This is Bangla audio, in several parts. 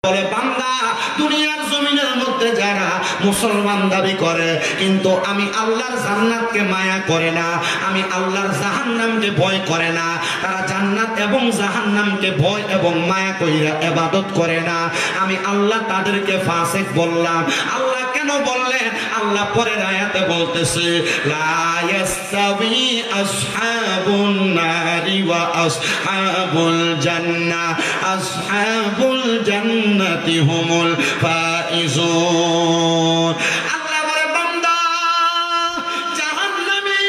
বলে বান্দা দুনিয়ার জমিনের মধ্যে যারা মুসলমান দাবি করে কিন্তু আমি আল্লাহর জান্নাতকে মায়া করে না, আমি আল্লাহর জাহান্নামকে ভয় করে না, তারা জান্নাত এবং জাহান্নামকে ভয় এবং মায়া কইরা ইবাদত করে না, আমি আল্লাহ তাদেরকে ফাসিক বললাম। আল্লাহ কেন বললেন? আল্লাহ পরের আয়াতে বলতেছে লা ইয়াস্তাবি আসহাবুন নারি ওয়া আসহাবুল জান্নাহ, আসহাবুল জান্নাতি হুমুল ফাইজুন। আল্লাহ বলে বান্দা জাহান্নামী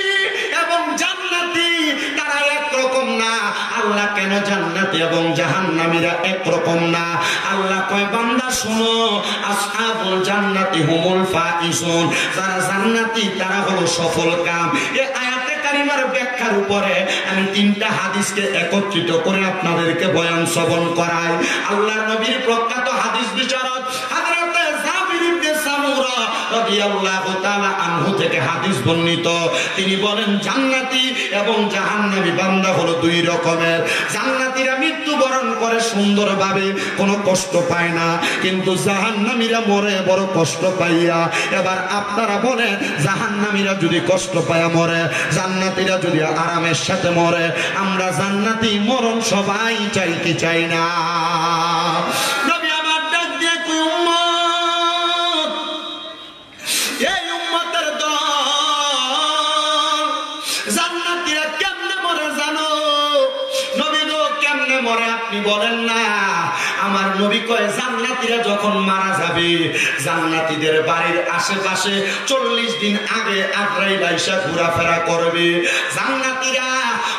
এবং জান্নাতি তারা এক রকম না। আল্লাহ কেন জান্নাতি এবং জাহান্নামীরা এক রকম না? আল্লাহ কয় বান্দা শুনো, আসহাবুল জান্নাতি হুমুল ফাইজুন, যারা জান্নাতি তারা হলো সফলকাম। এই আয়াতে কারিমার ব্যাখ্যার উপরে আমি তিনটা হাদিসকে একত্রিত করে আপনাদেরকে বয়ান শ্রবণ করাই। আল্লাহর নবীর প্রখ্যাত হাদিস বিশারদ হযরত জাবির ইবনে সামুরা রাদিয়াল্লাহু তাআলা আনহু থেকে হাদিস বর্ণিত। তিনি বলেন জান্নাতি এবং জাহান্নামী বান্দা হলো দুই রকমের। জান্নাতীরা মৃত্যুবরণ করে সুন্দরভাবে, কোনো কষ্ট পায় না, কিন্তু জাহান্নামীরা মরে বড় কষ্ট পাইয়া। এবার আপনারা বলেন জাহান্নামীরা যদি কষ্ট পায়া মরে, জান্নাতীরা যদি আরামের সাথে মরে, আমরা জান্নাতি মরণ সবাই চাই কি চাই না? নবী আমার ডাক দিয়ে কই উম্মত, এই উম্মতের দল জান্নাতীরা কেমনে মরে জানো? নবী গো কেমনে মরে আপনি বলেন না? আমার নবী কয় জান্নাতীরা যখন মারা যাবে, জান্নাতীদের বাড়ির আশেপাশে 40 দিন আগে আজরাইল আইসা ঘোরাফেরা করবে। জান্নাতীরা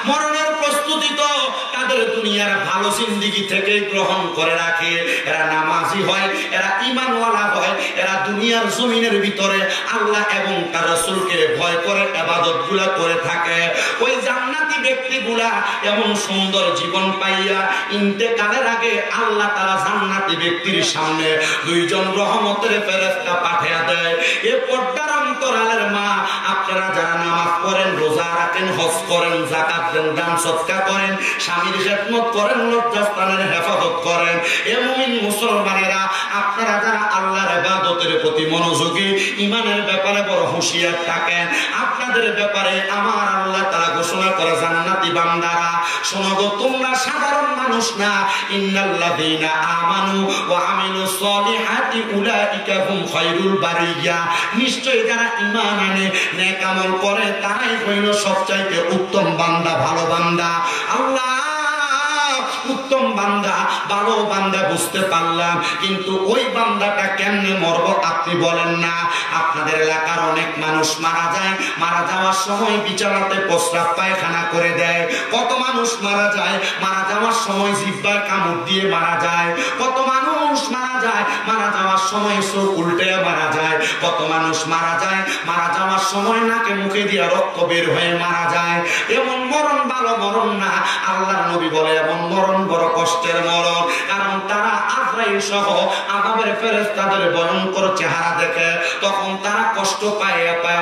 মরণের প্রস্তুতি তো তাদের দুনিয়ার ভালো জিন্দেগি থেকে গ্রহণ করে রাখে। এরা নামাজি হয়, এরা ঈমানওয়ালা হয়, এরা দুনিয়ার জমিনের ভিতরে আল্লাহ এবং তার রাসূলকে ভয় করে ইবাদতগুলো করে থাকে। ওই জান্নাতি ব্যক্তিগুলা এমন সুন্দর জীবন পাইয়া ইন্তেকালের আগে আল্লাহ তাআলা জান্নাতি ব্যক্তির সামনে দুইজন রহমতের ফেরেশতা পাঠিয়ে দেয়। এ পর্দার অন্তরালের মা, আপনারা যারা নামাজ পড়েন, রোজা রাখেন, হজ করেন, যাকাত দেন, দান সদকা করেন, স্বামীর খেদমত করেন, লজ্জাস্থানের হেফাজত করেন, এ মুমিন মুসলমানেরা আপনারা যারা আল্লাহর ইবাদতের প্রতি মনোযোগী, ঈমানের ব্যাপারে বড় হুঁশিয়ার থাকেন, আপনাদের ব্যাপারে আমার আল্লাহ তাআলা ঘোষণা করে জান্নাতি বান্দারা শোনো গো, তোমরা সাধারণ মানুষ না। ইন্নাল্লাযীনা আমানু ওয়া আমিলুস সলিহাতি উলাইকা হুম খায়রুল বারিয়া, নিশ্চয়ই যারা ঈমান আনে, নেক আমল করে, তারাই হইল সবচাইতে উত্তম বান্দা, ভালো বান্দা। আল্লাহ উত্তম বান্দা, ভালো বান্দা বুঝতে পারলাম, কিন্তু ওই বান্দাটা কেমনে মরবো আপনি বলেন না? আপনাদের এলাকার অনেক মানুষ মারা যায়, মারা যাওয়ার সময় বিছানাতে প্রস্রাব পায়খানা করে দেয়। কত মানুষ মারা যায়, মারা যাওয়ার সময় জিহ্বার কামড় দিয়ে মারা যায়। কত মানুষ মারা যায়, মারা যাওয়ার সময় চোখ উল্টে মারা যায়। কত মানুষ মারা যায়, মারা যাওয়ার সময় নাকে মুখে দিয়ে রক্ত বের হয়ে মারা যায়। এমন মরণ ভালো মরণ না। আল্লাহর নবী বলে এমন মরণ বড় কষ্টের মরণ, কারণ তারা আজরাইল সহ আযাবের ফেরেশতাদের ভয়ঙ্কর চেহারা দেখে, তখন তারা কষ্ট পায়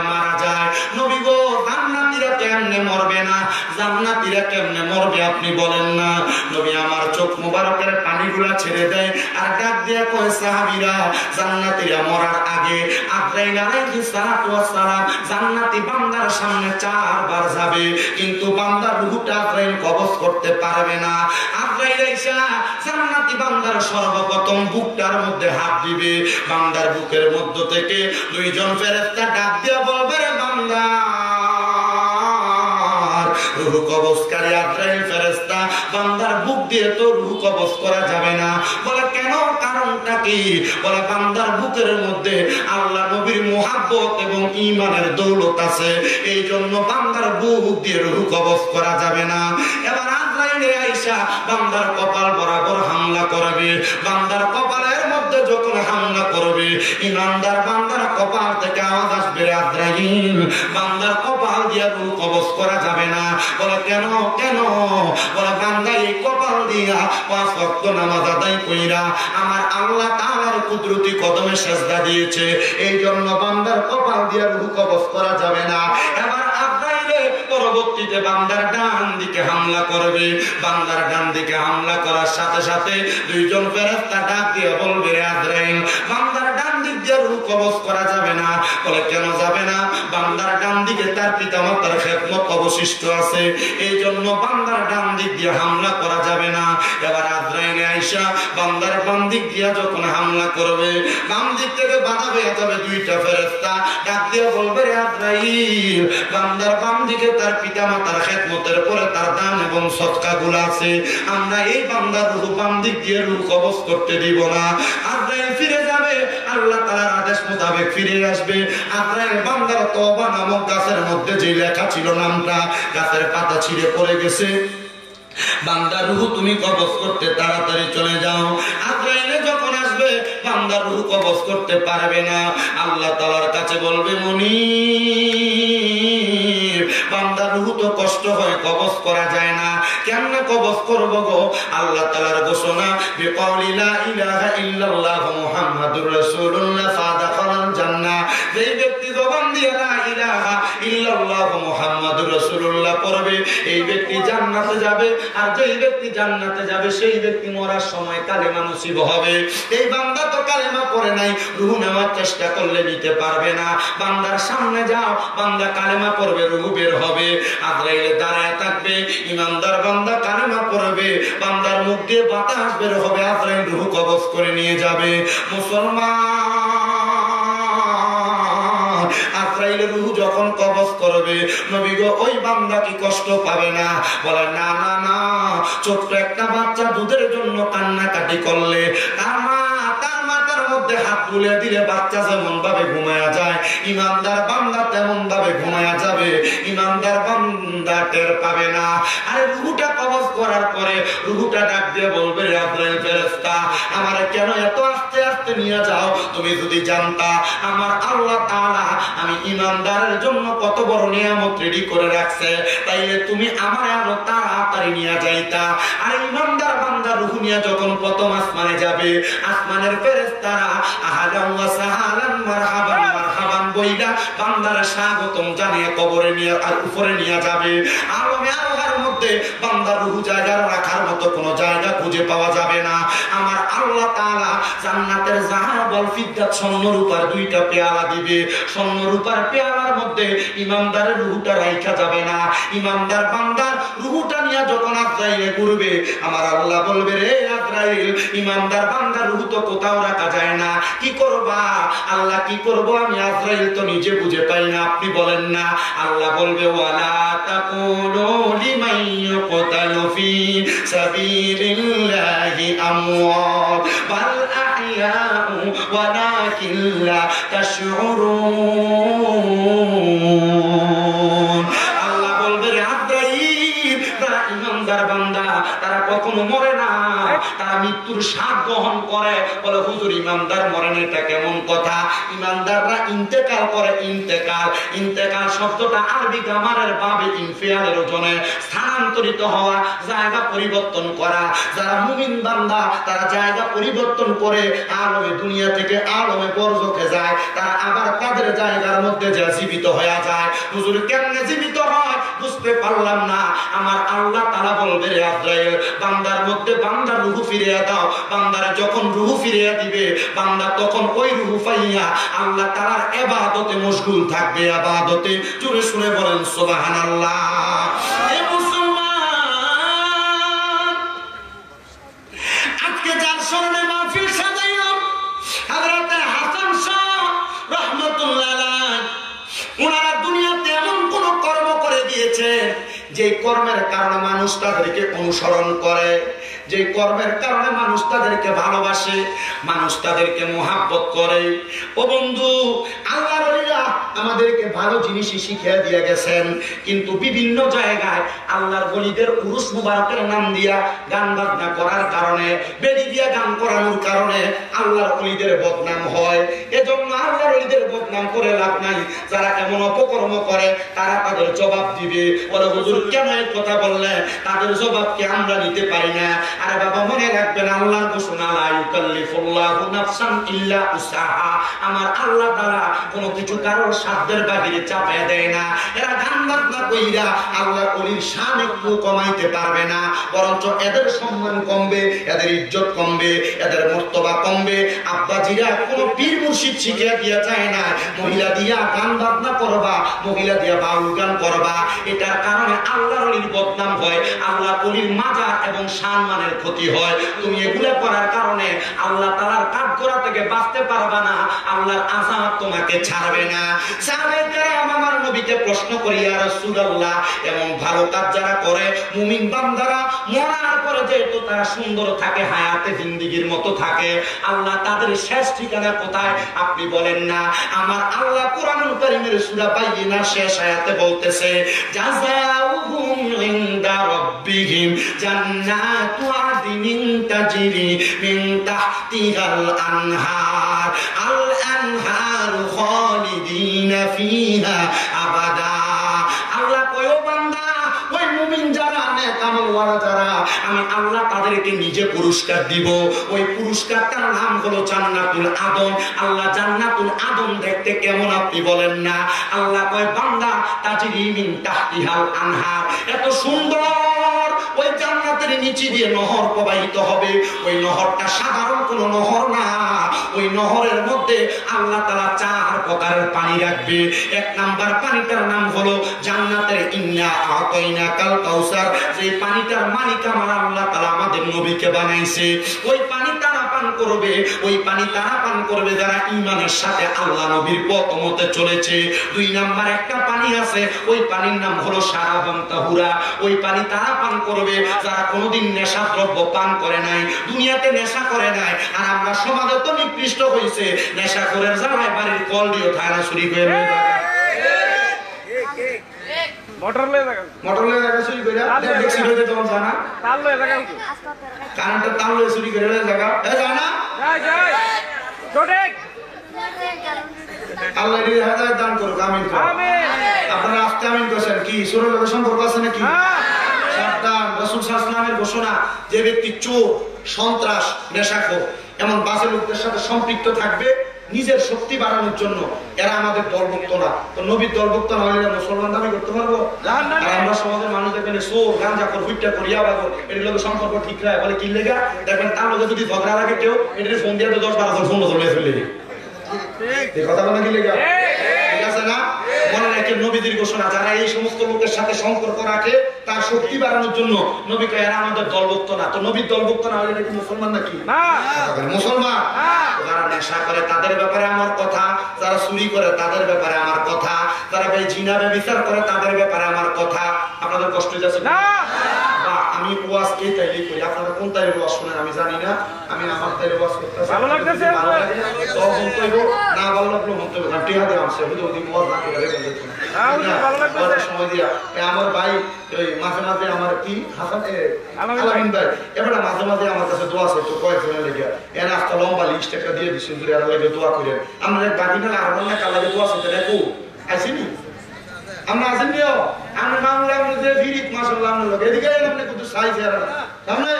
মারা যায়। নবী গো জান্নাতীরা কেমনে মরবে না? জান্নাতীরা কেমনে মরবে আপনি বলেন না? নবী আমার চোখ মুবারকের পানিগুলা ছেড়ে দেয় আর ডাক দিয়ে কয় সাহাবীরা, জান্নাতীরা মরার আগে আজরাইল আলাইহিস সালাতু ওয়াস সালাম জান্নাতি বান্দার সামনে 4 বার যাবে, কিন্তু বান্দার রূহটা আজরাইল কবজ করতে পারবে না। আজরাইল আইসা জান্নাতি বান্দার সর্বপ্রথম বুকটার মধ্যে হাত দিবে। বান্দার বুকের মধ্য থেকে দুইজন ফেরেশতা ডাক দিয়ে বলবে, রে বান্দা, রূহ কবজকারী আজরাইল ফেরেশতা বান্দার বুক দিয়ে তো রূহ কবজ করা যাবে না। বলে কেন? কারণটা কি? বলে বান্দার বুকের মধ্যে আল্লাহ নবীর মুহাব্বত এবং ঈমানের দৌলত আছে, এই জন্য বান্দার বুক দিয়ে রূহ কবজ করা যাবে না। এবার আজরাইল আইসা বান্দার কপাল বরাবর হামলা করবে। বান্দার কপালের মধ্যে যখন হামলা করবে, ঈমানদার বান্দার কপাল থেকে আওয়াজ আসবে, আজরাইল বান্দার কপাল দিয়ে রূহ কবজ করা যাবে না। বলে কেন? কেন? বলে বান্দা এই কপাল দিয়া 5 ওয়াক্ত নামাজ আদায় কইরা আমার আল্লাহ তাআলার কুদরতি কদমে সিজদা দিয়েছে, এই জন্য বান্দার কপাল দিয়া রূহ কবজ করা যাবে না। এবার আজরাইল বড় পরবর্তীতে বান্দার ডান দিকে হামলা করবে। বান্দার ডান দিকে হামলা করার সাথে সাথে দুইজন ফেরেশতা ডাক দিয়ে বলবে, রে আজরাইল, বান্দার ডান দিক দিয়ে রূহ কবজ করা যাবে না। বলে, কেন যাবে না? বান্দার ডান দিকে তার পিতামাতার খেদমত অবশিষ্ট আছে, এই জন্য বান্দার ডান দিক দিয়ে হামলা করা যাবে না। এবার আজরাইল আয়েশা বান্দার বাম দিক দিয়ে যখন হামলা করবে, বাম দিক থেকে বাধা পেয়ে যাবে দুইটা ফেরেশতা ডাক দিয়ে বলবে, রে আজরাইল, বান্দার বাম দিকে তার পিতামাতার খেদমতের পরে তার দান এবং সদকা গুলো আছে, আমরা এই বান্দার রূহ বাম দিক দিয়ে রূহ কবজ করতে দিব না। আজরাইল ফিরে যাবে, আল্লাহ তাআলার আদেশ মোতাবেক ফিরে আসবে। আজরাইল বান্দার তওবা নামক গাছের মধ্যে যে লেখা ছিল নামটা, গাছের পাতা ছিঁড়ে পড়ে গেছে, বান্দার রূহ তুমি কবজ করতে তাড়াতাড়ি চলে যাও। আজরাইল যখন আসবে বান্দার রূহ কবজ করতে পারবে না। আল্লাহ তাআলার কাছে বলবে, মুনির, বান্দার রূহ তো কষ্ট হয়, কবজ করা যায় না, কেমনে কবজ করব গো? আল্লাহ তাআলার ঘোষণা, বিকাউলি লা ইলাহা ইল্লাল্লাহ মুহাম্মাদুর রাসূলুল্লাহ ফাদাখালাল জান্নাহ। যেই ব্যক্তি জবান দিয়ে লা ইলাহা ইল্লাল্লাহ মুহাম্মাদুর রাসূলুল্লাহ পড়বে, এই ব্যক্তি জান্নাতে যাবে। আর যেই ব্যক্তি জান্নাতে যাবে সেই ব্যক্তি মরার সময় কালেমা নসিব হবে। এই বান্দা তো কালেমা পড়ে নাই, রূহ নেওয়ার চেষ্টা করলে নিতে পারবে না। বান্দার সামনে যাও, বান্দা কালেমা পড়বে, রূহ বের হবে। আজরাইল দাঁড়ায় থাকবে, ইমানদার বান্দা কালেমা পড়বে, বান্দার মুখ দিয়ে বাতাস বের হবে, আজরাইল রূহ কবজ করে নিয়ে যাবে। মুসলমান, আজরাইলের রূহ যখন কবজ করবে, নবী গো, ওই বান্দা কি কষ্ট পাবে না? বলে, না না না, ছোট্ট একটা বাচ্চা দুধের জন্য কান্নাকাটি করলে তার মাথার মধ্যে হাত তুলে দিলে বাচ্চা যেমন ভাবে ঘুমায়া যায়, ইমানদার বান্দা তেমন ভাবে ঘুমায়া যাবে। ইমানদার বান্দা টের পাবে না। আরে রূহটা কবজ করার পরে রূহটা ডাক দিয়ে বলবে, রে আজরাইল ফেরেশতা, আমারে কেন এত আস্তে আস্তে নিয়ে যাও? তুমি যদি জানতা আমার আল্লাহ তাআলা আমি ইমানদারের জন্য কত বড় নিয়ামত রেডি করে রাখছে, তাইলে তুমি আমার আরো তাড়াতাড়ি নিয়ে যাইতা। আর ইমানদার বান্দা রূহ নিয়ে যখন প্রথম আসমানে যাবে, আসমানের ফেরেশতারা আহলান ওয়া সাহলান মারহাবান মারহাবান বইলা বান্দার স্বাগতম জানিয়ে কবরে নিয়ে আর উপরে নিয়ে যাবে। আলমে আরওয়ার মধ্যে বান্দার রূহ জায়গা রাখার মতো কোনো জায়গা খুঁজে পাওয়া যাবে না। আমার আল্লাহ তাআলা জান্নাতের যাহাব ওয়াল ফিদ্দাত স্বর্ণ রূপার দুইটা পেয়ালা দিবে। স্বর্ণ রূপার পেয়ালার মধ্যে ইমানদারের রূহটা রাখা যাবে না। ইমানদার বান্দার রূহটা নিয়ে যখন আজরাইলে ঘুরবে, আমার আল্লাহ বলবে, রে আজরাইল, ইমানদার বান্দার রূহ তো কোথাও রাখা যায় না, কি করবা? আল্লাহ, কি করব আমি? আজরাইল তো নিজে বুঝে পাই না, আপনি বলেন না। আল্লাহ বলবে, ওয়ালা তাকুলু লিমান ইউকতালু ফি সাবিলিল্লাহি আমওয়াত বাল আহইয়াউ ওয়ালাকিন লা তাশউরুন। আল্লাহ বলবে, রে আজরাইল, তারা ইমানদার বান্দা, তারা কখনো মরে না, তারা মৃত্যুর স্বাদ গ্রহণ করে। বলে, হুজুর, ইমানদার মরে না, এটা কেমন কথা? ইমানদাররা ইন্তেকাল করে। ইন্তেকাল শব্দটা আরবি গ্রামারের ভাবে ইনফিয়ালের ওজনে স্থানান্তরিত হওয়া, জায়গা পরিবর্তন করা। যারা মুমিন বান্দা তারা জায়গা পরিবর্তন করে আলমে দুনিয়া থেকে আলমে বরজখে যায়, তারা আবার তাদের জায়গার মধ্যে যে জীবিত হয়ে যায়। হুজুর, কেমনে জীবিত হয়? বুঝতে পারলাম না। আমার আল্লাহ তাআলা বলবে, রে আজরাইল, বান্দার মধ্যে বান্দার রূহ ফিরিয়ে দাও। বান্দার যখন রূহ ফিরিয়ে দিবে, বান্দা তখন ওই রূহ পাইয়া আল্লাহ তাআলার ইবাদতে মশগুল থাকবে। ইবাদতে জোরে শুনে বলেন সুবহানাল্লাহ। এ মুসলমান, আজকে যার স্মরণে মাহফিল সাজাইলাম, হযরত হাসান শাহ রাহমাতুল্লাহ আলাইহি, ওনারা দুনিয়াতে এমন কোন কর্ম করে গিয়েছেন যে কর্মের কারণে মানুষ তাদেরকে অনুসরণ করে, যে কর্মের কারণে মানুষ তাদেরকে ভালোবাসে, মানুষ তাদেরকে মোহাব্বত করে। ও বন্ধু, আল্লাহর ওলিরা আমাদেরকে ভালো জিনিসই শিখিয়ে দিয়ে গেছেন, কিন্তু বিভিন্ন জায়গায় আল্লাহর ওলিদের উরুস মুবারকের নাম দিয়া গান বাজনা করার কারণে, বেড়ি দিয়া গান করানোর কারণে কারণে আল্লাহর ওলিদের বদনাম হয়। এজন্য আল্লাহর ওলিদের বদনাম করে লাভ নাই। যারা এমন অপকর্ম করে তারা তাদের জবাব দিবে। বলে হুজুর কেন এই কথা বললেন? তাদের জবাবকে আমরা নিতে পারি না। আরে বাবা মনে রাখবেন আল্লাহর ঘোষণা লা ইউকাল্লিফুল্লাহু নাফসান ইল্লা উসআহা। আমার আল্লাহ তাআলা কোনো কিছু কারোর সাধ্যের বাহিরে চাপায় দেয় না। এরা গান বাজনা কইরা আল্লাহর ওলির শান একটু কমাইতে পারবে না, বরঞ্চ এদের সম্মান কমবে, এদের ইজ্জত কমবে, এদের মর্তবা কমবে। আব্বাজিরা কোনো পীর মুর্শিদ শিখিয়ে দিয়া যায় না মহিলা দিয়া গান বাজনা করবা, মহিলা দিয়া বাউল গান করবা। এটার কারণে আল্লাহর ওলির বদনাম হয়, আল্লাহর ওলির মাজার এবং সম্মানের ক্ষতি হয়। তুমি এগুলা করার কারণে আল্লাহ তাআলার কাঠগড়া থেকে বাঁচতে পারবা না, আল্লাহর আযাব তোমাকে ছাড়বে না। সাহাবায়ে কেরাম আমার নবীকে প্রশ্ন করি, ইয়া রাসূলুল্লাহ, এমন ভালো কাজ যারা করে মুমিন বান্দারা মরার পরে যেহেতু তারা সুন্দর থাকে, হায়াতে জিন্দেগির মতো থাকে, আল্লাহ তাদের শেষ ঠিকানা কোথায় আপনি বলেন না? আমার আল্লাহ কোরআনুল কারীমের সূরা বাইয়িনার শেষ আয়াতে বলতেছে, জাযাউহুম ইনদা রাব্বিহিম জান্নাতু আদনিন তাজরি মিন তাহতিহাল আনহার আল আনহার খালিদিনা ফিহা আবাদা। আল্লাহ কয় বান্দা, ওই মুমিন যারা নেক আমলওয়ালা যারা, আমি আল্লাহ তাদেরকে নিজে পুরস্কার দিব। ওই পুরস্কারটার নাম হলো জান্নাতুল আদন। আল্লাহ জান্নাতুল আদন দেখতে কেমন আপনি বলেন না? আল্লাহ কয় বান্দা তাজরি মিন তাহতিহাল আনহার, এত সুন্দর ওই জান্নাতের নিচে দিয়ে নহর প্রবাহিত হবে। ওই নহরটা সাধারণ কোনো নহর না, ওই নহরের মধ্যে আল্লাহ তাআলা 4 প্রকারের পানি রাখবে। এক নাম্বার পানিটার নাম হলো জান্নাতের ইন্না আতাইনাকাল কাউসার। যে পানিটার মালিক আমার আল্লাহ তাআলা আমাদের নবীকে বানাইছে। ওই পানি তারা পান করবে, ওই পানি তারা পান করবে যারা ঈমানের সাথে আল্লাহ নবীর পথ মতে চলেছে। 2 নাম্বার একটা পানি আছে, ওই পানির নাম হলো শারাবান তাহুরা। ওই পানি তারা পান করবে যারা কোনোদিন নেশা দ্রব্য পান করে নাই, দুনিয়াতে নেশা করে নাই। আর আমরা সমাজে তো নিকৃষ্ট হইছে, নেশা করে জামাই বাড়ির কল দিও থানা চুরি করে মোটর লয়ে জায়গা চুরি করে দেখছি হইতে তখন জানা তাল লয়ে জায়গা কারেন্টের তার লয়ে চুরি করে জায়গা জানা যাই সঠিক। আল্লাহ হেদায়েত দান করুক, আমিন। আপনারা আস্তে আমিন করেছেন। কি সুরের লোকের সম্পর্ক আছে নাকি? সাবধান, রাসূল সাল্লাল্লাহু আলাইহি ওয়াসাল্লামের ঘোষণা, যে ব্যক্তি চোর, সন্ত্রাস, নেশাখোর এমন বাজে লোকদের সাথে সম্পৃক্ত থাকবে নিজের শক্তি বাড়ানোর জন্য, এরা আমাদের দলভুক্ত না। তো নবীর দলভুক্ত না হলে মুসলমান দাবি করতে পারবো? আর আমরা সমাজের মানুষ দেখবেন চোর, গাঁজাখোর, হুইট্টা কর, ইয়াবাখোর, এটির লোকের সম্পর্ক ঠিক রাখে বলে কি লেগা দেখবেন তার লোকে যদি ঝগড়া লাগে কেউ এটির ফোন দিয়ে 10-12 জন ফোন ধরে ফেলে দিই। এই কথা বলে কি লেগা? ঠিক আছে না? মনে রাখেন নবীদের ঘোষণা, যারা এই সমস্ত লোকের সাথে সম্পর্ক রাখে তার শক্তি বাড়ানোর জন্য, নবীকে এরা আমাদের দলভুক্ত না। তো নবীর দলভুক্ত না হলে নাকি মুসলমান নাকি? মুসলমান। যারা নেশা করে তাদের ব্যাপারে আমার কথা, যারা চুরি করে তাদের ব্যাপারে আমার কথা, যারা জিনা ব্যভিচার করে তাদের ব্যাপারে আমার কথা। আপনাদের কষ্ট যাচ্ছে না? আমি ওয়াজ কে তাইলে করি, আপনারা কোন তাইলে ওয়াজ শুনেন আমি জানি না। আমি আমার তাইলে ওয়াজ করতেছি, ভালো লাগতেছে তো বলতেইব, না ভালো লাগলো বলতেইব না। টিয়া দিয়ে আসছে বুঝো ওই ওয়াজ না করে বলতে না ভালো লাগতেছে সময় দিয়া। আমার ভাই ওই মাঝে মাঝে আমার কি হাসান আলামিন ভাই এবারে মাঝে মাঝে আমার কাছে দোয়া আছে তো কয়েকজনের লেগে এর একটা লম্বা লিস্ট একটা দিয়ে দিছেন, যদি এর লাগে দোয়া করেন। আমরা গাদিনা আর না কাল লাগে দোয়া আছে দেখো আসেনি আমরা আসেন দিও আমরা মামলা আমরা যে ফিরিত মাশাআল্লাহ আমরা লোক এদিকে আপনি কত সাইজ এর সামনে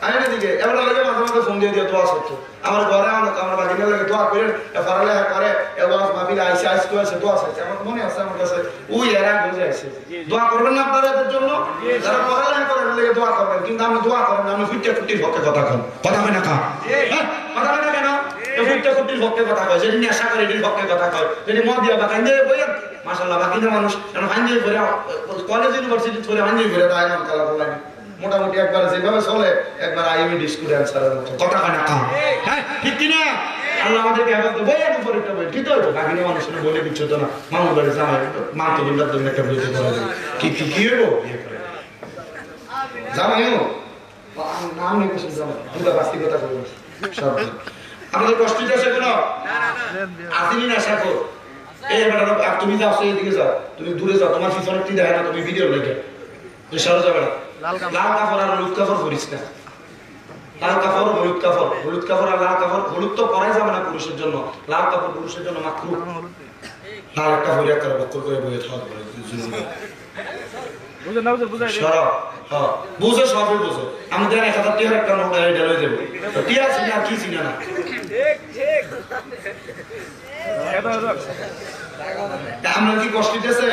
আইন এদিকে এবারে লাগে মাঝে মাঝে ফোন দিয়ে দিয়ে দোয়া করতে। আমার ঘরে আমরা গাদিনা লাগে দোয়া করেন, পড়ালে করে এবার মাহফিল আইসা আইস করে আছে দোয়া আছে। আমার মনে আছে আমার কাছে ওই এরা বুঝে আছে দোয়া করবেন না আপনারা এদের জন্য, যারা পড়ালে করেন লাগে দোয়া করবেন। কিন্তু আপনি দোয়া করেন আপনি ফুটে ফুটির পক্ষে কথা কন, কথা হয় না কা হ্যাঁ কথা হয় না কেন? ফুটে ফুটির পক্ষে কথা কয়, যদি নেশা করে এটির পক্ষে কথা কয়, যদি মদ দিয়া বা কান্দে বই মাশাআল্লাহ বাকিদের মানুষ কারণ হাঞ্জি করে কলেজ ইউনিভার্সিটি করে হাঞ্জি করে তাই নাম কালা বলাই মোটামুটি একবার যেভাবে চলে একবার আইএমই ডিসকোর অ্যানসারের মতো কথা হয় না কা হ্যাঁ ঠিক কি না? আল্লাহ আমাদেরকে হেফাজত করবে। বইয়ের উপরে একটা বই ঠিক হইতো বাকিদের মানুষের বলে দিচ্ছ তো না মামুর বাড়ি জামাই মানতো দুর্গার জন্য একটা বইতে করা যায় কি কি কি হইব জামাইও নাম নেই কিছু জামাই দুর্গা বাস্তিকতা করবো সব। আমাদের কষ্ট আছে কোনো আসেনি না সাথে তুমি যাও এদিকে যাও, তুমি দূরে যাও, তোমার পিছনে কি দেখে না, তুমি ভিডিও লেখে তুই সরে যাবে না। লাল কাপড় আর লুট কাপড় করিস না, লাল কাপড় হলুদ কাপড় আর লাল কাপড়। হলুদ তো পরাই যাবে না পুরুষের জন্য, লাল কাপড় পুরুষের জন্য মাকরুহ। লাল একটা হইয়া একটা বক্কর করে বইয়ে থাকবে বুঝে না বুঝে সরব। হ্যাঁ বুঝে, সবই বুঝে। আমি দেন 1000 টাকার একটা নোট এই ঢেলে দেব, তো টিয়া চিনি আর কি চিনি না। আমরা কি কষ্ট দিতেছে?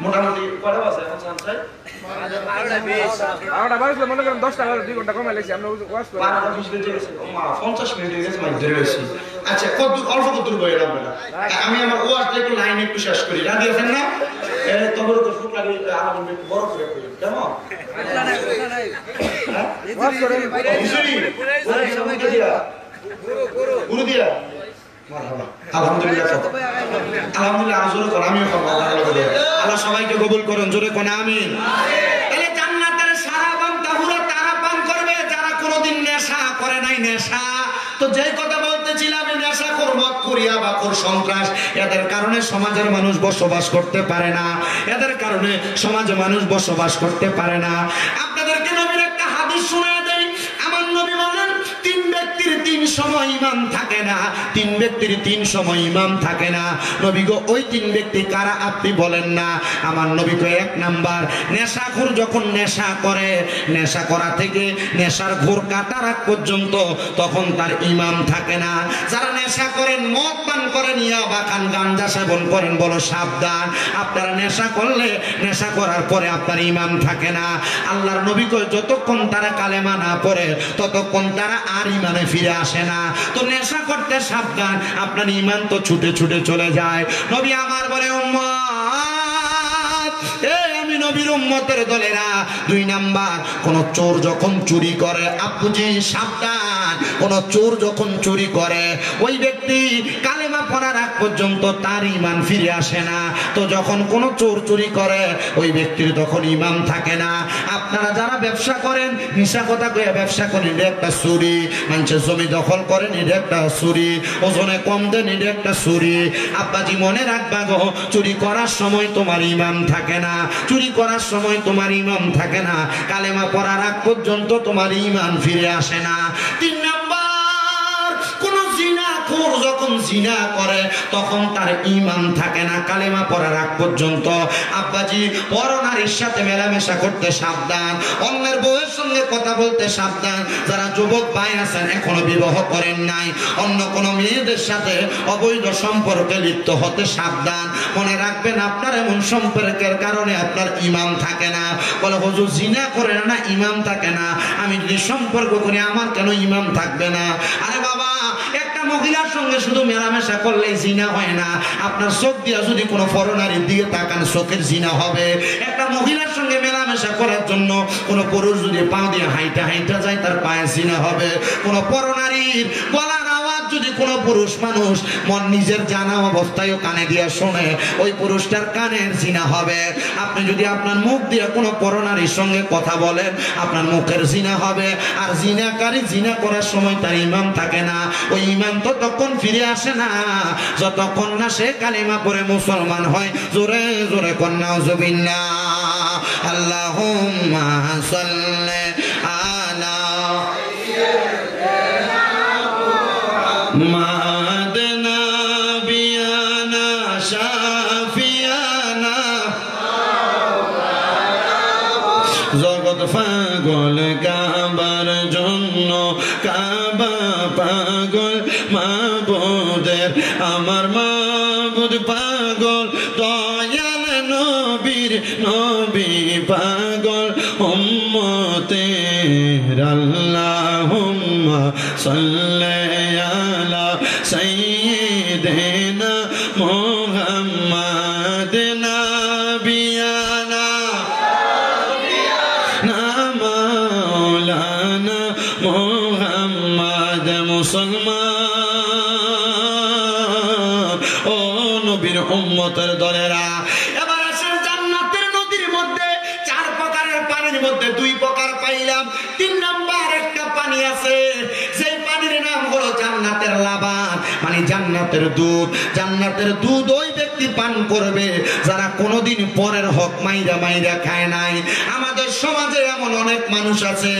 মোটামুটি কয়টা বাজে এখন সানসাই? 12টা বাজে, মনে করেন 10টা বাজে, 2 ঘন্টা কমে লাগছে। আমরা ওয়াশ করি 12-20 মিনিট গেছে। ও মা 50 মিনিট গেছে মাইক ধরে রইছি। আচ্ছা কত অল্প কত বই রাখবেন না, আমি আমার ওয়াশটা একটু লাইন একটু শেষ করি। রাজি আছেন না? তবে তো ফুট লাগে আর একটু বড় করে করি কেমন? ওয়াশ করে গুরু দিয়া আলহামদুলিল্লাহ। আলহামদুলিল্লাহ জোরে কোন আমিও খাবো। আল্লাহ সবাইকে কবুল করুন, জোরে কোন আমিন। তাহলে জান্নাতের সারাবান তাহুরা তারা পান করবে যারা কোনোদিন নেশা করে নাই। নেশা তো যেই কথা বলতেছিলাম, নেশা করবত করিয়া বা কোর সন্ত্রাস, এদের কারণে সমাজের মানুষ বসবাস করতে পারে না। এদের কারণে সমাজে মানুষ বসবাস করতে পারে না। আপনাদেরকে নবীর একটা হাদিস শোনায় দেই। আমার নবী বলেন 3 ব্যক্তির 3 সময় ঈমান থাকে না। 3 ব্যক্তির 3 সময় ঈমান থাকে না। নবী গো ওই 3 ব্যক্তি কারা আপনি বলেন না? আমার নবী কয় 1 নাম্বার, নেশাখোর যখন নেশা করে, নেশা করা থেকে নেশার ঘোর কাটার আগ পর্যন্ত তখন তার ঈমান থাকে না। যারা নেশা করেন, মদ পান করেন, ইয়াবা খান, গাঞ্জা সেবন করেন, বলো সাবধান। আপনারা নেশা করলে, নেশা করার পরে আপনার ঈমান থাকে না। আল্লাহর নবী কয় যতক্ষণ তারা কালেমা না পড়ে ততক্ষণ তারা আর ঈমানে ফিরে আসে না। তো নেশা করতে সাবধান, আপনার ঈমান তো ছুটে ছুটে চলে যায়। নবী আমার বলে উম্মত, আমি নবীর উম্মতের দলেরা 2 নাম্বার, কোন চোর যখন চুরি করে, আপুজি সাবধান, কোন চোর যখন চুরি করে ওই ব্যক্তি কালেমা পড়ার আগ পর্যন্ত তার ঈমান ফিরে আসে না। তো যখন কোন চোর চুরি করে ওই ব্যক্তির তখন ঈমান থাকে না। আপনারা যারা ব্যবসা করেন, মিশা কথা কয়ে ব্যবসা করেন, এটা একটা চুরি। মানুষের জমি দখল করেন, এটা একটা চুরি। ওজনে কম দেন, এটা একটা চুরি। আব্বাজি মনে রাখবা গো, চুরি করার সময় তোমার ঈমান থাকে না। চুরি করার সময় তোমার ঈমান থাকে না। কালেমা পড়ার আগ পর্যন্ত তোমার ঈমান ফিরে আসে না। 3 নাম্বার, কোন জিনাখোর যখন জিনা করে তখন তার ঈমান থাকে না কালেমা পড়ার আগ পর্যন্ত। আব্বাজি পরনারীর সাথে মেলামেশা করতে সাবধান, অন্যের বউয়ের সঙ্গে কথা বলতে সাবধান। যারা যুবক ভাই আছেন এখনো বিবাহ করেন নাই, অন্য কোন মেয়েদের সাথে অবৈধ সম্পর্কে লিপ্ত হতে সাবধান। মনে রাখবেন আপনার এমন সম্পর্কের কারণে আপনার ঈমান থাকে না। বলে হুজুর জিনা করে না, ঈমান থাকে না। আমি যদি সম্পর্ক করি আমার কেন ঈমান থাকবে না? আরে বাবা, একটা মহিলার সঙ্গে শুধু মেলামেশা করলেই জিনা হয় না। আপনার চোখ দিয়ে যদি কোনো পরনারীর দিকে তাকান, চোখের জিনা হবে। একটা মহিলার সঙ্গে মেলামেশা করার জন্য কোনো পুরুষ যদি পা দিয়ে হাইটা হাইটা যায়, তার পায়ে জিনা হবে। কোনো পরনারীর গলার আওয়াজ যদি কোনো পুরুষ মানুষ মন নিজের জানা অবস্থায়ও কানে দিয়ে শোনে, ওই পুরুষটার কানের জিনা হবে। আপনি যদি আপনার মুখ দিয়ে কোনো পরনারীর সঙ্গে কথা বলেন, আপনার মুখের জিনা হবে। আর জিনাকারী জিনা করার সময় তার ঈমান থাকে না। ওই ঈমান ততক্ষণ ফিরে আসে না যতক্ষণ না সে কালিমা পড়ে মুসলমান হয়। জোরে জোরে কন্যা জুবিল্লাহ, আল্লাহুম্মা সাল্লি আলা মাদনা বিয়ানা শাফিয়ানা, জগৎ পাগল কাবার জন্য, কাবা পাগল মাবুদের, আমার মাবুদ পাগল দয়াল নবীর, নবী পাগল উম্মতের। আল্লাহুম্মা সাল্লি আলা সাইয়্যিদিনা মুহাম্মাদ নাবিয়ানা মাওলানা মুহাম্মদ। মুসলমান ও নবীর উম্মতের দলেরা, এবার আসেন জান্নাতের নদীর মধ্যে 4 প্রকারের পানির মধ্যে 2 প্রকার পাইলাম। 3 নাম্বার একটা পানি আছে, সেই পানির নাম হলো জান্নাতের লাবান, মানে জান্নাতের দুধ। জান্নাতের দুধ ওই ব্যক্তি ব্যক্তি পান করবে যারা কোনোদিন পরের হক মাইরা মাইরা খায় নাই। আমাদের সমাজে এমন অনেক মানুষ আছে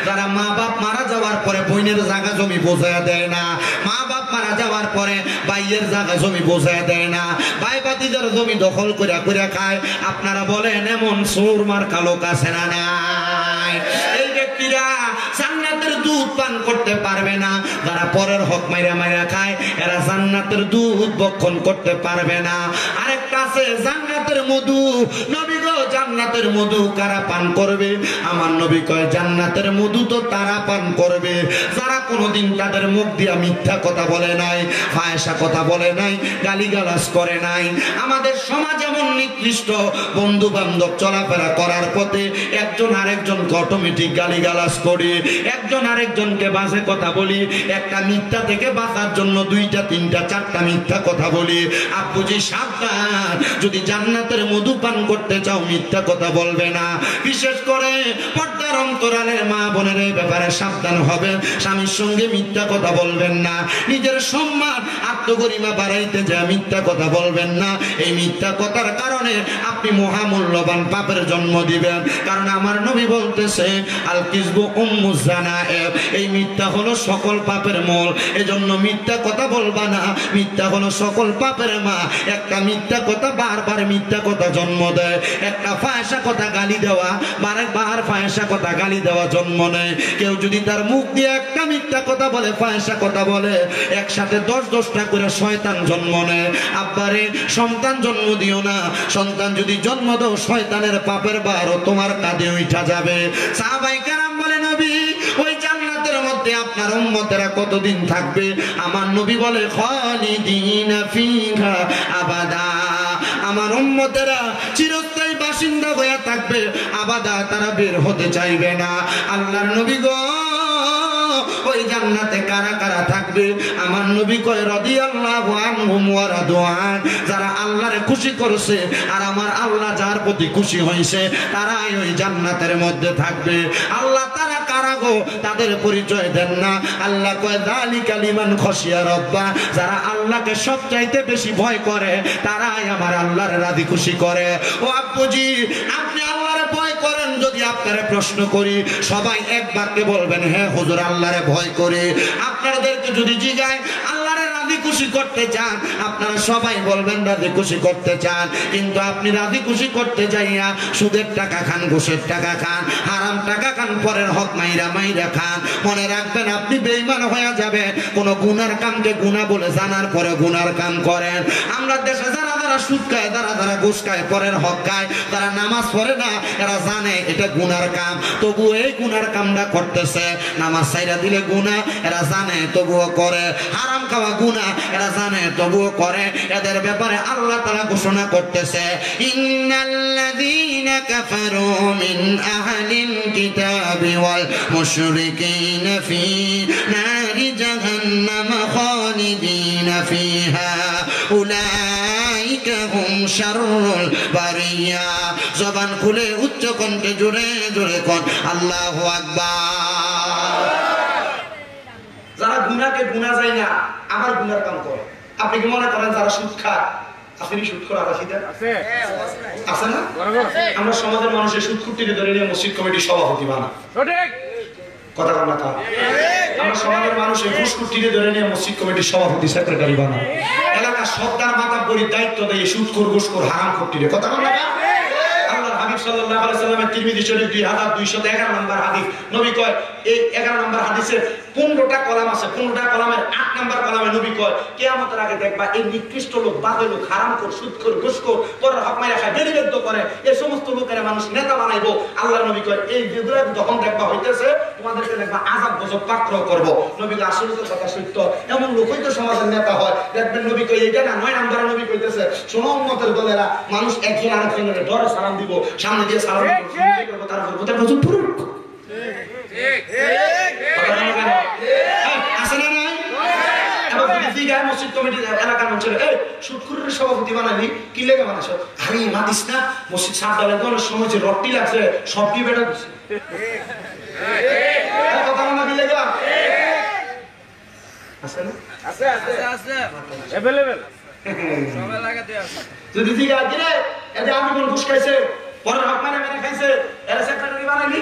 যারা মা বাপ মারা যাওয়ার পরে বোনের জায়গা জমি বোঝায় দেয় না, মা বাপ মারা যাওয়ার পরে ভাইয়ের জায়গা জমি বোঝায় দেয় না, ভাই ভাতিজার জমি দখল করে করে খায়। আপনারা বলেন এমন সুরমার কালোক আছে না নাই? এই ব্যক্তিরা জান্নাতের দুধ পান করতে পারবে না। যারা পরের হক মাইরা মাইরা খায় এরা জান্নাতের দুধ ভক্ষণ করতে পারবে না। আরেকটা আছে জান্নাতের মধু। নবী গো, জান্নাতের মধু কারা পান করবে? আমার নবী কয় জান্নাতের মধু তো তারা পান করবে যারা কোনোদিন তাদের মুখ দিয়া মিথ্যা কথা বলে নাই, ফায়সা কথা বলে নাই, গালিগালাজ করে নাই। আমাদের সমাজ এমন নিকৃষ্ট, বন্ধু বান্ধব চলাফেরা করার পথে একজন আরেকজনকে অটোমেটিক গালিগালাজ করি, একজন আরেকজনকে বাজে কথা বলি, একটা মিথ্যা থেকে বাঁচার জন্য দুইটা তিনটা চারটা মিথ্যা কথা বলি। আব্বুজি সাবধান, যদি জান্নাতের মধু পান করতে চাও মিথ্যা কথা বলবে না। বিশেষ করে পর্দার অন্তরালের মা বোনের এই ব্যাপারে সাবধান হবে। স্বামীর সঙ্গে মিথ্যা কথা বলবেন না, নিজের সম্মান আত্মগরিমা বাড়াইতে যা মিথ্যা কথা বলবেন না। এই মিথ্যা কথার কারণে আপনি মহামূল্যবান পাপের জন্ম দিবেন। কারণ আমার নবী বলতেছে আল কিযবু উম্মুজ জানায়েব, এই মিথ্যা হলো সকল পাপের মূল। এজন্য মিথ্যা কথা বলবা না, মিথ্যা হলো সকল পাপের মা। একটা মিথ্যা কথা বারবার মিথ্যা কথা জন্ম দেয়, একটা ফায়সা কথা গালি দেওয়া বারবার ফায়সা কথা গালি দেওয়া জন্ম নেয়। কেউ যদি তার মুখ দিয়ে একটা মিথ্যা কথা বলে, ফায়সা কথা বলে, একসাথে 10-10টা করে শয়তান জন্ম নেয়। আব্বারে সন্তান জন্ম দিও না, সন্তান যদি জন্ম দাও শয়তানের পাপের ভারও তোমার কাঁধে উঠা যাবে। সাহাবায়ে কেরাম বলে নবী ওই জান্নাতের মধ্যে আপনার উম্মতেরা কতদিন থাকবে? আমার নবী বলে খালিদিনা ফিহা আবাদা, আমার উম্মতেরা চিরস্থায়ী বাসিন্দা হয়ে থাকবে, আবাদা, তারা বের হতে চাইবে না। আল্লাহর নবী গো, ওই জান্নাতে কারা কারা থাকবে? আমার নবী কয় রাদিয়াল্লাহু আনহুম ওয়া রাদওয়ান, যারা আল্লাহরে খুশি করেছে আর আমার আল্লাহ যার প্রতি খুশি হয়েছে তারাই ওই জান্নাতের মধ্যে থাকবে। আল্লাহ তারা কারা গো? তাদের পরিচয় দেন না। আল্লাহ কয় যালিকা লিমান খাশিয়া রাব্বা, যারা আল্লাহকে সবচাইতে বেশি ভয় করে তারাই আমার আল্লাহর রাজি খুশি করে। ও আব্বুজি, আপনি আল্লাহরে ভয় করেন? যদি আপনারে প্রশ্ন করি সবাই এক বাক্যে বলবেন হ্যাঁ হুজুর আল্লাহরে ভয় করে। আপনাদেরকে যদি জিগায় আল্লাহরে রাজি খুশি করতে চান, আপনারা সবাই বলবেন রাজি খুশি করতে চান। কিন্তু আপনি রাজি খুশি করতে যাইয়া সুদের টাকা খান, ঘুষের টাকা খান, হারাম টাকা খান, পরের হক মাইরা মাইরা খান। মনে রাখবেন আপনি বেঈমান হয়ে যাবেন। কোন গুনার কামকে গুনাহ বলে জানার পরে গুনার কাম করেন। আমরা দেশে যারা যারা সুদ খায়, যারা যারা ঘুষ খায়, পরের হক খায়, তারা নামাজ পড়ে না, এরা জানে এটা গুনার কাম, তবুও এই গুনার কামটা করতেছে। নামাজ ছাইরা দিলে গুনাহ, এরা জানে তবুও করে। হারাম খাওয়া গুনাহ, এরা জানে তবুও করে। এদের ব্যাপারে আল্লাহ তাআলা ঘোষণা করতেছে ইন্নাল্লাযীনা কাফারু মিন আহলিল কিতাবি ওয়াল মুশরিকিনা ফি নারি জাহান্নাম খালিদিনা ফিহা উলাইকা হুম শাররুল বারিয়া। জবান খুলে উচ্চ কণ্ঠে জোরে জোরে কোন আল্লাহু আকবার। যারা গুনাহকে গুনাহ যায় না, আবার গুনার কাম করে। আপনি কি মনে করেন যারা সুদ খায় আপনি সুদ করা আছে না? আমরা সমাজের মানুষের সুদ খুঁটিতে ধরে নিয়ে মসজিদ কমিটির সভাপতি বানাই, কথা বল না? আমরা সমাজের মানুষের ঘুষ খুঁটিতে ধরে নিয়ে মসজিদ কমিটির সভাপতি সেক্রেটারি বানাই, এলাকার সর্দার মাথা পরির দায়িত্ব দেয় সুদখোর ঘুষখোর হারাম খুঁটিতে, কথা বল না? আল্লাহর হাবিব সাল্লাল্লাহু আলাইহি সাল্লামের তিরমিজি শরীফ 2211 নম্বর হাদিস, নবী কয় এই 11 নম্বর হাদিসের 15টা কলাম আছে, 15টা কলামের 8 নম্বর কলামে নবী কয় কিয়ামতের আগে দেখবা এই নিকৃষ্ট লোক, বাজে লোক, হারামখোর, সুদখোর, ঘুষখোর, পরের হক মাইরা খায়, বেরিবেদ্য করে, এই সমস্ত লোকেরা মানুষ নেতা বানাইবো। আল্লাহর নবী কয় এই যেগুলো যখন দেখবা হইতেছে তোমাদেরকে দেখবা আযাব গজব পাকড় করব। নবী কয় আসলে তো কথা সত্য, এমন লোকই তো সমাজের নেতা হয়। দেখবেন নবী কয় এইটা না, 9 নম্বরে নবী কইতেছে শোনো উম্মতের দলেরা, মানুষ একজন আরেকজনের ধরে সালাম দিব, সামনে দিয়ে সালাম দিব, তার উপর তার নজর পুরো ঠিক আছে না নাই? এবার যদি জিগায় মসজিদ কমিটির এলাকার মানুষের এই সুদখোরের সভাপতি বানালি কি লেগে বানাইছো? আরে মাদিস না, মসজিদ সাত ডালের দলের সময় যে রট্টি লাগছে সবটি বেটা দিচ্ছে, কথা বলা কি লেগা আছে না? আছে আছে আছে अवेलेबल যদি ঠিক আছে রে এতে আমি কোন ঘুষ খাইছে পরের হক মানে মেরে খাইছে এর সেক্রেটারি বানাইলি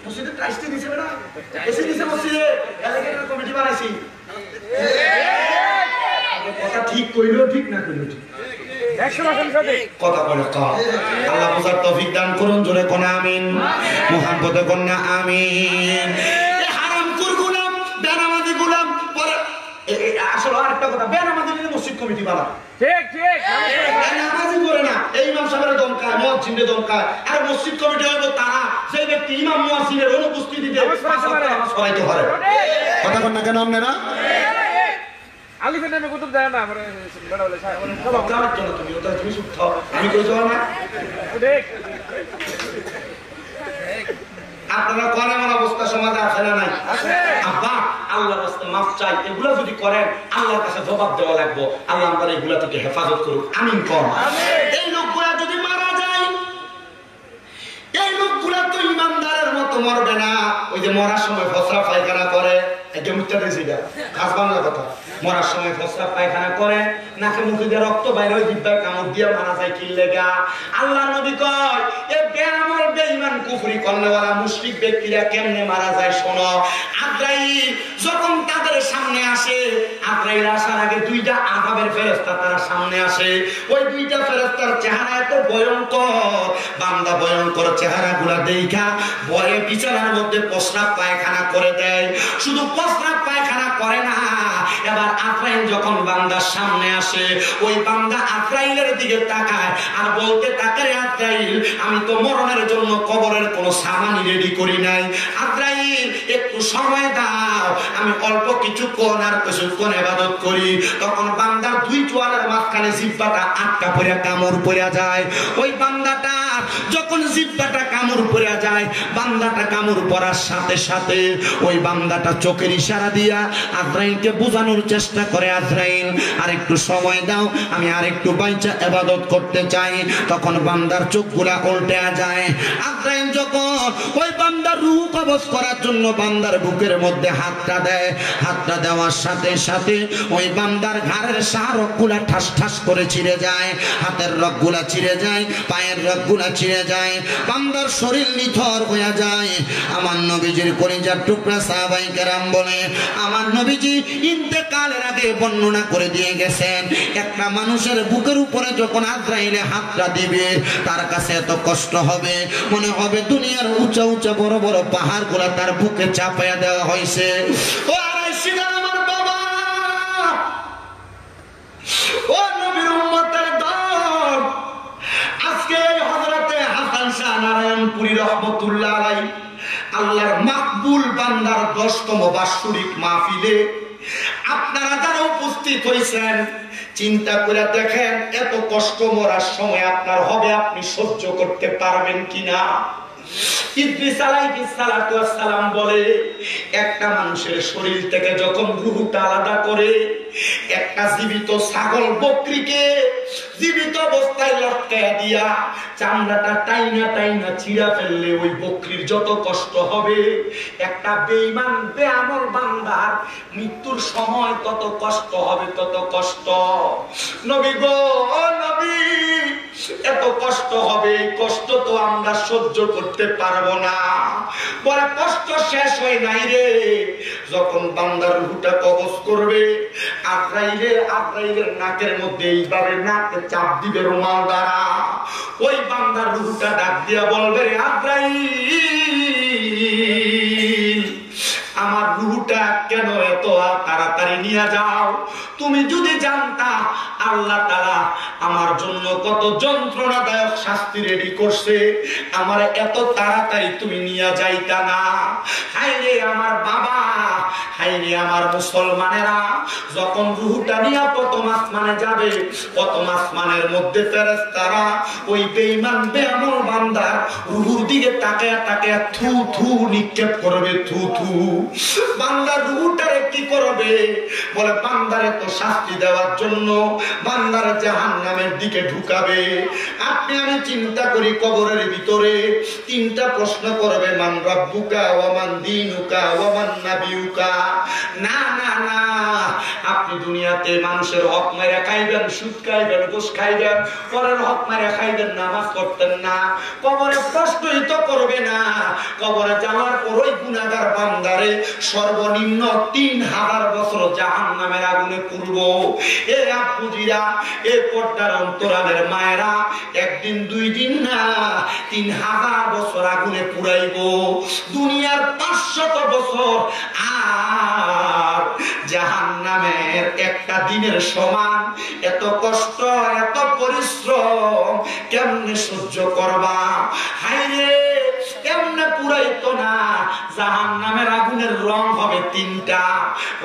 মসজিদে ট্রাস্টি দিছে বেটা এসে দিছে মসজিদে এলাকার কমিটি বানাইছি কথা ঠিক কইলো ঠিক না কইলো ঠিক 100% সঠিক কথা বলে তো আল্লাহ বুঝার তৌফিক দান করুন জোরে কোন আমিন মুহাম্মদে কোন আমিন এই হারাম কুর গোলাম বেনামাজি গোলাম পরে আসলে আরেকটা কথা বেনামাজি নিয়ে মসজিদ কমিটি বানায় ঠিক ঠিক নামাজি করে না এই ইমাম সাহেবের দমকায় মুয়াজ্জিনের দমকায় আর মসজিদ কমিটি হইব তারা সেই ব্যক্তি ইমাম মুয়াজ্জিনের অনুপস্থিতিতে নামাজ পড়াইতে পারে কথা বল না কেন আপনারা আলিফের নামে কুতুব দেয় না পরে বড় বলে সাহেব আমার জন্য তুমি ওটা তুমি চুপ থাও আমি কই যাও না ঠিক আপনারা করেন এমন অবস্থা সমাজে আছে না নাই আব্বা আল্লাহর রাস্তায় মাফ চাই এগুলা যদি করেন আল্লাহর কাছে জবাব দেওয়া লাগবে আল্লাহ আমাদের এগুলা থেকে হেফাজত করুক আমিন কোন এই লোকগুলা যদি মারা যায় এই লোকগুলা তো ইমানদারের মতো মরবে না ওই যে মরার সময় ফসরা পায়খানা করে একদম উত্তর দিয়েছিটা খাস বাংলা কথা মরার সময় ফসরা পায়খানা করে নাকে মুখে দিয়ে রক্ত বাইরে ওই জিব্বায় কামড় দিয়ে মারা যায় কি লেগা আল্লাহ নবী কয় এ বেআমল বেঈমান কুফরি করনেওয়ালা মুশরিক ব্যক্তিরা কেমনে মারা যায় শোনো আজরাইল যখন তাদের সামনে আসে আজরাইল আসার আগে দুইটা আযাবের ফেরেশতা তার সামনে আসে ওই দুইটা ফেরেশতার চেহারা এত ভয়ঙ্কর বান্দা ভয়ঙ্কর চেহারাগুলা দেখা ভয়ে বিছানার মধ্যে প্রস্রাব পায়খানা করে দেয় শুধু প্রস্রাব পায়খানা করে না এবার আজরাইল যখন বান্দার সামনে আসে ওই বান্দা আজরাইলের দিকে তাকায় আর বলতে থাকে আজরাইল আমি তো মরণের জন্য কবরের কোনো সামানি রেডি করি নাই আজরাইল একটু সময় দাও আমি অল্প কিছুক্ষণ আর কিছুক্ষণ ইবাদত করি তখন বান্দার দুই চোয়ালের মাঝখানে জিহ্বাটা আটকা পড়ে কামড় পড়ে যায় ওই বান্দাটা যখন জিহ্বাটা কামড় পড়ে যায় বান্দাটা কামড় পড়ার সাথে সাথে ওই বান্দাটা চোখের ইশারা দিয়া আজরাইলকে বোঝানোর চেষ্টা করে আজরাইল আর একটু সময় দাও আমি আর একটু বাইচা ইবাদত করতে চাই তখন বান্দার চোখগুলা উল্টে যায় আজরাইল যখন ওই বান্দার রূহ কবজ করার জন্য বান্দার বুকের মধ্যে হাতটা দেয় হাতটা দেওয়ার সাথে সাথে ওই বান্দার ঘাড়ের শাহরগগুলা ঠাস ঠাস করে ছিঁড়ে যায় হাতের রগগুলা ছিঁড়ে যায় পায়ের রগগুলা ছিঁড়ে যায় বান্দার শরীর নিথর হয়ে যায় আমার নবীজির কলিজার টুকরা সাহাবায়ে কেরাম বলে আমার নবীজি ইন্তেকালের আগে বর্ণনা করে দিয়ে গেছেন একটা মানুষের বুকের উপরে যখন আজরাইলে হাতটা দিবে তার কাছে এত কষ্ট হবে মনে হবে দুনিয়ার উঁচা উঁচা বড় বড় পাহাড়গুলা তার বুকে চাপায়া দেওয়া হয়েছে ও আরাইসিনা আমার বাবা ও নবীর উম্মতের দল আজকে হযরতে হাসান শাহ নারায়ণপুরী রহমাতুল্লাহ আলাইহি আল্লাহর মাকবুল বান্দার 10তম বাৎসরিক মাহফিলে আপনারা যারা উপস্থিত হয়েছেন চিন্তা করে দেখেন এত কষ্ট মরার সময় আপনার হবে আপনি সহ্য করতে পারবেন কিনা ইদ্রিস আলাইহিস সালাতু ওয়াস সালাম বলে একটা মানুষের শরীর থেকে যখন রূহটা আলাদা করে একটা জীবিত ছাগল বকরিকে জীবিত অবস্থায় লটকায়া দিয়া চামড়াটা টাইনা টাইনা ছিঁড়া ফেললে ওই বকরির যত কষ্ট হবে একটা বেঈমান বেআমল বান্দার মৃত্যুর সময় তত কষ্ট হবে তত কষ্ট নবী গো ও নবী এত কষ্ট হবে কষ্ট তো আমরা সহ্য করতে পারবো না পরে কষ্ট শেষ হয় নাই রে যখন বান্দার রূহটা কবজ করবে আজরাইলের নাকের মধ্যে এইভাবে নাকে চাপ দিবে রুমাল দ্বারা ওই বান্দার রূহটা ডাক দিয়া বলবে রে আজরাইল আমার রূহটা কেন এত তাড়াতাড়ি নিয়ে যাও তুমি যদি জানতা আল্লাহ তাআলা আমার জন্য কত যন্ত্রণাদায়ক শাস্তি রেডি করছে আমার এত তাড়াতাড়ি তুমি নিয়ে যাইতা না হায় রে আমার বাবা হায় রে আমার মুসলমানেরা যখন রূহটা নিয়ে প্রথম আসমানে যাবে প্রথম আসমানের মধ্যে ফেরেশতারা ওই বেঈমান বেআমল বান্দার রূহুর দিকে তাকায়া তাকায়া থু থু নিক্ষেপ করবে থু থু বান্দার রূহটারে কি করবে বলে বান্দারে তো শাস্তি দেওয়ার জন্য বান্দার জাহান্নামের দিকে ঢুকাবে আপনি আমি চিন্তা করি কবরের ভিতরে তিনটা প্রশ্ন করবে মান রাব্বুকা ওয়া মান দীনুকা ওয়া মান নাবিয়ুকা না না না আপনি দুনিয়াতে মানুষের হক মেরে খাইবেন, সুদ খাইবেন, ঘুষ খাইবেন, পরের হক মেরে খাইবেন, নামাজ পড়তেন না, কবরে প্রশ্নই তো করবে না। কবরে যাওয়ার পর ওই গুনাহগার বান্দারে সর্বনিম্ন 3000 বছর জাহান্নামের আগুনে পুড়ব। এ আব্বুজিরা, এ পর্দার অন্তরালের মায়েরা, একদিন 2 দিন না 3000 বছর আগুনে পুড়াইব। দুনিয়ার 500 বছর আর জাহান্নামের একটা দিনের সমান। এত কষ্ট, এত পরিশ্রম কেমনে সহ্য করবা? হায়রে, কেমনে পুরাইতো না? জাহান্নামের আগুনের রং হবে 3টা।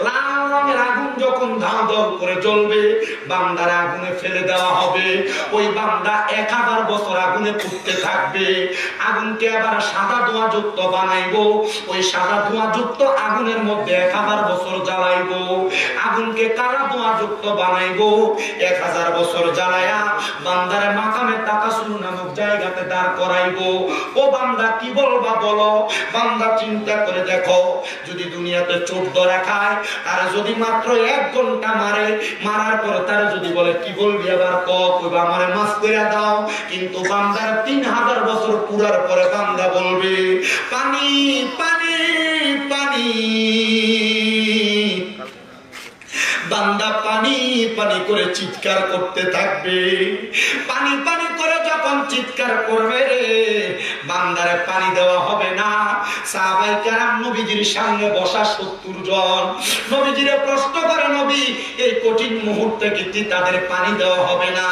লাল রঙের আগুন যখন ধাও ধাও করে জ্বলবে, বান্দার আগুনে ফেলে দেওয়া হবে। ওই বান্দা 1000 বছর আগুনে পুড়তে থাকবে। আগুনকে আবার সাদা ধোঁয়া যুক্ত বানাইবো। ওই সাদা ধোঁয়া যুক্ত আগুনের মধ্যে 1000 বছর জ্বালাইবো। আগুনকে কালা ধোঁয়া যুক্ত বানাইবো। 1000 বছর জ্বালায়া বান্দারে মাকামে তাকাসুর নামক জায়গাতে দাঁড় করাইবো। ও বান্দা, কি বলবা বলো? বান্দা চিন্তা করে দেখো, যদি দুনিয়াতে চোর ধরা খায়, আর যদি মাত্র 1 ঘন্টা মারে, মারার পরে তার যদি বলে কি বলবি আবার কইবা আমারে মাফ করে দাও, কিন্তু বান্দার 3000 বছর পুরার পরে বান্দা বলবে পানি পানি পানি। বান্দা পানি পানি করে চিৎকার করতে থাকবে। পানি পানি করে যখন চিৎকার করবে রে, বান্দারে পানি দেওয়া হবে না। সাহাবায়ে কেরাম নবীজির সামনে বসা 70 জন নবীজিরে প্রশ্ন করে, নবী এই কঠিন মুহূর্তে কি তাদের পানি দেওয়া হবে না?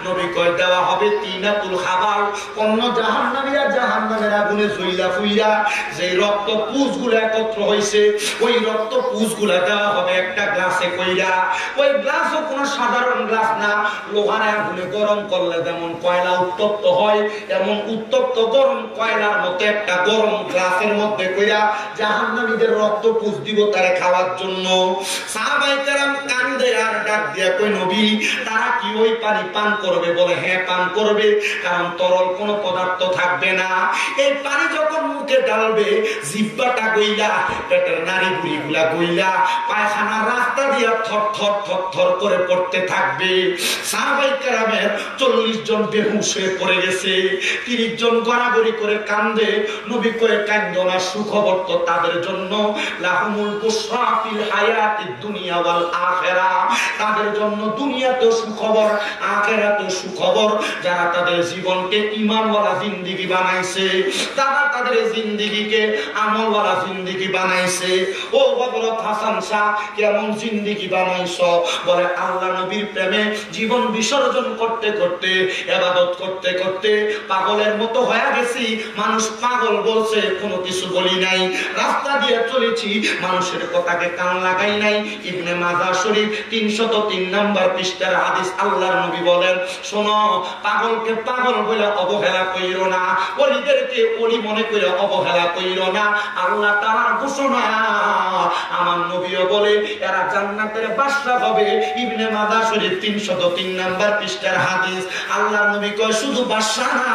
নবী কয় দেওয়া হবে। তিনাতুল খাবার, অন্য জাহান্নামীরা জাহান্নামের আগুনে জ্বলা ফুইরা যে রক্ত পুষগুলো একত্র হইছে, ওই রক্ত পুষগুলো দেওয়া হবে একটা গ্লাসে কইরা। ওই গ্লাসও কোনো সাধারণ গ্লাস না, লোহার আগুনে গরম করলে যেমন কয়লা উত্তপ্ত হয়, এমন উত্তপ্ত গরম কয়লার মতো একটা গরম গ্লাসের মধ্যে কইরা জাহান্নামীদের রক্ত পুষ দিব তারে খাওয়ার জন্য। সাহাবায়ে কেরাম কান্দে আর ডাক দিয়া কই, নবী তারা কি ওই পানি পান করবে? বলে হ্যাঁ পান করবে, কারণ তরল কোনো পদার্থ থাকবে না। এই পানি যখন মুখে ডালবে, জিহ্বাটা গইলা, পেটের নাড়ি বুড়িগুলা গইলা, পায়খানার রাস্তা দিয়া থর থর থর থর করে পড়তে থাকবে। সাহাবায়ে কেরামের 40 জন বেহুশ হয়ে পড়ে গেছে, 30 জন গড়াগড়ি করে কান্দে। নবী কয়ে কান্দো না, সুখবর তো তাদের জন্য, লাহুমুল বুশরা ফিল হায়াতিদ দুনিয়া ওয়াল আখিরা। তাদের জন্য দুনিয়াতেও সুখবর, আখিরাতেও সুখবর। যারা তাদের জীবনকে ঈমানওয়ালা জিন্দেগি বানাইছে, তারা তাদের জিন্দেগিকে আমলওয়ালা জিন্দেগি বানাইছে। ও হযরত হাসান শাহ, কেমন জিন্দেগি বানাইছো? বলে আল্লাহ নবীর প্রেমে জীবন বিসর্জন করতে করতে, ইবাদত করতে করতে পাগলের মতো হয়ে গেছি। মানুষ পাগল বলছে, কোনো কিছু বলি নাই, রাস্তা দিয়ে চলেছি, মানুষের কথাকে কান লাগাই নাই। ইবনে মাজাহ শরীফ 303 নম্বর পৃষ্ঠার হাদিস, আল্লাহর নবী বলেন, শোনো, পাগলকে পাগল বলে অবহেলা কইরো না, ওলিদেরকে ওলি মনে করে অবহেলা কইরো না। আল্লাহ তাআলার ঘোষণা, আমার নবীও বলে এরা জান্নাতের বাদশা হবে। ইবনে মাজাহ শরীফ 303 নম্বর পৃষ্ঠার হাদিস। আল্লাহর নবী কয় শুধু বাদশা না,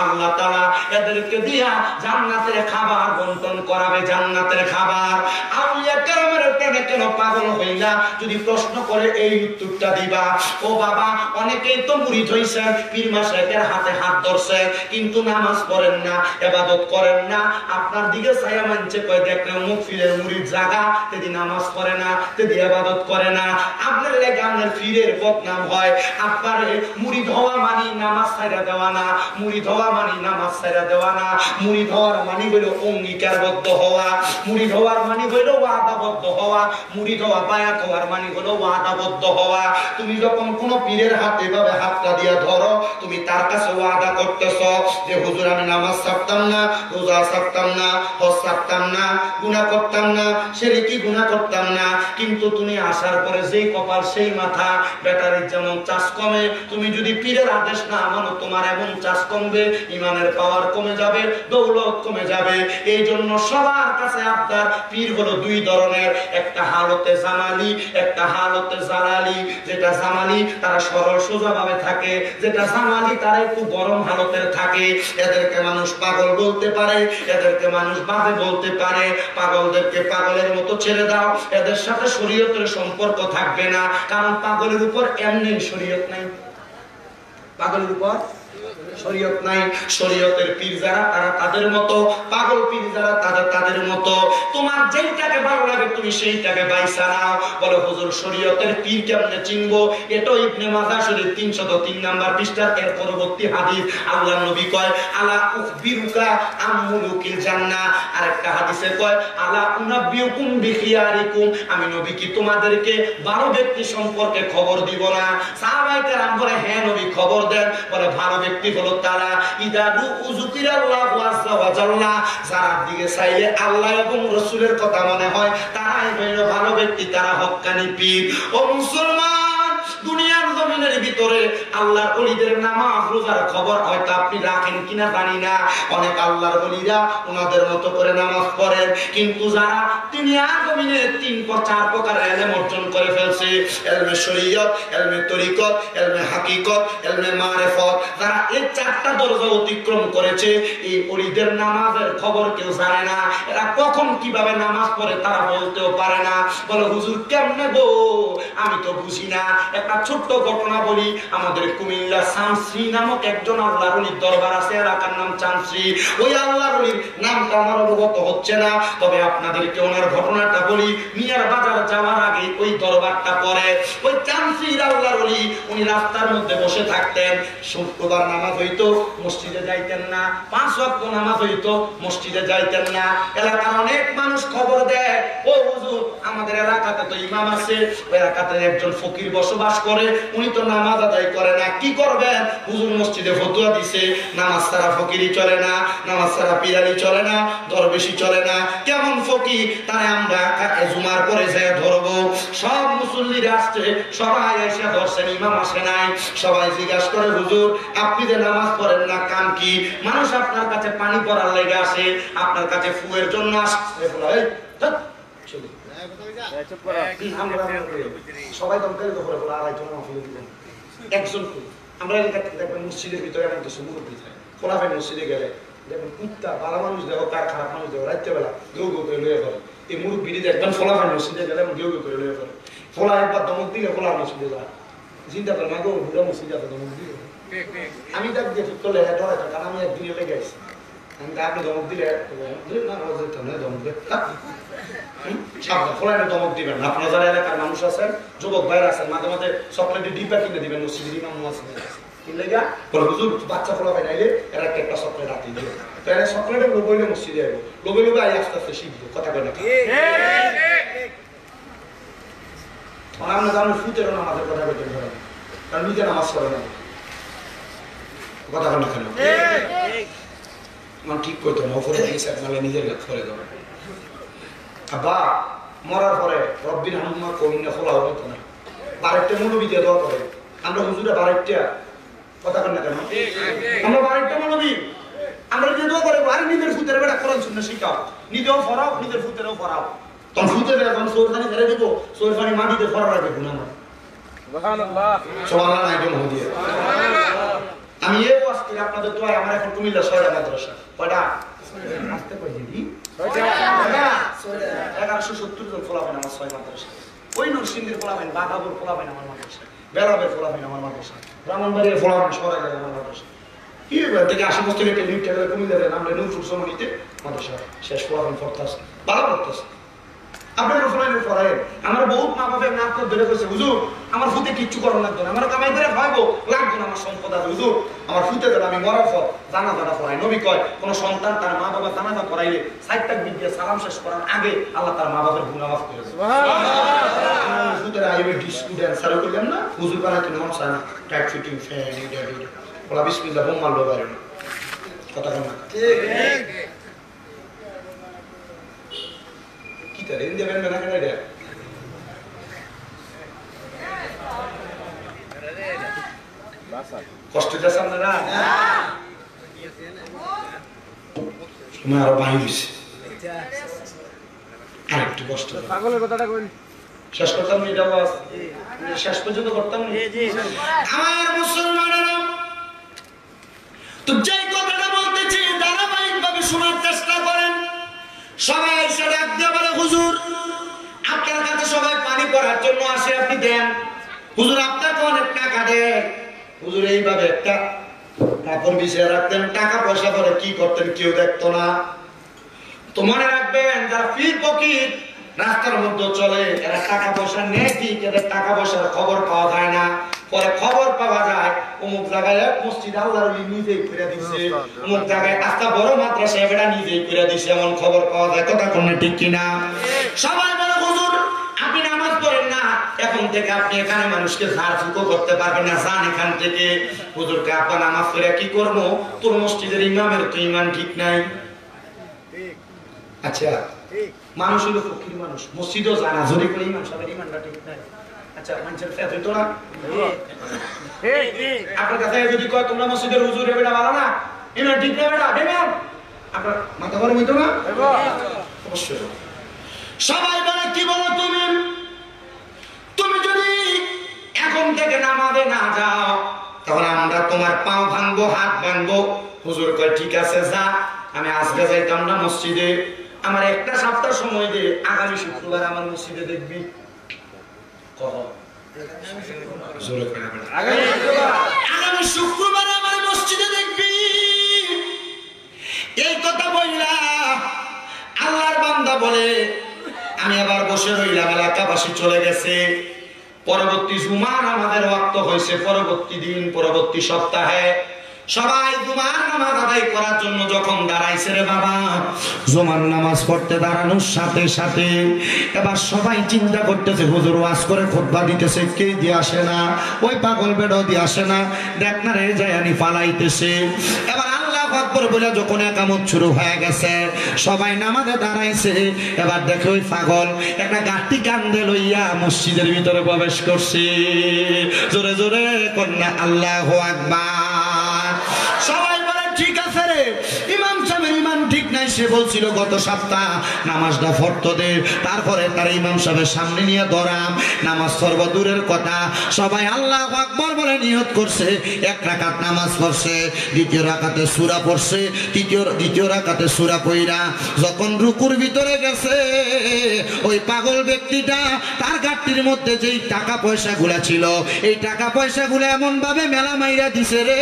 আল্লাহ তাআলা এদেরকে দিয়া জান্নাতের খাবার বন্টন করাবে, জান্নাতের খাবার। আউলিয়া কেরামের প্রেমে কেন পাগল হইলা? যদি প্রশ্ন করে এই উত্তরটা দিবা। ও বাবা, অনেকেই তো মুরিদ হইছেন, পীর মাশায়েখের হাতে হাত ধরছেন, কিন্তু নামাজ পড়েন না, ইবাদত করেন না। আপনার দিকে ছায়া মানছে, কয় দেখলাম মুখ ফিরের মুরিদ জাগা, তেদি নামাজ পড়ে না, তেদি ইবাদত করে না। আপনার লেগে আপনার ফিরের বদনাম হয়। আপনারে মুরিদ হওয়া মানে নামাজ ছাইরা দেওয়া না, মুরিদ হওয়া মানে নামাজ ছাইরা দেওয়া না। মুরিদ হওয়ার মানে হইল অঙ্গীকারবদ্ধ হওয়া, মুরিদ হওয়ার মানে হইল ওয়াদাবদ্ধ হওয়া, মুরিদ হওয়া বায়াত হওয়ার মানে হইল ওয়াদাবদ্ধ হওয়া। তুমি যখন কোন পীরের হাতে ভাবে হাতটা দিয়া ধরো, তুমি তার কাছে ওয়াদা করতেছ যে হুজুর আমি নামাজ ছাড়তাম না, রোজা ছাড়তাম না, হজ ছাড়তাম না, গুনাহ করতাম না, শিরকি গুনাহ করতাম না, কিন্তু তুমি আসার পরে যেই কপাল সেই মাথা, ব্যাটারির যেমন চাষ কমে, তুমি যদি পীরের আদেশ না মানো তোমার এমন চাষ কমবে, ইমানের পাওয়ার কমে যাবে, দৌলত কমে যাবে। এই জন্য সবার কাছে আপনার পীর হলো 2 ধরনের, একটা হালতে জামালি, একটা হালতে জালালি। যেটা জামালি তারা সরল সোজা ভাবে থাকে, যেটা জামালি তারা একটু গরম হালতের থাকে। এদেরকে মানুষ পাগল বলতে পারে, এদেরকে মানুষ বাজে বলতে পারে। পাগলদেরকে পাগলের মতো ছেড়ে দাও, এদের সাথে শরীয়তের সম্পর্ক থাকবে না। কারণ পাগলের উপর এমনি শরীয়ত নাই, পাগলের উপর শরীয়ত নাই। শরীয়তের পীর যারা তারা তাদের মতো, পাগল পীর যারা তাদের তাদের মতো। তোমার যেইটাকে ভালো লাগে তুমি সেইটাকে বাইসা নাও। বলে হুজুর শরীয়তের পীর কেমনে চিনবো? এটা ইবনে মাজাহ শরীফ 303 নাম্বার পৃষ্ঠার এর পরবর্তী হাদিস। আল্লাহর নবী কয় আলা উখবিরুকা আমুলুকিল জান্নাহ। আরেকটা হাদিসে কয় আলা উনাব্বিউকুম বিখিয়ারিকুম। আমি নবী কি তোমাদেরকে 12 ব্যক্তি সম্পর্কে খবর দিব না? সাহাবায়ে কেরাম বলে হ্যাঁ নবী খবর দেন। বলে ভালো ব্যক্তি হলো তারা ইদা যুকিরাল্লাহু আযজা ওয়া জাল্লা, যার দিকে চাইলে আল্লাহ এবং রাসূলের কথা মনে হয় তারাই হলো ভালো ব্যক্তি, তারা হক্কানি পীর। ও মুসলমান, দুনিয়ার জমিনের ভিতরে আল্লাহর ওলিদের নামাজ রোজার খবর হয়তো আপনি রাখেন কিনা জানি না। অনেক আল্লাহর ওলিরা ওনাদের মতো করে নামাজ পড়েন, কিন্তু যারা দুনিয়ার জমিনে 3-4 প্রকার ইলম অর্জন করে ফেলছে, ইলমে শরীয়ত, ইলমে তরিকত, ইলমে হাকিকত, ইলমে মারিফত, যারা এই 4টা দরজা অতিক্রম করেছে, এই ওলিদের নামাজের খবর কেউ জানে না। এরা কখন কিভাবে নামাজ পড়ে তারা বলতেও পারে না। বলে হুজুর কেমনে গো, আমি তো বুঝি না। একটা ছোট্ট ঘটনা বলি। আমাদের কুমিল্লা চামশ্রী নামক একজন আল্লাহর ওলির দরবার আছে, এলাকার নাম চামশ্রী। ওই আল্লাহর ওলির নামটা আমার অবগত হচ্ছে না, তবে আপনাদেরকে ওনার ঘটনাটা বলি। মিয়ার বাজার যাওয়ার আগে ওই দরবারটা পড়ে। ওই চামশ্রীর আল্লাহর ওলি উনি রাস্তার মধ্যে বসে থাকতেন। শুক্রবার নামাজ হইতো, মসজিদে যাইতেন না। 5 ওয়াক্ত নামাজ হইতো, মসজিদে যাইতেন না। এলাকার অনেক মানুষ খবর দেয়, ও হুজুর আমাদের এলাকাতে তো ইমাম আছে, ওই এলাকাতে একজন ফকির বসবাস করে, উনি তো নামাজ আদায় করে না, কি করবেন? হুজুর মসজিদে ফতোয়া দিছে নামাজ ছাড়া ফকিরি চলে না, নামাজ ছাড়া পিরানি চলে না, দরবেশি চলে না। কেমন ফকির? তাই আমরা জুমার পরে যায় ধরবো। সব মুসল্লিরা আসছে, সবাই এসে ধরছেন, ইমাম আসে নাই। সবাই জিজ্ঞাসা করে হুজুর আপনি যে নামাজ পড়েন না কাম কি? মানুষ আপনার কাছে পানি পড়ার লেগে আসে, আপনার কাছে ফুয়ের জন্য আসে। সবাই দমকারি করে বলে আড়াইজন মাহফিল দিবেন একজন করে। আমরা দেখবেন মসজিদের ভিতরে এমন কিছু মুরব্বী থাকে, খোলাফের মসজিদে গেলে দেখবেন কুত্তা ভালো মানুষ দেখো কার খারাপ মানুষ দেখো রাত্রেবেলা গেউ গেউ করে লয়ে পড়ে। এই মুরব্বী দেখবেন খোলাফের মসজিদে গেলে গেউ গেউ করে লয়ে পড়ে। খোলা একবার দমক দিলে খোলার মসজিদে যায়, চিন্তা করে মাগো বুড়া মসজিদে দমক দিলে। আমি দেখ দিয়ে ঠিক করলে ডরাই থাক, কারণ আমি একদিনে লেগে আসছি। আমি আপনি দমক দিলে না দমক দিয়ে খোলায় দমক দিবেন। আপনারা যারা এলাকার মানুষ আছেন, যুবক ভাইরা আছেন, মাঝে মাঝে চকলেটের ডিব্বা কিনে দিবেন। মসজিদের ইমাম আছে কিনলে গা বলে হুজুর বাচ্চা খোলা পাই নাইলে এরা একটা চকলেট হাতে দিয়ে তো এরা চকলেটের লোক হইলে মসজিদে আসবো, লোকে লোকে আই আস্তে আস্তে শিখবো। কথা কয় না আমরা ফুটেরও নামাজের কথা বলতে পারেন, কারণ নিজে নামাজ পড়ে না। কথা কয় না কেন? আমার ঠিক করতো না, ওপরে নালে নিজের করে দেবো। আব্বা মরার পরে রব্বির হামমা কমিনা খোলা হতো না, বারেকটা মৌলবী দিয়ে দোয়া করে। আমরা হুজুরে বারেকটা কথা কন না কেন? আমরা বারেকটা মৌলবী আমরা যে দোয়া করে আর নিজের ফুতের বেটা কোরআন সুন্নাহ শিখাও, নিজেও ফরাও, নিজের ফুতেরও ফরাও। তখন ফুতের এখন সোরখানি ছেড়ে দিব, সোরখানি মাটিতে ফরা রাখবে গুণা না। সুবহানাল্লাহ সুবহানাল্লাহ একদম হদিয়া। আমি এই ওয়াজ করে আপনাদের দোয়ায় আমার এখন কুমিল্লা 6টা মাদ্রাসা। কয়টা? আসতে কই দিদি 1170 জন ফলাবেন আমার 6 মাদ্রাসা। ওই নরসিংদীর ফলাবেন, বাঘাপুর ফলাবেন আমার মাদ্রাসা, বেলাবের ফলাবেন আমার মাদ্রাসা, ব্রাহ্মণবাড়িয়ার ফলাবেন সরাই যাবে আমার মাদ্রাসা। কি থেকে আশেপাশ থেকে একটা লিফট করে কুমিল্লা নামলে নূরপুর সমনিতে মাদ্রাসা শেষ ফলাবেন পড়তেছে, ভালো পড়তেছে। আপনাদের ফলাইলে ফলাই আমার বহুত মা বাবা না আপনার ধরে কইছে হুজুর আমার ফুতে কিচ্ছু করার লাগবে না, আমার কামাই করে খাইবো লাগবে না, আমার সম্পদ আছে হুজুর আমার ফুতে দেন, আমি মরার পর জানাজাটা পড়াই। নবী কয় কোন সন্তান তার মা বাবা জানাজা পড়াইলে 4টা বিদ্যা সালাম শেষ করার আগে আল্লাহ তার মা বাবার গুনাহ মাফ করে দেয়। সুবহানাল্লাহ। ফুতের আইবে ডিস্কো ড্যান্সার করলেন না, হুজুর বানাইতে নাম চায় না, টাইট ফিটিং ফ্যান এটা এটা বলা বিসমিল্লাহ বোম মারলো বাইরে না। কথা কন না ঠিক কি তার এন্ড দেবেন না কেন এটা কষ্ট যাচ্ছে আপনারা সময় আরো বাহির হয়েছে। একটু কষ্ট পাগলের কথাটা কইন শেষ করতাম নি এটা বাস শেষ পর্যন্ত করতাম নি আমার মুসলমানেরা তো যে কথাটা বলতেছি ধারাবাহিকভাবে শোনার চেষ্টা করেন সবাই এসে ডাক দিয়ে বলে হুজুর আপনার কাছে সবাই পানি পড়ার জন্য আসে আপনি দেন হুজুর আপনাকে অনেক টাকা দেয় হুজুর এইভাবে একটা কাপড় বিছিয়ে রাখতেন টাকা পয়সা করে কি করতেন কেউ দেখতো না তো মনে রাখবেন যারা পীর ফকির রাস্তার মধ্যে চলে এরা টাকা পয়সা নেয় ঠিক এদের টাকা পয়সার খবর পাওয়া যায় না পরে খবর পাওয়া যায় অমুক জায়গায় এক মসজিদ আল্লাহর ওলি নিজেই করে দিচ্ছে অমুক জায়গায় একটা বড় মাদ্রাসা এটা নিজেই করে দিচ্ছে এমন খবর পাওয়া যায় কথা কোন ঠিক কিনা সবাই বলে হুজুর আপনি নামাজ পড়েন না এখন থেকে আপনি এখানে মানুষকে ঝাড় ফুঁকো করতে পারবেন না যান এখান থেকে হুজুরকে আপনার নামাজ পড়ে কি করবো তোর মসজিদের ইমামের তো ইমান ঠিক নাই আচ্ছা মানুষ হলো ফকির মানুষ মসজিদও জানা জোরে করে ইমাম সাহেবের ইমানটা ঠিক নাই আচ্ছা মানুষের ফেত হইতো না আপনার কাছে যদি কয় তোমরা মসজিদের হুজুর বেটা ভালো না ইমান ঠিক না বেটা দেবেন আপনার মাথা গরম হইতো না অবশ্যই সবাই বলে কি বলো তুমি যদি এখন থেকে নামাজে না যাও তাহলে আমরা তোমার পাও ভাঙবো হাত ভাঙবো হুজুর কয় ঠিক আছে যা আমি আজকে যাইতাম না মসজিদে আমার একটা সপ্তাহ সময় দে আগামী শুক্রবার আমার মসজিদে দেখবি আগামী শুক্রবার আমার মসজিদে দেখবি এই কথা বললা আল্লাহর বান্দা বলে আমি আবার বসে রইলাম এলাকাবাসী চলে গেছে পরবর্তী জুমার আমাদের ওয়াক্ত হয়েছে পরবর্তী দিন পরবর্তী সপ্তাহে সবাই জুমার নামাজ আদায় করার জন্য যখন দাঁড়াইছে রে বাবা জুমার নামাজ পড়তে দাঁড়ানোর সাথে সাথে এবার সবাই চিন্তা করতেছে হুজুর ওয়াজ করে খুতবা দিতেছে কে দিয়ে আসে না ওই পাগল বেড়ো দিয়ে আসে না দেখ না রে জায়ানি পালাইতেছে এবার আল্লাহু আকবার বলে যখন একামত শুরু হয়ে গেছে সবাই নামাজে দাঁড়াইছে এবার দেখে ওই পাগল একটা গাঁটি কান্দে লইয়া মসজিদের ভিতরে প্রবেশ করছে জোরে জোরে কন্যা আল্লাহু আকবার সবাই বলে ঠিক আছে রে ইমাম সাহেবের ইমান ঠিক নাই সে বলছিল গত সপ্তাহ নামাজটা ফরতে দে তারপরে তার ইমাম সাহেবের সামনে নিয়ে ধরাম নামাজ সর্বদূরের কথা সবাই আল্লাহু আকবার বলে নিয়ত করছে এক রাকাত নামাজ পড়ছে দ্বিতীয় রাকাতে সূরা পড়ছে দ্বিতীয় রাকাতে সূরা পড়া যখন রুকুর ভিতরে গেছে ওই পাগল ব্যক্তিটা তার গাঁটটির মধ্যে যেই টাকা পয়সাগুলা ছিল এই টাকা পয়সাগুলো এমন ভাবে মেলা মাইরা দিছে রে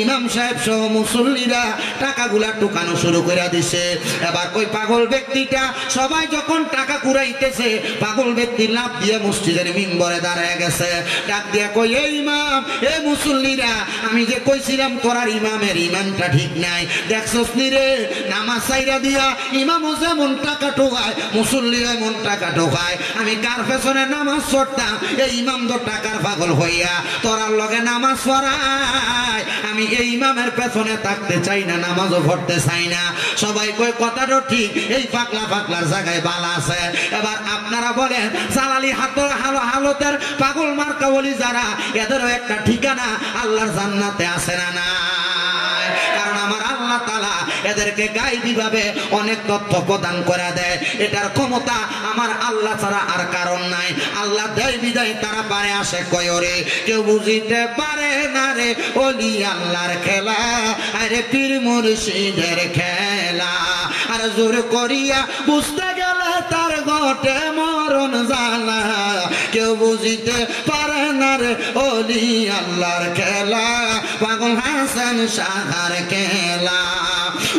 ইমাম সাহেব সহ মুসল্লিরা টাকাগুলা টুকানো শুরু করে দিছে এবার ওই পাগল ব্যক্তিটা সবাই যখন টাকা কুড়াইতেছে পাগল ব্যক্তি লাফ দিয়ে মসজিদের মিম্বরে দাঁড়ায় গেছে ডাক দিয়া কই এই ইমাম এ মুসল্লিরা আমি যে কইছিলাম তোরার ইমামের ইমানটা ঠিক নাই দেখছস নি রে নামাজ সাইরা দিয়া ইমামও যেমন টাকা ঠোকায় মুসল্লিরা এমন টাকা ঠোকায় আমি কার পেছনে নামাজ পড়তাম এই ইমাম তো টাকার পাগল হইয়া তোরার লগে নামাজ পড়ায় আমি এই ইমামের পেছনে থাকতে চাই না নামাজও পড়তে চাই না সবাই কয় কথাটা ঠিক এই পাগলা পাগলার জায়গায় বালা আছে এবার আপনারা বলেন জালালি হালতের পাগল মার্কা বলি যারা এদেরও একটা ঠিকানা আল্লাহর জান্নাতে আছে না নাই কারণ আমার আল্লাহ তাআলা এদেরকে গায়বী ভাবে অনেক তথ্য প্রদান করে দেয় এটার ক্ষমতা আমার আল্লাহ ছাড়া আর কারণ নাই আল্লাহ দেয় বিদায় তারা পারে আসে কয়রে কেউ বুঝিতে পারে না রে ওলি আল্লাহর খেলা আরে পীর মুর্শিদের খেলা আর জোর করিয়া বুঝতে গেলে তার ঘটে মরণ জ্বালা কেউ বুঝিতে পারে না রে ওলি আল্লাহর খেলা পাগল হাসান শাহর খেলা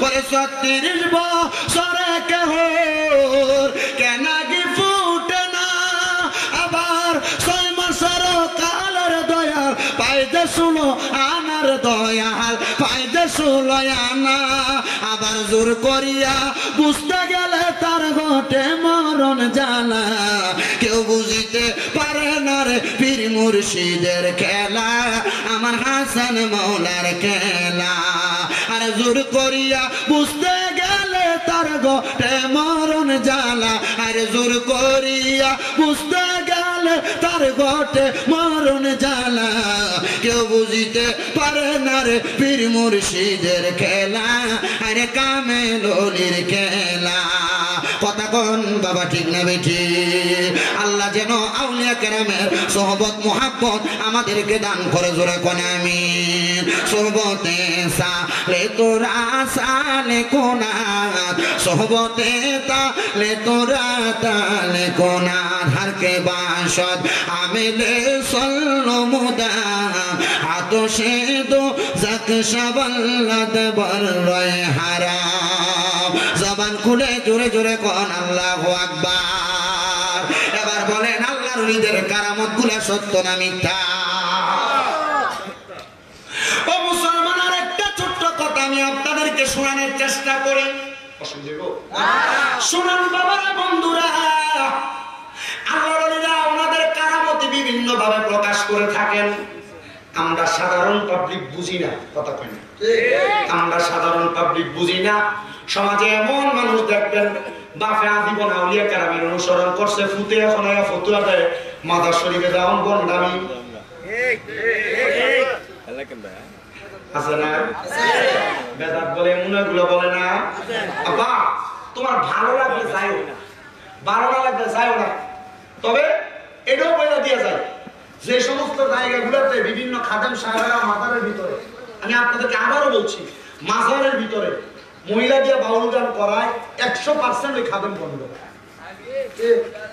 ওরে ৩৬ বছরে কেহর কেন কি ফুটে না আবার ৬ মাসের কালের দয়াল পাইতে শুনো আনার দয়াল পাইতে শুনো আনা আবার জোর করিয়া বুঝতে গেলে তার ঘটে মরণ জ্বালা কেউ বুঝিতে পারে না রে পীর মুর্শিদের খেলা আমার হাসান মৌলার খেলা আর জোর করিয়া বুঝতে গেলে তার ঘটে মরণ জ্বালা আর জোর করিয়া বুঝতে গেলে তার ঘটে মরণ জ্বালা কেউ বুঝিতে পারে না রে পীর মুর্শিদের খেলা আরে কামেল ওলির খেলা কথা কোন বাবা ঠিক না বেঠি? আল্লাহ যেন আউলিয়া কেরামের সোহবত মোহাব্বত আমাদেরকে দান করে, জোরে কোন আমিন। সোহবতে সালে তোরা সালে কোনাত, সোহবতে তালে তোরা তালে কোনাত, হারকে বাসদ আমেলে সল্লো মুদা আতশে দো জাক শাবাল্লাদ বরয় হারাম। জবান খুলে জোরে জোরে কোন আল্লাহু আকবার। এবার বলেন আল্লাহর ওলিদের কারামত গুলা সত্য না মিথ্যা? ও মুসলমান, আর একটা ছোট্ট কথা আমি আপনাদেরকে শোনানোর চেষ্টা করি, শুনুন বাবারা বন্ধুরা। আল্লাহর ওলিরা ওনাদের কারামতি বিভিন্ন ভাবে প্রকাশ করে থাকেন। আমরা সাধারণ পাবলিক বুঝি না, কথা কই না, আমরা সাধারণ পাবলিক বুঝি না। সমাজে এমন মানুষ দেখবেন বাপে আজীবন আউলিয়া কেরামের অনুসরণ করছে, ফুতে এখন ফতুয়া দেয়, মাদার শরীফে যাওয়ান বন্ডামি আছে না, বেদাত বলে মুনাগুলো বলে না। আব্বা তোমার ভালো লাগলে যাইও না, ভালো না লাগলে যাইও না, তবে এটাও বলে দিয়ে যায় যে সমস্ত জায়গাগুলোতে বিভিন্ন খাদেম সাহেবেরা মাজারের ভিতরে, আমি আপনাদেরকে আবারও বলছি, মাজারের ভিতরে মহিলা দিয়ে বাউল গান করায় 100% ওই খাদেম বন্ধ।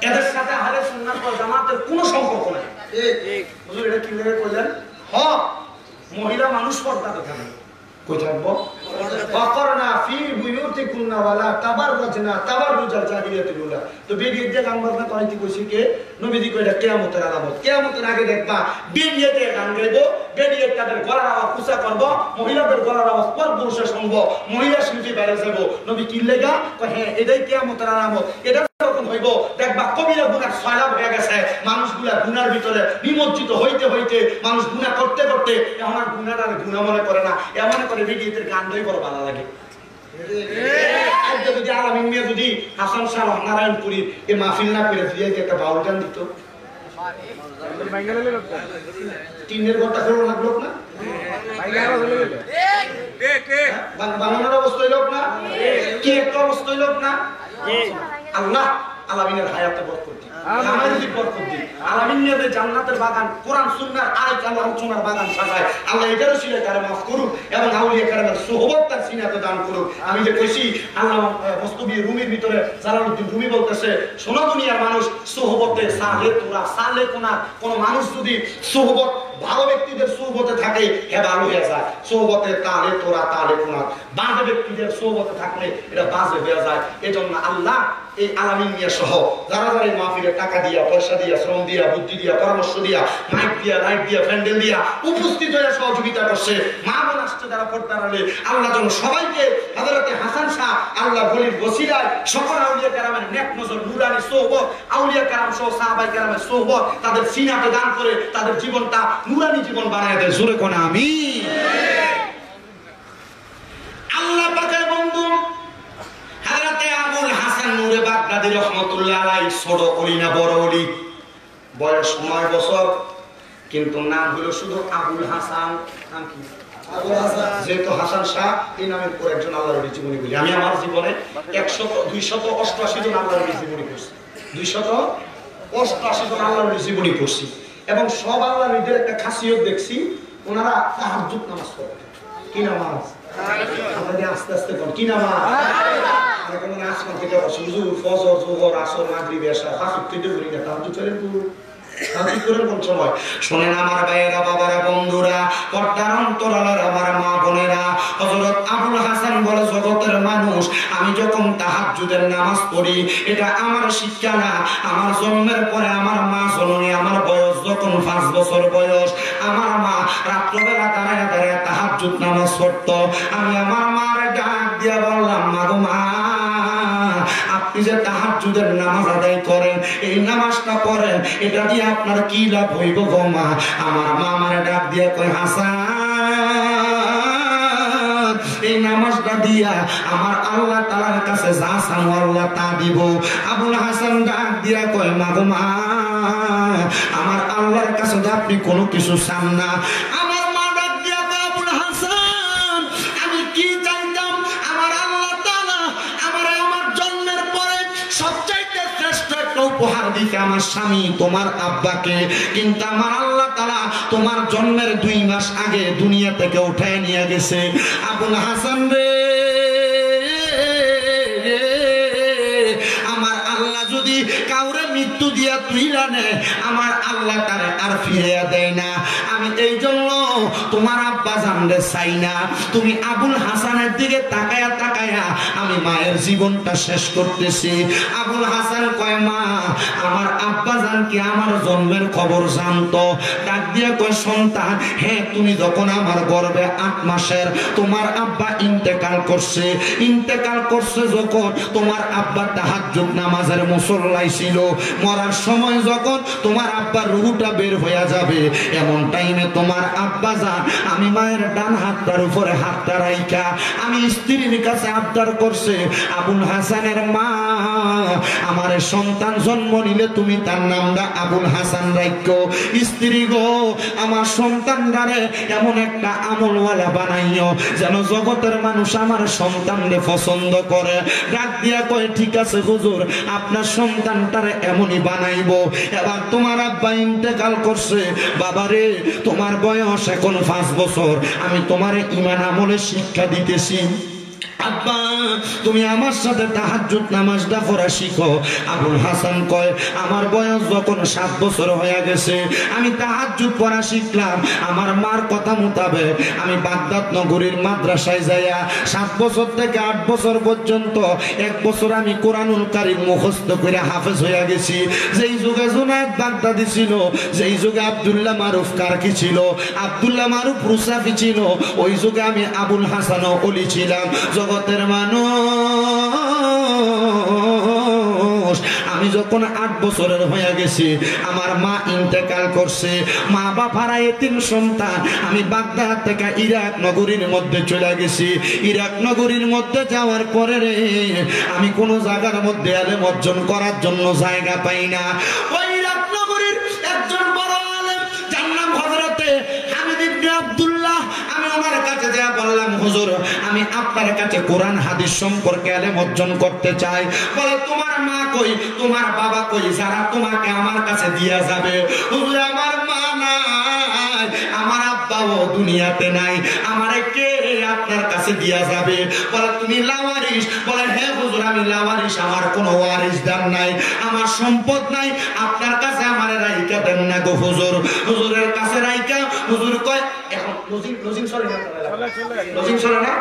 এদের সাথে আহলে সুন্নাত ওয়াল জামাতের কোনো সম্পর্ক নাই। হুজুর এটা কি লেগে কইলেন? মহিলা মানুষ পর্দাতে থাকে, কই থাকবো? ওয়াকরনা ফি বুয়ুতিকুন্না ওয়ালা তাবাররাজনা তাবাররুজাল জাহিলিয়াতিল উলা। তো বেরিয়ে যে গান বাজনা করাইতে কইছি কে? নবীজি কইরা কিয়ামতের আলামত। কিয়ামতের আগে দেখবা বেরিয়েতে গান গাইবো, বেরিয়ে তাদের গলার আওয়াজ উঁচা করবো, মহিলাদের গলার আওয়াজ পর পুরুষে শুনবো, মহিলা শিল্পী বাইরে যাবো। নবী কি লেগা? হ্যাঁ এটাই কিয়ামতের আলামত। এটা যখন হইব দেখবা কবিরা গুনাহ সয়লাব হয়ে গেছে, মানুষগুলা গুনার ভিতরে নিমজ্জিত হইতে হইতে মানুষ গুনাহ করতে করতে এখন আর গুনাহটা গুনাহ মনে করে না, এমন করে ভিডিওতে গান গাই বড় ভালো লাগে। যদি আলামিন মিয়া যদি হাসান শাহ নারায়ণপুরী এই মাহফিল না করে দিয়ে একটা বাউল গান দিত, টিনের ঘরটা খোলা লাগলো না, বাংলার অবস্থা হইল না, কি একটা অবস্থা হইল না। আল্লাহ আলামিনের হায়াতে বরকত দিন, আমাদের বরকত দিন। আলামিনের জান্নাতের বাগান, কোরআন সুন্নাহর আয়াত আলোচনার বাগান সাজায় আল্লাহ এটারও সিলে তারে মাফ করুন এবং আউলিয়া কেরামের সোহবত তার সিনাতে দান করুন। আমি যে কইছি আল্লাহ মস্তবি রুমির ভিতরে জালালউদ্দিন রুমি বলতেছে, সোনা দুনিয়ার মানুষ সোহবতে সালে তোরা সালে কোনা, কোন মানুষ যদি সোহবত ভালো ব্যক্তিদের সোহবতে থাকে হে ভালো হয়ে যায়, সোহবতে তালে তোরা তালে কোনা, বাজে ব্যক্তিদের সোহবতে থাকলে এটা বাজে হয়ে যায়। এজন্য আল্লাহ এই আলামিন মিয়া সহ যারা যারা এই মাহফিলে টাকা দিয়া, পয়সা দিয়া, শ্রম দিয়া, বুদ্ধি দিয়া, পরামর্শ দিয়া, মাইক দিয়া, লাইট দিয়া, প্যান্ডেল দিয়া উপস্থিত হয়ে সহযোগিতা করছে, মা বোন আসছে যারা পর্দার আড়ালে, আল্লাহ যেন সবাইকে হযরতে হাসান শাহ আল্লাহ বলির ওসিলায় সকল আউলিয়া কেরামের নেক নজর নূরানি সোহবত, আউলিয়া কেরাম সহ সাহাবায়ে কেরামের সোহবত তাদের সিনাতে দান করে তাদের জীবনটা নূরানি জীবন বানায় দেয়। জোরে কোন আমিন। আল্লাহ পাকের বন্ধু হযরতে আবুল হাসান নূরে বাগদাদী রাহমাতুল্লাহ আলাইহি ছোট ওলি না বড় ওলি, বয়স 9 বছর, কিন্তু নাম হলো শুধু আবুল হাসান। নাম কি? আবুল হাসান। যেহেতু হাসান শাহ এই নামের পর একজন আল্লাহর জীবনী বলি। আমি আমার জীবনে 288 জন আল্লাহর জীবনী পড়ছি, 288 জন আল্লাহর জীবনী পড়ছি এবং সব আল্লাহর নবীদের একটা খাসিয়ত দেখছি, ওনারা তাহাজ্জুদ নামাজ পড়ে। কি নামাজ? আমাদের আস্তে আস্তে কোন কি নামাজ? এখন আসমান থেকে সুজু ফজর যোহর আসর মাগরিব এশা পাঁচ ওয়াক্ত বলি না, তাহাজ্জুদ চলেন তো তাহাজ্জুদ করেন কোন সময়? শুনেন আমার ভাইয়েরা, বাবারা, বন্ধুরা, পর্দার অন্তরালের আমার মা বোনেরা, হযরত আবুল হাসান বলে জগতের মানুষ আমি যখন তাহাজ্জুদের নামাজ পড়ি এটা আমার শিক্ষা না, আমার জন্মের পরে আমার মা জননী, আমার বয়স যখন 5 বছর বয়স, আমার মা রাত্রবেলা দাঁড়ায় দাঁড়ায় তাহাজ্জুদ নামাজ পড়তো। আমি আমার মার ডাক দিয়া বললাম, মা গো মা, আপনি যে তাহাজ্জুদের নামাজ আদায় করেন, এই নামাজটা পড়েন, এটা দিয়ে আপনার কি লাভ হইব গো মা? আমার মা আমারে ডাক দিয়া কয়, হাসান এই নামাজটা দিয়া আমার আল্লাহ তাআলার কাছে যা চাও আল্লাহ তা দিব। আবুল হাসান ডাক দিয়া কয়, মা গো মা, আমার আল্লাহর কাছে তো আপনি কোনো কিছু চান না। আমার মা ডাক দিয়া কয়, আবুল হাসান আমি কি চাইতাম, আমার আল্লাহ তাআলা আমার জন্মের পরে উপহার দিতে আমার স্বামী তোমার আব্বাকে, কিন্তু আমার আল্লাহ তাআলা তোমার জন্মের 2 মাস আগে দুনিয়া থেকে উঠায় নিয়ে গেছে। আবুল হাসান রে, আমার আল্লাহ যদি কাউরে মৃত্যু দিয়া তুইলা নেয়, আমার আল্লাহ তারে আর ফিরিয়ে দেয় না। আমি এই জন্য তোমার আব্বা জানলে চাই না। তুমি আবুল হাসানের দিকে তাকায়া তাকায়া আমি মায়ের জীবনটা শেষ করতেছি। আবুল হাসান কয়, মা আমার আব্বা জান কি আমার জন্মের খবর জানতো? ডাক দিয়ে কয়, সন্তান হ্যাঁ, তুমি যখন আমার গর্ভে 8 মাসের তোমার আব্বা ইন্তেকাল করছে। ইন্তেকাল করছে যখন তোমার আব্বা তাহাজ্জুদ নামাজের মুসল্লাই ছিল। মরার সময় যখন তোমার আব্বার রূহটা বের হয়ে যাবে, এমন টাইমে তোমার আব্বা জান আমি মায়ের ডান হাতটার উপরে হাতটা রাইখা আমি স্ত্রীর কাছে আবদার করছে, আবুল হাসানের মা আমার সন্তান জন্ম নিলে তুমি তার নামটা আবুল হাসান রাখো। স্ত্রী গো, আমার সন্তানটারে এমন একটা আমলওয়ালা বানাইও যেন জগতের মানুষ আমার সন্তানকে পছন্দ করে। ডাক দিয়া কয়, ঠিক আছে হুজুর, আপনার সন্তানটারে এমনই বানাইবো। এবার তোমার আব্বা ইন্তেকাল করছে। বাবারে, তোমার বয়স এখন 5 বছর, আমি তোমার ঈমান আমলে শিক্ষা দিতেছি। আব্বা তুমি আমার সাথে তাহাজ্জুদ নামাজটা পড়া শিখো। আবুল হাসান কয়, আমার বয়স যখন 7 বছর হয়ে গেছে আমি তাহাজ্জুদ পড়া শিখলাম। আমার মার কথা মোতাবেক আমি বাগদাদ নগরীর মাদ্রাসায় যাইয়া 7 বছর থেকে 8 বছর পর্যন্ত 1 বছর আমি কোরআনুল কারীম মুখস্থ করে হাফেজ হয়ে গেছি। যেই যুগে জুনায়েদ বাগদাদি ছিল, যেই যুগে আব্দুল্লাহ মারুফ কারকি ছিল, আব্দুল্লাহ মারুফ রুসাফি ছিল, ওই যুগে আমি আবুল হাসান ওলি ছিলাম। জগতের মানুষ, আমি যখন 8 বছরের হয়ে গেছি আমার মা ইন্তেকাল করছে। মা বাবারা এতিম সন্তান। আমি বাগদাদ থেকে ইরাক নগরীর মধ্যে চলে গেছি। ইরাক নগরীর মধ্যে যাওয়ার পরে রে আমি কোন জায়গার মধ্যে আলেম অর্জন করার জন্য জায়গা পাই না। ওই ইরাক নগরীর একজন বড় আলেম যার নাম হযরতে হামিদ ইবনে আব্দুল্লাহ, আমি ওনার কাছে যা বললাম, হুজুর আমি আপনার কাছে কোরআন হাদিস সম্পর্কে ইলম অর্জন করতে চাই। বলে, তোমার মা কই, তোমার বাবা কই, যারা তোমাকে আমার কাছে দিয়া যাবে? হুজুর আমার মা নাই, আমার আব্বাও দুনিয়াতে নাই, আমারে কে আপনার কাছে দিয়া যাবে? বলে, তুমি লাওয়ারিস? বলে, হ্যাঁ হুজুর আমি লাওয়ারিস, আমার কোনো ওয়ারিসদার নাই, আমার সম্পদ নাই, আপনার কাছে আমারে রাইখা দেন না গো হুজুর। হুজুরের কাছে রাইখা হুজুর কয়, এখন লজিং চলে না, লজিং চলে না,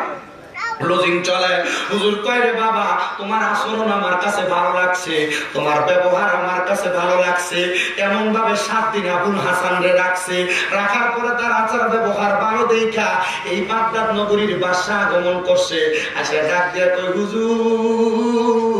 লজিং চলে। হুজুর কয়, রে বাবা তোমার আচরণ আমার কাছে ভালো লাগছে, তোমার ব্যবহার আমার কাছে ভালো লাগছে। এমন ভাবে 7 দিন আবুল হাসান রে রাখছে। রাখার পরে তার আচার ব্যবহার ভালো দেখা এই বাগদাদ নগরীর বাদশা আগমন করছে। আচ্ছা ডাক দিয়ে কই, হুজুর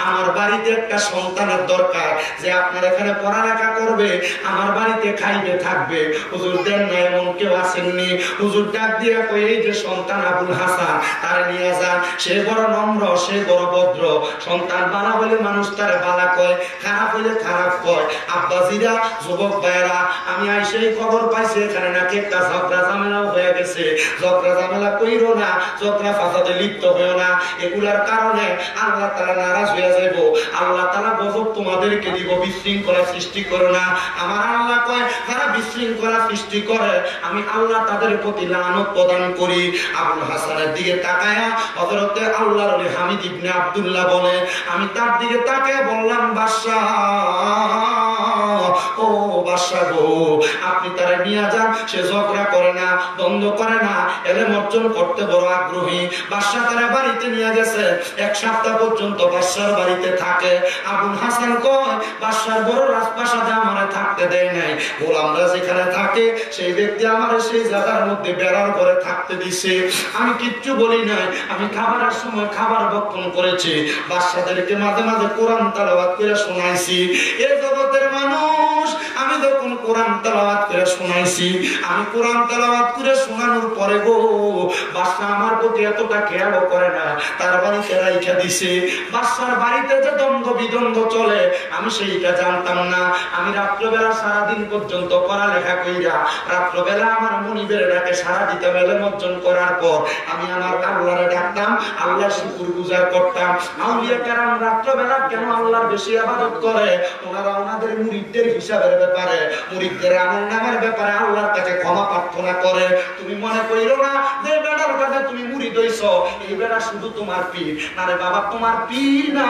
আমার বাড়িতে একটা সন্তানের দরকার, যে আপনার এখানে পড়ালেখা করবে, আমার বাড়িতে খাইবে থাকবে। হুজুর দেন না, এমন কেউ আসেননি। হুজুর ডাক দিয়ে কই, এই যে সন্তান আবুল হাসান, তারে নিয়ে যান। সে বড় নম্র, সে বড় ভদ্র। সন্তান বালা হলে মানুষ তারে বালা কয়, খারাপ হলে খারাপ কয়। আব্বাজিরা, যুবক ভাইয়েরা, আমি আইসেই খবর পাইছি এখানে নাকি একটা ঝগড়া ঝামেলাও হয়ে গেছে। ঝগড়া ঝামেলা কইরো না, ঝগড়া ফাসাদে লিপ্ত হইও না। এগুলার কারণে আল্লাহ তাআলা নারাজ হয়ে যাইব। আল্লাহ তাআলা গজব তোমাদেরকে দিব, বিশৃঙ্খলা সৃষ্টি করো না। আমার আল্লাহ কয়, যারা বিশৃঙ্খলা সৃষ্টি করে আমি আল্লাহ তাদের প্রতি লানত প্রদান করি। আবুল হাসানের দিকে তাকায়া হযরতে আল্লাহর ওলি হামিদ ইবনে আব্দুল্লাহ বলে, আমি তার দিকে তাকায়া বললাম, বাদশা ও বাদশা গো, আপনি তারে নিয়ে যান। সে ঝগড়া করে না, দ্বন্দ্ব করে না, এলেম অর্জন করতে বড় আগ্রহী। বাদশা তারে বাড়িতে নিয়ে গেছে। 1 সপ্তাহ পর্যন্ত বাদশার বাড়িতে থাকে। আবুল হাসান কয়, বাদশার বড় রাজপ্রাসাদে আমারে থাকতে দেয় নাই। গোলামরা যেখানে থাকে সেই ব্যক্তি আমারে সেই জায়গার মধ্যে বেড়ার ঘরে থাকতে দিছে। আমি কিচ্ছু বলি নাই, আমি খাবারের সময় খাবার ভক্ষণ করেছি, বাদশাদেরকে মাঝে মাঝে কোরআন তেলাওয়াত করে শোনাইছি। এই জগতের মানুষ, আমি যখন কোরআন তেলাওয়াত করে শোনাইছি। আমি কোরআন তেলাওয়াত করে শোনানোর পরে গো বাদশা আমার প্রতি এতটা খেয়াল করে না, তার বাড়িতে রাইখা দিছে। বাদশার বাড়িতে যে দ্বন্দ্ব বিদ্বন্দ্ব চলে আমি সেইটা জানতাম না। আমি রাত্রবেলা সারাদিন পর্যন্ত পড়ালেখা কইরা রাত্রবেলা আমার মনিবের ডাকে সারা দিতে মেলে মজ্জন করার পর আমি আমার আল্লাহরে ডাকতাম, আল্লাহর শুকর গুজার করতাম। আউলিয়া কেরাম রাত্রবেলা কেন আল্লাহর বেশি ইবাদত করে? ওনারা ওনাদের মুরিদদের হিসাবের ব্যাপারে, মুরিদদের আমল নামের ব্যাপারে আল্লাহর কাছে ক্ষমা প্রার্থনা করে। তুমি মনে কইরো না যে বেটার কাছে তুমি মুরিদ হইছো এই বেটা শুধু তোমার পীর না রে বাবা, তোমার পীর না,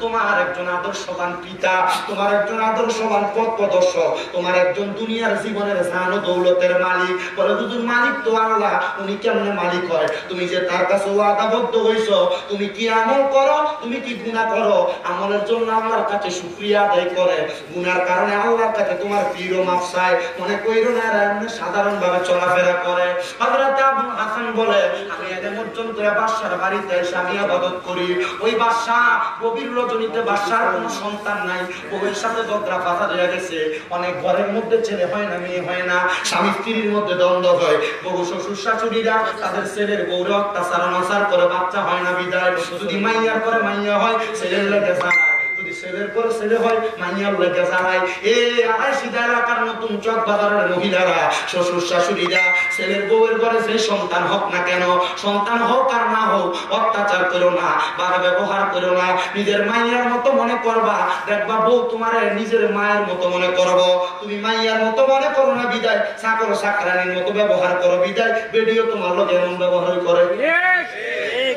তোমার একজন আদর্শবান পিতা, তোমার একজন আদর্শবান পথ প্রদর্শক, তোমার একজন দুনিয়ার জীবনের জান ও দৌলতের মালিক। বলে হুজুর মালিক তো আল্লাহ, উনি কেমনে মালিক হয়? তুমি যে তার কাছে ওয়াদাবদ্ধ হইছো, তুমি কি আমল করো, তুমি কি গুনাহ করো? আমলের জন্য আল্লাহর কাছে শুকরিয়া আদায় করে, গুনার কারণে আল্লাহর কাছে তোমার পীর ও মাফ চায়। মনে কইরো না এমনি সাধারণ ভাবে চলাফেরা করে। হযরত আবুল হাসান বলে আমি এদের মজ্জন করে বাদশার বাড়িতে এসে আমি ইবাদত করি। ওই বাদশা গভীর রজনীতে, বাদশার কোনো সন্তান নাই, বউয়ের সাথে ঝগড়া ফাসাদ হয়ে গেছে। অনেক ঘরের মধ্যে ছেলে হয় না, মেয়ে হয় না, স্বামী স্ত্রীর মধ্যে দ্বন্দ্ব হয়। বহু শ্বশুর শাশুড়িরা তাদের ছেলের বউরে অত্যাচার অনাচার করে, বাচ্চা হয় না বিদায়। যদি মাইয়ার পরে মাইয়া হয় ছেলের লেগে যায়, যদি ছেলের পর ছেলে হয় মাইয়ার লেগে যায়। এই আড়াইশিদা এলাকার নতুন চক বাজারের মহিলারা, শ্বশুর শাশুড়িরা ছেলের বউয়ের ঘরে যে সন্তান হোক না কেন, সন্তান হোক আর না হোক, অত্যাচার করো না, বাবা ব্যবহার করো না, নিজের মাইয়ার মতো মনে করবা। দেখবা বউ তোমার নিজের মায়ের মতো মনে করবো, তুমি মাইয়ার মতো মনে করো না বিদায় চাকর চাকরানির মতো ব্যবহার করো বিদায় বেডিও তোমার লোক এমন ব্যবহার করে।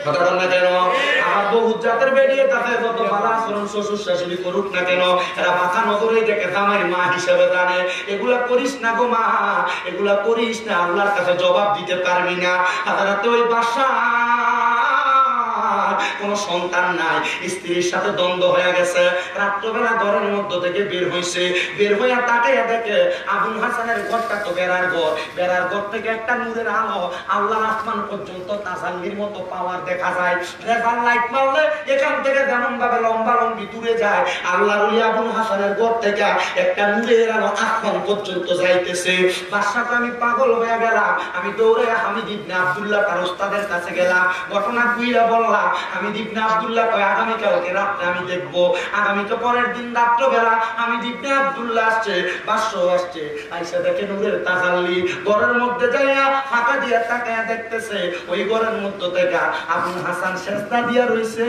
কথা বল না কেন? আমার বহুত জাতের বেডিয়ে তাতে যত ভালো আচরণ শ্বশুর শাশুড়ি করুক না কেন, এরা মাথা নজরেই দেখে জামাই মা হিসেবে জানে। এগুলা করিস না গো মা, এগুলা করিস না, আল্লাহর কাছে জবাব দিতে পারবি না। হাজারাতে ওই বাসা কোন সন্তান নাই, স্ত্রীর সাথে দ্বন্দ্ব হয়ে গেছে। রাত্রবেলা ঘরের মধ্যে থেকে বের হইছে, বের হইয়া তাকাইয়া দেখে আবুল হাসানের ঘরটা তো বেড়ার ঘর, বেড়ার ঘর থেকে একটা নূরের আলো আল্লাহর আসমান পর্যন্ত তাসাল্লির মতো পাওয়ার দেখা যায়। রেফার লাইট মারলে এখান থেকে যেমন ভাবে লম্বা লম্বি দূরে যায়, আল্লাহর ওলি আবুল হাসানের ঘর থেকে একটা নূরের আলো আসমান পর্যন্ত যাইতেছে। বাদশাকে আমি পাগল হয়ে গেলাম, আমি দৌড়ে হামিদ ইবনে আব্দুল্লাহ তার ওস্তাদের কাছে গেলাম, ঘটনা বুইরা বললাম। হামিদ ইবনে আব্দুল্লাহ কয় আগামীকালকে রাত্রে আমি দেখবো। আগামীকে পরের দিন রাত্রবেলা হামিদ ইবনে আব্দুল্লাহ আসছে, বাদশা আসছে, আইসা দেখে নূরের তাজাল্লি। ঘরের মধ্যে যাইয়া ফাঁকা দিয়া তাকায়া দেখতেছে ওই ঘরের মধ্যে থেকে আবুল হাসান সেজদা দিয়া রইছে।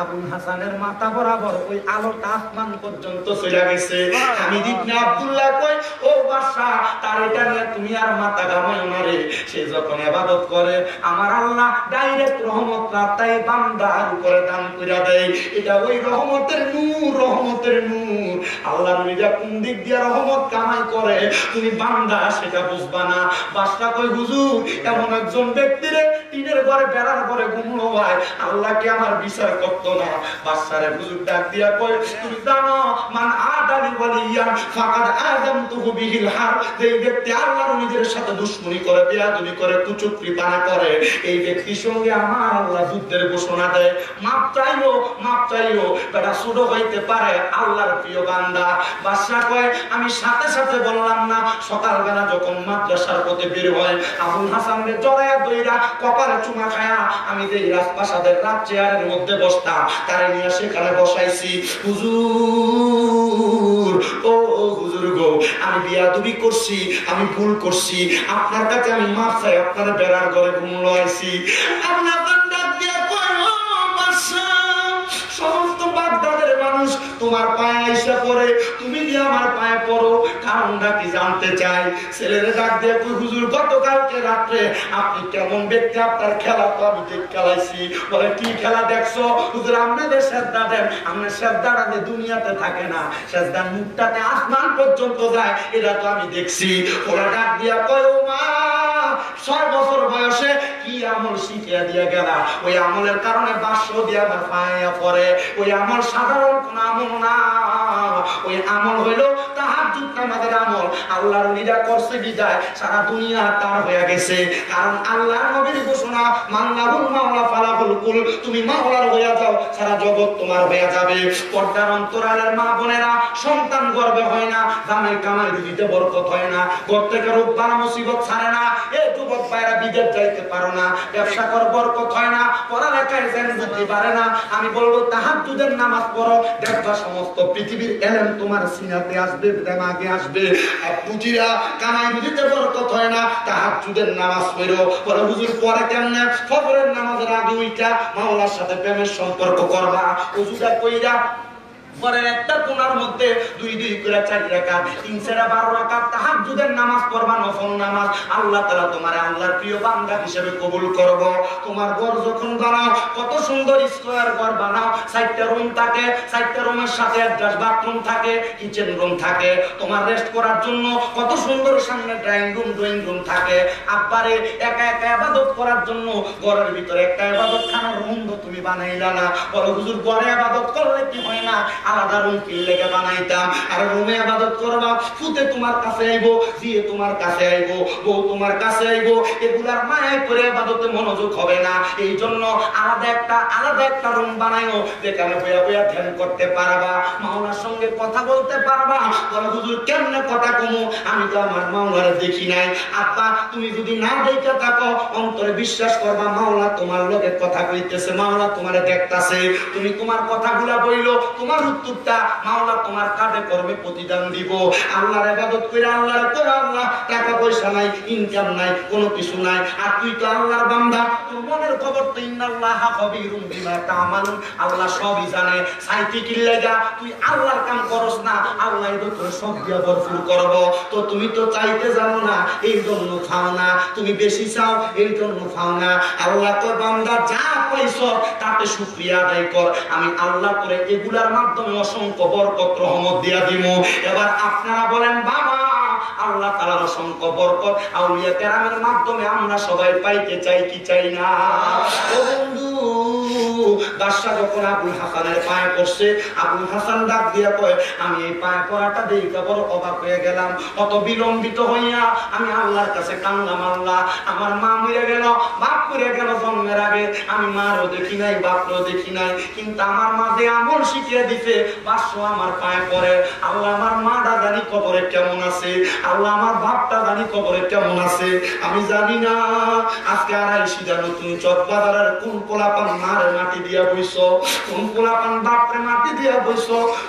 আবুল হাসানের মাথা বরাবর ওই আলোটা আসমান পর্যন্ত চলে গেছে। হামিদ ইবনে আব্দুল্লাহ কয় ও বাদশা, তার এটা নিয়ে তুমি আর মাথা ঘামাইও না রে। সে যখন ইবাদত করে আমার আল্লাহ ডাইরেক্ট রহমত রাতাই বান্দার উপরে দান কইরা দেয়। এটা ওই রহমতের নূর, রহমতের নূর। আল্লাহর নিজা কোন দিক দিয়ে রহমত কামাই করে তুমি বান্দা সেটা বুঝবা না। বাদশা কই হুজুর এমন একজন ব্যক্তিরে টিনের ঘরে বেড়ার ঘরে ঘুমলো ভাই, আল্লাহ কি আমার বিচার করতো না? বাদশারে হুজুর ডাক দিয়া কই তুমি জানো মান আদালি ওয়ালিয়ান ফাকাদ আযামতুহু বিহিল হার, যে ব্যক্তি আল্লাহর নিজের সাথে দুশমনি করে, বেয়াদবি করে, কুচুকরিপানা করে, এই ব্যক্তির সঙ্গে আমার আল্লাহ যুদ্ধের ঘোষণা দেয়। মাপ চাইও, মাপ চাইও, বেটা ছোট হইতে পারে আল্লাহর প্রিয় বান্দা। বাদশা কয় আমি সাথে সাথে বললাম না। সকালবেলা যখন মাদ্রাসার পথে বের হয় আবুল হাসানকে জড়াইয়া দইরা কপালে চুমা খায়া আমি যে রাজপ্রাসাদের রাত চেয়ারের মধ্যে বসতাম তারে নিয়ে সেখানে বসাইছি। হুজুর ও হুজুর গো, আমি বিয়াদবি করছি, আমি ভুল করছি, আপনার কাছে আমি মাফ চাই, আপনার বেড়ার ঘরে ঘুমলো আইছি। আপনার ডাক দিয়া কয় ও বাদশা, সমস্ত বাগদাদের মানুষ তোমার পায়ে আইসা পড়ে, তুমি কি আমার পায়ে পড়ো? কারণটা কি জানতে চাই। ছেলের ডাক দিয়ে কই হুজুর গতকালকে রাত্রে আপনি কেমন ব্যক্তি, আপনার খেলা তো আমি দেখ খেলাইছি। বলে কি খেলা দেখছো? হুজুর আপনাদের সেজদা দেন, আপনার সেজদাটা যে দুনিয়াতে থাকে না, সেজদার মুখটাতে আসমান পর্যন্ত যায়, এটা তো আমি দেখছি। ওরা ডাক দিয়া কয় ও মা, 6 বছর বয়সে কি আমল শিখিয়া দিয়া গেলা, ওই আমলের কারণে বাসো দিয়ে আমার পায়া পড়ে। ওই আমল সাধারণ কোন আমল না, ওই আমল হইল তাহার তাহাজ্জুদ নামাজের আমল আল্লাহর ওলিরা করছে বিদায় সারা দুনিয়া তার হয়ে গেছে। কারণ আল্লাহর নবীর ঘোষণা, মাল্লাহুল মাওলা ফালাহুল কুল, তুমি মাওলার হয়ে যাও, সারা জগৎ তোমার হয়ে যাবে। পর্দার অন্তরালের মা বোনেরা, সন্তান গর্বে হয় না, জামাই কামাই রুজিতে বরকত হয় না, ঘর থেকে রোগ বালা মুসিবত ছাড়ে না, এই যুবক ভাইরা বিদেশ যাইতে পারো না, ব্যবসা কর বরকত হয় না, পড়ালেখায় জ্ঞান বুদ্ধি পারে না, আমি বলবো তাহাজ্জুদের নামাজ পড়ো, দেখবা সমস্ত পৃথিবীর এলেম তোমার সিনাতে আসবে, দেমাগে আসবে। আর পুঁজিরা কামাই রুজিতে বরকত হয় না, তাহাজ্জুদের নামাজ পড়ো। পরে হুজুর পরে কেমনে? ফজরের নামাজের আগে উইটা মাওলার সাথে প্রেমের সম্পর্ক করবা, ওযুটা কইরা পরের একটা কোণার মধ্যে 2 করে 4 রাকাত, 3-12 রাকাত তাহাজ্জুদের নামাজ পড়বা, নফল নামাজ। আল্লাহ তাআলা তোমারে আল্লাহর প্রিয় বান্দা হিসেবে কবুল করব। তোমার ঘর যখন বানাও, কত সুন্দর স্কয়ার ঘর বানাও, 4টা রুম থাকে, 4টা রুমের সাথে অ্যাটাচ বাথরুম থাকে, কিচেন রুম থাকে, তোমার রেস্ট করার জন্য কত সুন্দর সামনে ড্রয়িং রুম, ড্রয়িং রুম থাকে। আব্বারে একা একা ইবাদত করার জন্য ঘরের ভিতরে একটা ইবাদত খানার রুম তুমি বানাইলা না। বলো হুজুর ঘরে ইবাদত করলে কি হয় না? আলাদা রুম কিনলেকে বানাইতাম। আর রুমে ইবাদত করবা, ফুতে তোমার কাছে আইবো, জিয়ে তোমার কাছে আইবো, বউ তোমার কাছে আইবো, এগুলার মায়ায় করে ইবাদতে মনোযোগ হবে না। এই জন্য আলাদা একটা রুম বানাইও, যেখানে বইয়া বইয়া ধ্যান করতে পারবা, মাওলার সঙ্গে কথা বলতে পারবা। বলো হুজুর কেমনে কথা কমু? আমি তো আমার মাওলারে দেখি নাই। আব্বা তুমি যদি না দেখে থাকো, অন্তরে বিশ্বাস করবা মাওলা তোমার লগে কথা কইতেছে, মাওলা তোমারে দেখতাছে। তুমি তোমার কথাগুলা বইলো, তোমার উত্তরটা মাওলা তোমার কাঁধে করবে, প্রতিদান দিব। আল্লাহর ইবাদত কইরা আল্লাহর কই, আল্লাহ টাকা পয়সা নাই, ইনকাম নাই, কোনো কিছু নাই, আর তুই তো আল্লাহর বান্দা, তোর মনের খবর তো ইন্নাল্লাহা খাবীরুম বিমা তা'মালুন, আল্লাহ সবই জানে। সাইতি কি লাগা তুই আল্লাহর কাম করস না, আল্লাহই তো তোর সব দিয়া ভরপুর করব। তো তুমি তো চাইতে জানো না, এই জন্য খাও না, তুমি বেশি চাও এই জন্য খাও না। আল্লাহ তো বান্দা যা পাইছো তাতে শুকরিয়া আদায় কর, আমি আল্লাহ করে এগুলার মাধ্যমে অসংখ্য বরকত রহমত দিয়া দিব। এবার আপনারা বলেন বাবা, আল্লাহ তাআলার অসংখ্য বরকত আউলিয়া কেরামের মাধ্যমে আমরা সবাই পাইতে চাই কি চাই না? ও বন্ধু, বাদশা যখন আবুল হাসানের পায়ে পড়ছে, আবুল হাসান ডাক দিয়া কয়, আমি এই পায়ে পড়াটা দেখে বড় অবাক হয়ে গেলাম। অত বিলম্বিত হইয়া আমি আল্লাহর কাছে কান্দাম, আল্লাহ আমার মা মরে গেল, বাপ মরে গেল জন্মের আগে, আমি মারও দেখি নাই, বাপও দেখি নাই, কিন্তু আমার মা যে আমল শিখিয়ে দিতে বাদশা আমার পায়ে পড়ে। আল্লাহ আমার মাটা জানি কবরে কেমন আছে, আল্লাহ আমার বাপটা জানি কবরে কেমন আছে, আমি জানি না। আজকে আড়াইশিটা নতুন চক বাজারের কোন পোলাপান মারে মাটি দিয়া বইছ, কোন পোলাপান বাপরে মাটি দিয়া বইছ,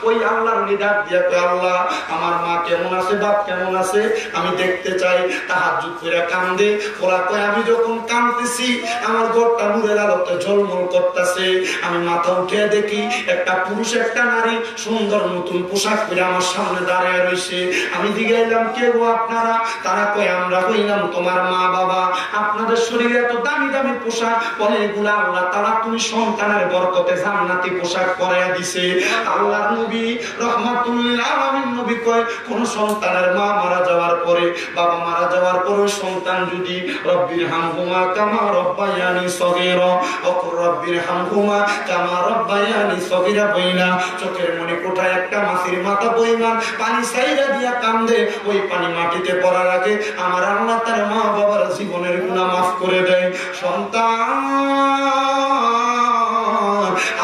ওই আল্লাহর নিদার দিয়া কয়, আল্লাহ আমার মা কেমন আছে, বাপ কেমন আছে আমি দেখতে চাই। তাহাজ্জুদ করে কান্দে, পোলা কয় আমি যখন কাঁদতেছি আমার ঘরটা নূরের আলোতে ঝলমল করতেছে, আমি মাথা উঠে দেখি একটা পুরুষ একটা নারী সুন্দর নতুন পোশাক পরে আমার সামনে দাঁড়ায় রয়েছে। আমি জিজ্ঞাসলাম কে গো আপনারা? তারা কয় আমরা হইলাম তোমার মা বাবা, আপনাদের শরীরে এত দামি দামি পোশাক, বলে এগুলা আল্লাহ তাআলা তুমি সন্তানের বরকতে জান্নাতি পোশাক পরাইয়া দিছে। আল্লাহর নবী রাহমাতুল্লিল আলামিন নবী কয়, কোন সন্তানের মা মারা যাওয়ার পরে, বাবা মারা যাওয়ার পরে সন্তান যদি রব্বির হামহুমা কামা রব্বায়ানি সগীরা, অকুর রব্বির হামহুমা কামা রব্বায়ানি সগীরা বইনা, চোখের মনে কোঠায় একটা মাছের মাথা পরিমাণ পানি সাইরা দিয়া কান্দে, ওই পানি মাটিতে পড়ার আগে আমার আল্লাহ তার মা বাবার জীবনের গুনাহ মাফ করে দেয়। সন্তান,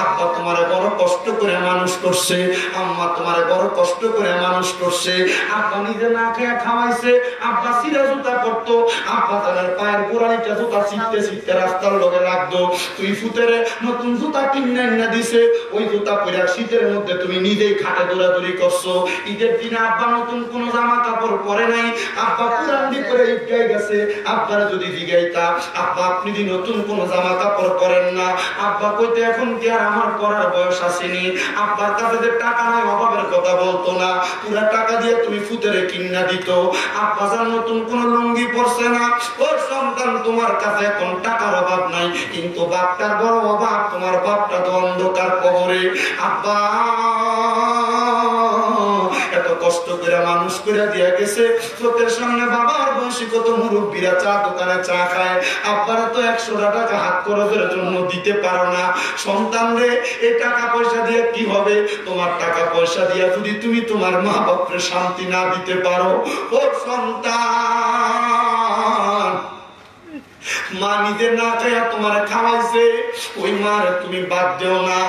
আব্বা তোমারে বড় কষ্ট করে মানুষ করছে, আম্মা তোমারে বড় কষ্ট করে মানুষ করছে, আব্বা নিজে না খেয়ে খাওয়াইছে, আব্বা সিরা জুতা পরতো, আব্বা তাদের পায়ের গোড়ালিটা জুতা ছিটতে ছিটতে রাস্তার লগে লাগতো, তুই ফুতেরে নতুন জুতা কিনে এনে দিছে, ওই জুতা পরে শীতের মধ্যে তুমি নিজেই খাটে দৌড়াদৌড়ি করছো। ঈদের দিনে আব্বা নতুন কোন জামা কাপড় পরে নাই, আব্বা পুরান দি করে ঈদগায় গেছে, আব্বারে যদি জিগাইতা আব্বা আপনি দি নতুন কোন জামা কাপড় পরেন না, আব্বা কইতে এখন কি আর আমার পরার বয়স আসেনি। আব্বার কাছে যে টাকা নাই অভাবের কথা বলতো না, পুরা টাকা দিয়ে তুমি ফুতেরে কিনা দিত। আব্বা যার নতুন কোন লুঙ্গি পরছে না। ওর সন্তান তোমার কাছে এখন টাকার অভাব নাই, কিন্তু বাপটার বড় অভাব, তোমার বাপটা তো অন্ধকার কবরে। আব্বা এত কষ্ট করে মানুষ করে দিয়ে গেছে, চোখের সামনে বাবার বয়সী কত মুরব্বীরা চা দোকানে চা খায়, আব্বারা তো 100 টাকা হাত খরচের জন্য দিতে পারো না। সন্তান রে, এই টাকা পয়সা দিয়ে কি হবে? তোমার টাকা পয়সা দিয়ে যদি তুমি তোমার মা বাপরে শান্তি না দিতে পারো, ও সন্তান, মা নিজে না খাইয়া তোমার খাওয়াইছে, ওই মার তুমি বাদ দেও না।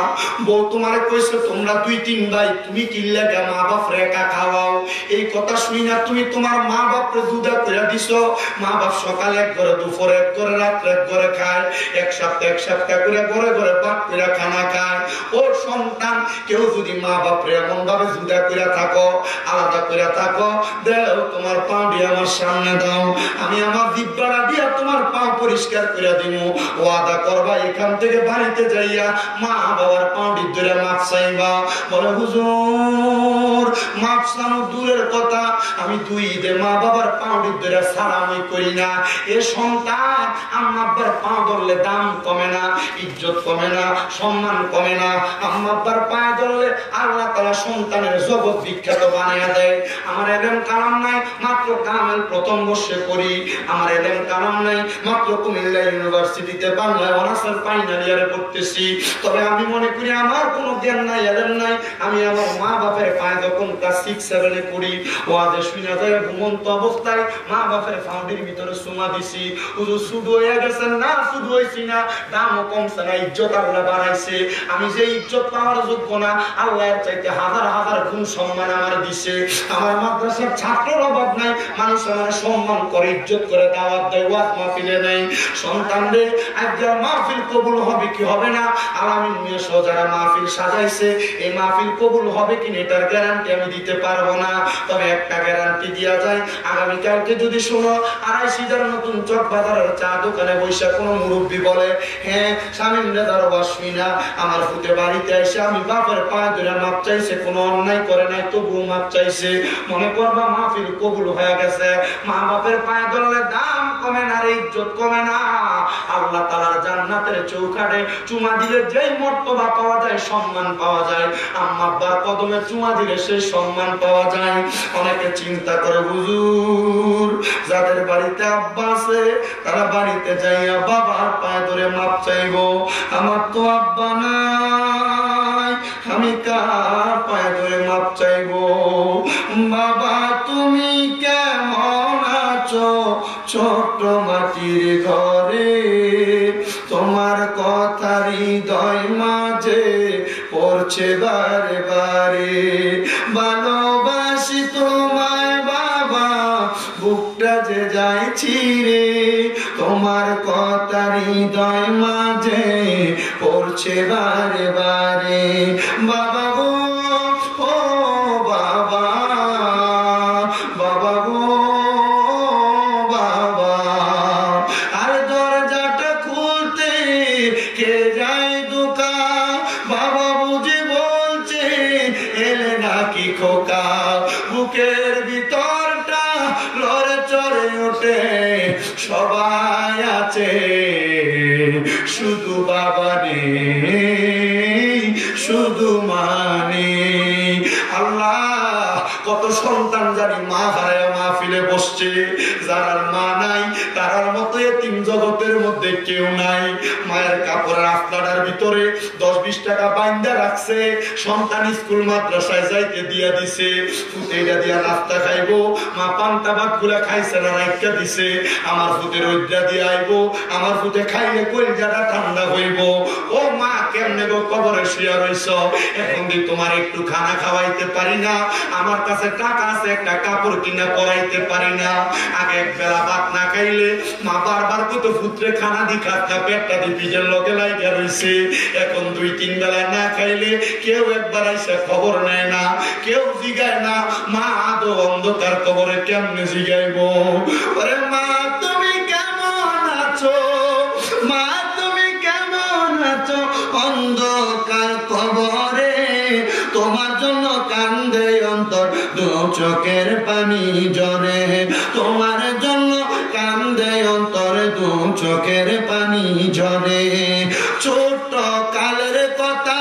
বউ তোমার কইছে তোমরা 2-3 ভাই, তুমি কি লাগা মা বাপ একা খাওয়াও? এই কথা শুনি না তুমি তোমার মা বাপরে দুধা করে দিছো। মা বাপ সকালে এক করে, দুপুরে এক করে, রাত্রে এক করে খায়, এক সপ্তাহ করে ঘরে ঘরে ভাগ করে খানা খায়। ও সন্তান, কেউ যদি মা বাপরে এমন ভাবে দুধা করে থাকো, আলাদা করে থাকো, দেও তোমার পা দিয়ে আমার সামনে দাও, আমি আমার জিহ্বাটা দিয়া তোমার পা পরিষ্কার করে দিব। ওয়াদা করবা এখান থেকে বাড়িতে যাইয়া মা বাবার পাউডি ধরে মাপ চাইবা। বলে হুজুর, মাপ চানো দূরের কথা, আমি 2 ঈদে মা বাবার পাউডি ধরে সালামই করি না। এ সন্তান, আম্মা আব্বার পা ধরলে দাম কমে না, ইজ্জত কমে না, সম্মান কমে না। আম্মা আব্বার পা ধরলে আল্লাহ তাআলা সন্তানের জগৎ বিখ্যাত বানায়া দেয়। আমার এলেম কালাম নাই, মাত্র কামেল প্রথম বর্ষে পড়ি। আমার এলেম কালাম নাই, মাত্র কুমিল্লা ইউনিভার্সিটিতে বাংলায় অনার্সের ফাইনাল ইয়ারে পড়তেছি। তবে আমি মনে করি আমার কোনো জ্ঞান নাই, এলেম নাই। আমি আমার মা বাপের পায়ে যখন ক্লাস 6-7 পড়ি, ওয়াজে শুনে যায় ঘুমন্ত অবস্থায় মা বাপের ফাউন্ডির ভিতরে সুমা দিছি। হুজুর শুধু হয়ে গেছেন না, শুধু হয়েছি না, দামও কমছে না, ইজ্জত আল্লাহ বাড়াইছে। আমি যে ইজ্জত পাওয়ার যোগ্য না, আল্লাহর চাইতে হাজার হাজার গুণ সম্মান আমার দিছে। আমার মাদ্রাসার ছাত্রের অভাব নাই, মানুষ আমার সম্মান করে, ইজ্জত করে, দাওয়াত দেয়, ওয়াজ মাহফিলে নেই। সন্তান রে, আজকের মাহফিল কবুল হবে কি হবে না, আলামিন মিয়া সহ যারা মাহফিল সাজাইছে, এই মাহফিল কবুল হবে কিনা এটার গ্যারান্টি আমি দিতে পারবো না। তবে একটা গ্যারান্টি দেওয়া যায়, আগামীকালকে যদি শোনো 2.5 নতুন চক বাজারের চা দোকানে বসে কোনো মুরব্বী বলে, হ্যাঁ শামীম রেজার ওয়াসমি না, আমার ফুটে বাড়িতে এসে আমি বাপের পা ধরে মাপ চাইছে, কোনো অন্যায় করে নাই, তবুও মাপ চাইছে, মনে করবা মাহফিল কবুল হয়ে গেছে। মা বাপের পায়ে ধরলে দাম কমে না, ইজ্জত কমে না। আল্লাহ তাআলার জান্নাতের চৌকাঠে চুমা দিলে যেই মর্তবা পাওয়া যায়, সম্মান পাওয়া যায়, আম্মা আব্বার কদমে চুমা দিলে সেই সম্মান পাওয়া যায়। অনেকে চিন্তা করে হুজুর, যাদের বাড়িতে আব্বা আছে তারা বাড়িতে যাইয়া বাবার পায়ে ধরে মাপ চাইবো। আমার তো আব্বা নাই, আমি কার পায়ে ধরে মাপ চাইবো? বাবা তুমি কেমন আছো ছোট্ট মাটির ঘরে, তোমার কথা হৃদয় মাঝে পড়ছে বারে বারে, ভালোবাসি তোমায় বাবা, বুকটা যে যায় ছিঁড়ে, তোমার কথা হৃদয় মাঝে পড়ছে বারে বারে। বাবা গো, ও বাবা, বাবা গো বাবা, আর দরজাটা খুলতে কে যায় দোকা, বাবা বুঝে বলছে এলে নাকি খোকা, বুকের ভিতরটা লড়ে চড়ে ওঠে, সবাই আছে শুধু বাবা নেই, শুধু মানে। আল্লাহ, কত সন্তান জানি মা হারায় মাহফিলে বসছে, যার মা নাই তার মতো এতিম জগতের মধ্যে কেউ নাই। মায়ের কাপড়ের আফলাটার ভিতরে 10-20 টাকা বাইন্দা রাখছে, সন্তান স্কুল মাদ্রাসায় যাইতে দিয়া দিছে, ফুটেটা দিয়া নাস্তা খাইবো, মা পান্তা ভাত গুলা খাইছে না রাইখা দিছে, আমার ফুটে রোদ্রা দিয়ে আইবো, আমার ফুটে খাইলে কলিজাটা ঠান্ডা হইব। ও মা, কেমনে গো কবরে শুয়া রইছ, এখন দি তোমার একটু খানা খাওয়াইতে পারি না, আমার কাছে টাকা আছে একটা কাপড় কিনা পরাইতে পারি না। আগে এক বেলা ভাত না খাইলে মা বারবার কত পুত্রে খানা দি খাতা পেটটা দি পিজের লগে লাইগা রইছে, এখন 2-3 বেলা না খাইলে কেউ একবার আইসা খবর নেয় না, কেউ জিগায় না। মা আদো অন্ধকার কবরে কেমনে জিগাইবো? ওরে মা তুমি কেমন আছো, মা তুমি কেমন আছো, অন্ধকার কবরে তোমার জন্য কান্দে অন্তর, দু চোখের পানি ঝরে, তোমার জন্য কান্দে অন্তর, দু চোখের পানি ঝরে। ছোট কালের কথা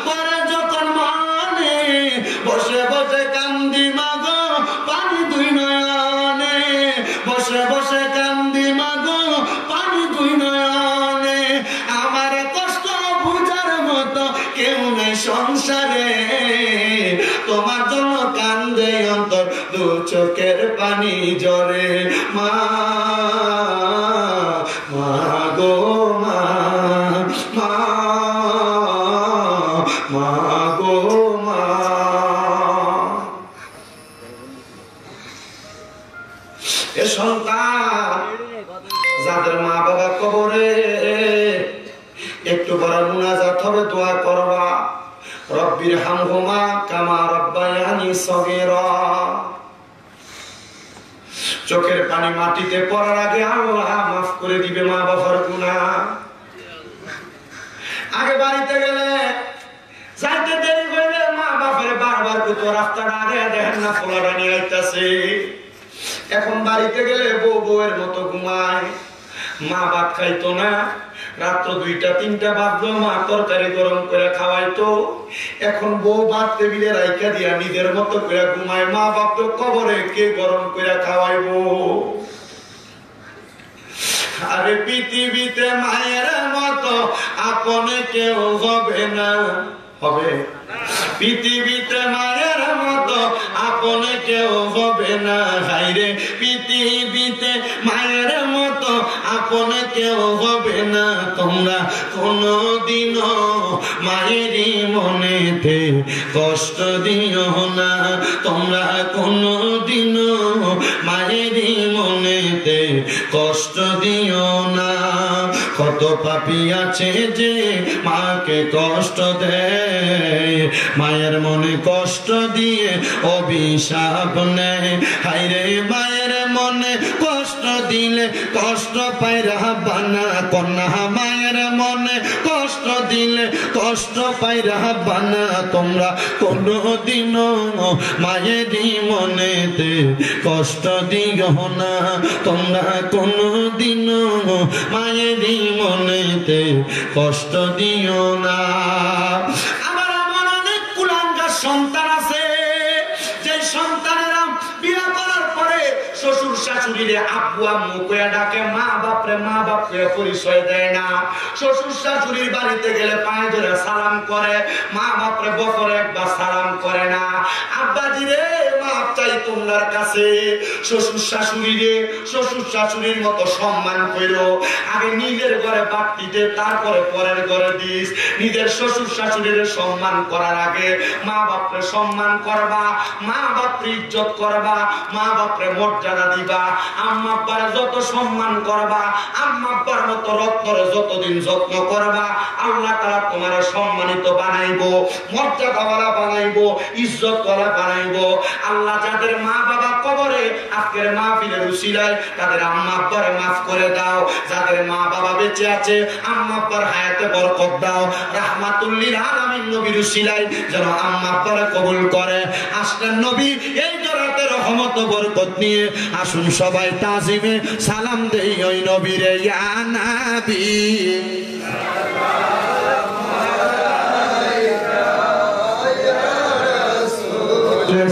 পরে যখন মনে বসে বসে কান্দি মা দু চোখের পানি জরে মা মা গো মা মা মা গো মা। এ সন্তান যাদের মা বাবা কবরে একটু বড় মুনাজাত হবে, দোয়া করবা রব্বির হামহুমা কামা রব্বায়ানি সগীরা। চোখের পানি মাটিতে পড়ার আগে আল্লাহ মাফ করে দিবে মা বাবার গুনাহ। আগে বাড়িতে গেলে যাইতে দেরি হইলে মা বাপের বারবার কত রাস্তাটা আগে দেখেন না পোলাটা নিয়ে আইতাছে। এখন বাড়িতে গেলে বউ বউয়ের মতো ঘুমায়, মা ভাত খাইতো না, রাত্র 2টা 3টা বাজলো মা তরকারি গরম করে খাওয়াইতো। এখন বউ ভাত টেবিলে রাইখা দিয়া নিজের মতো করে ঘুমায়, মা বাপ তো কবরে কে গরম করে খাওয়াইবো। আরে পৃথিবীতে মায়ের মতো আপনে কেউ হবে না, হবে পৃথিবীতে মায়ের মতো আপনে কেউ হবে না। হাইরে পৃথিবীতে মায়ের মতো আপনে কেউ হবে না। তোমরা কোনদিনও মায়েরই মনেতে কষ্ট দিও না, তোমরা কোনদিনও মায়েরই মনেতে কষ্ট দিও না। কত পাপী আছে যে মাকে কষ্ট দেয়, মায়ের মনে কষ্ট দিয়ে অভিশাপ নেয়। হায়রে মায়ের মনে কষ্ট দিলে কষ্ট পায় রাব্বানা, কন্যা মায়ের মনে কষ্ট দিলে কষ্ট পায় রাব্বানা। তোমরা কোনদিনও মায়েরই মনেতে কষ্ট দিও না, তোমরা কোনদিনও মায়েরই মনেতে কষ্ট দিও না। আমার আমার অনেক কুলাঙ্গার সন্তান আছে, যে সন্তানেরা বিয়ে করার পরে শ্বশুর শাশুড়িরে আব্বু আম্মু কইয়া ডাকে, মা বাপরে মা বাপ কইয়া পরিচয় দেয় না। শ্বশুর শাশুড়ির বাড়িতে গেলে পায়ে ধরে সালাম করে, মা বাপরে বছরে একবার সালাম করে না। আব্বাজি রে মাপ চাই তোমার কাছে। শ্বশুর শাশুড়িরে শ্বশুর শাশুড়ির মতো সম্মান করো, আগে নিজের ঘরে বাপ দিতে তারপরে পরের ঘরে দিস। নিজের শ্বশুর শাশুড়ির সম্মান করার আগে মা বাপরে সম্মান করবা, মা বাপরে ইজ্জত করবা, মা বাপরে মর্যাদা দিবা। আম্মা আব্বার যত সম্মান করবা, আম্মা আব্বার মতো রত্নরে যতদিন যত্ন করবা, আল্লাহ তাআলা তোমার সম্মানিত বানাইবো, মর্যাদাওয়ালা বানাইবো, ইজ্জতওয়ালা বানাইবো। আল্লাহ যাদের মা বাবা কবরে আজকের মাহফিলের উসিলায় তাদের আম্মা আব্বারে মাফ করে দাও। যাদের মা বাবা বেঁচে আছে আম্মা আব্বার হায়াতে বরকত দাও। রাহমাতুল লিল আলামিন নবীর উসিলায় যেন আম্মা আব্বারে কবুল করে। আসলেন নবী এই জরাতে রহমত বরকত নিয়ে, আসুন সবাই তাজিমে সালাম দেই ওই নবীরে। ইয়া নবী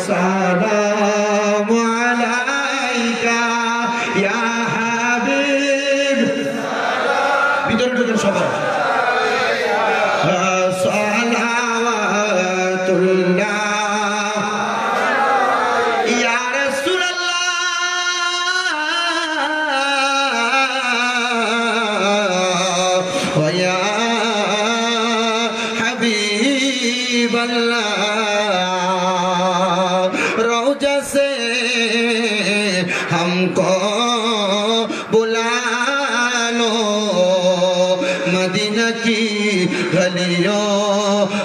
সালামু আলাইকা ইয়া হাবিব। ভিতরে ঢুকেন সবাই। हमको बुला लो मदीना की गलियों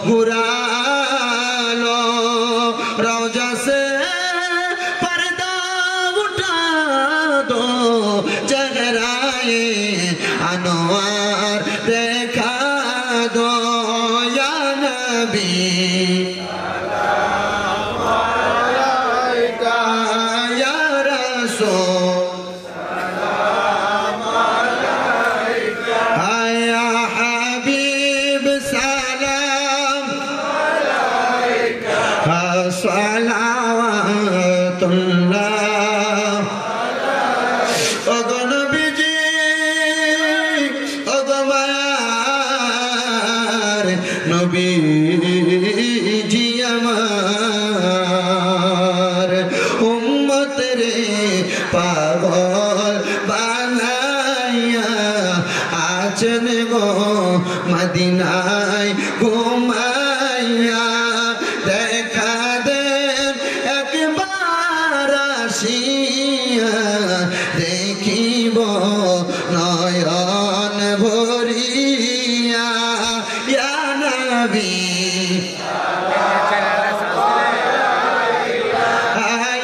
बुरा लो, रौजा से पर्दा उठा दो, चेहराए अनवार देखा दो या नबी। নবীজি আমার পাগল বানাইয়া আছেন গো মদিনায় ঘুমাইয়া দেখা দেন একবার আসিয়া দেখিব নয়ন ভরিয়া ইয়া নবী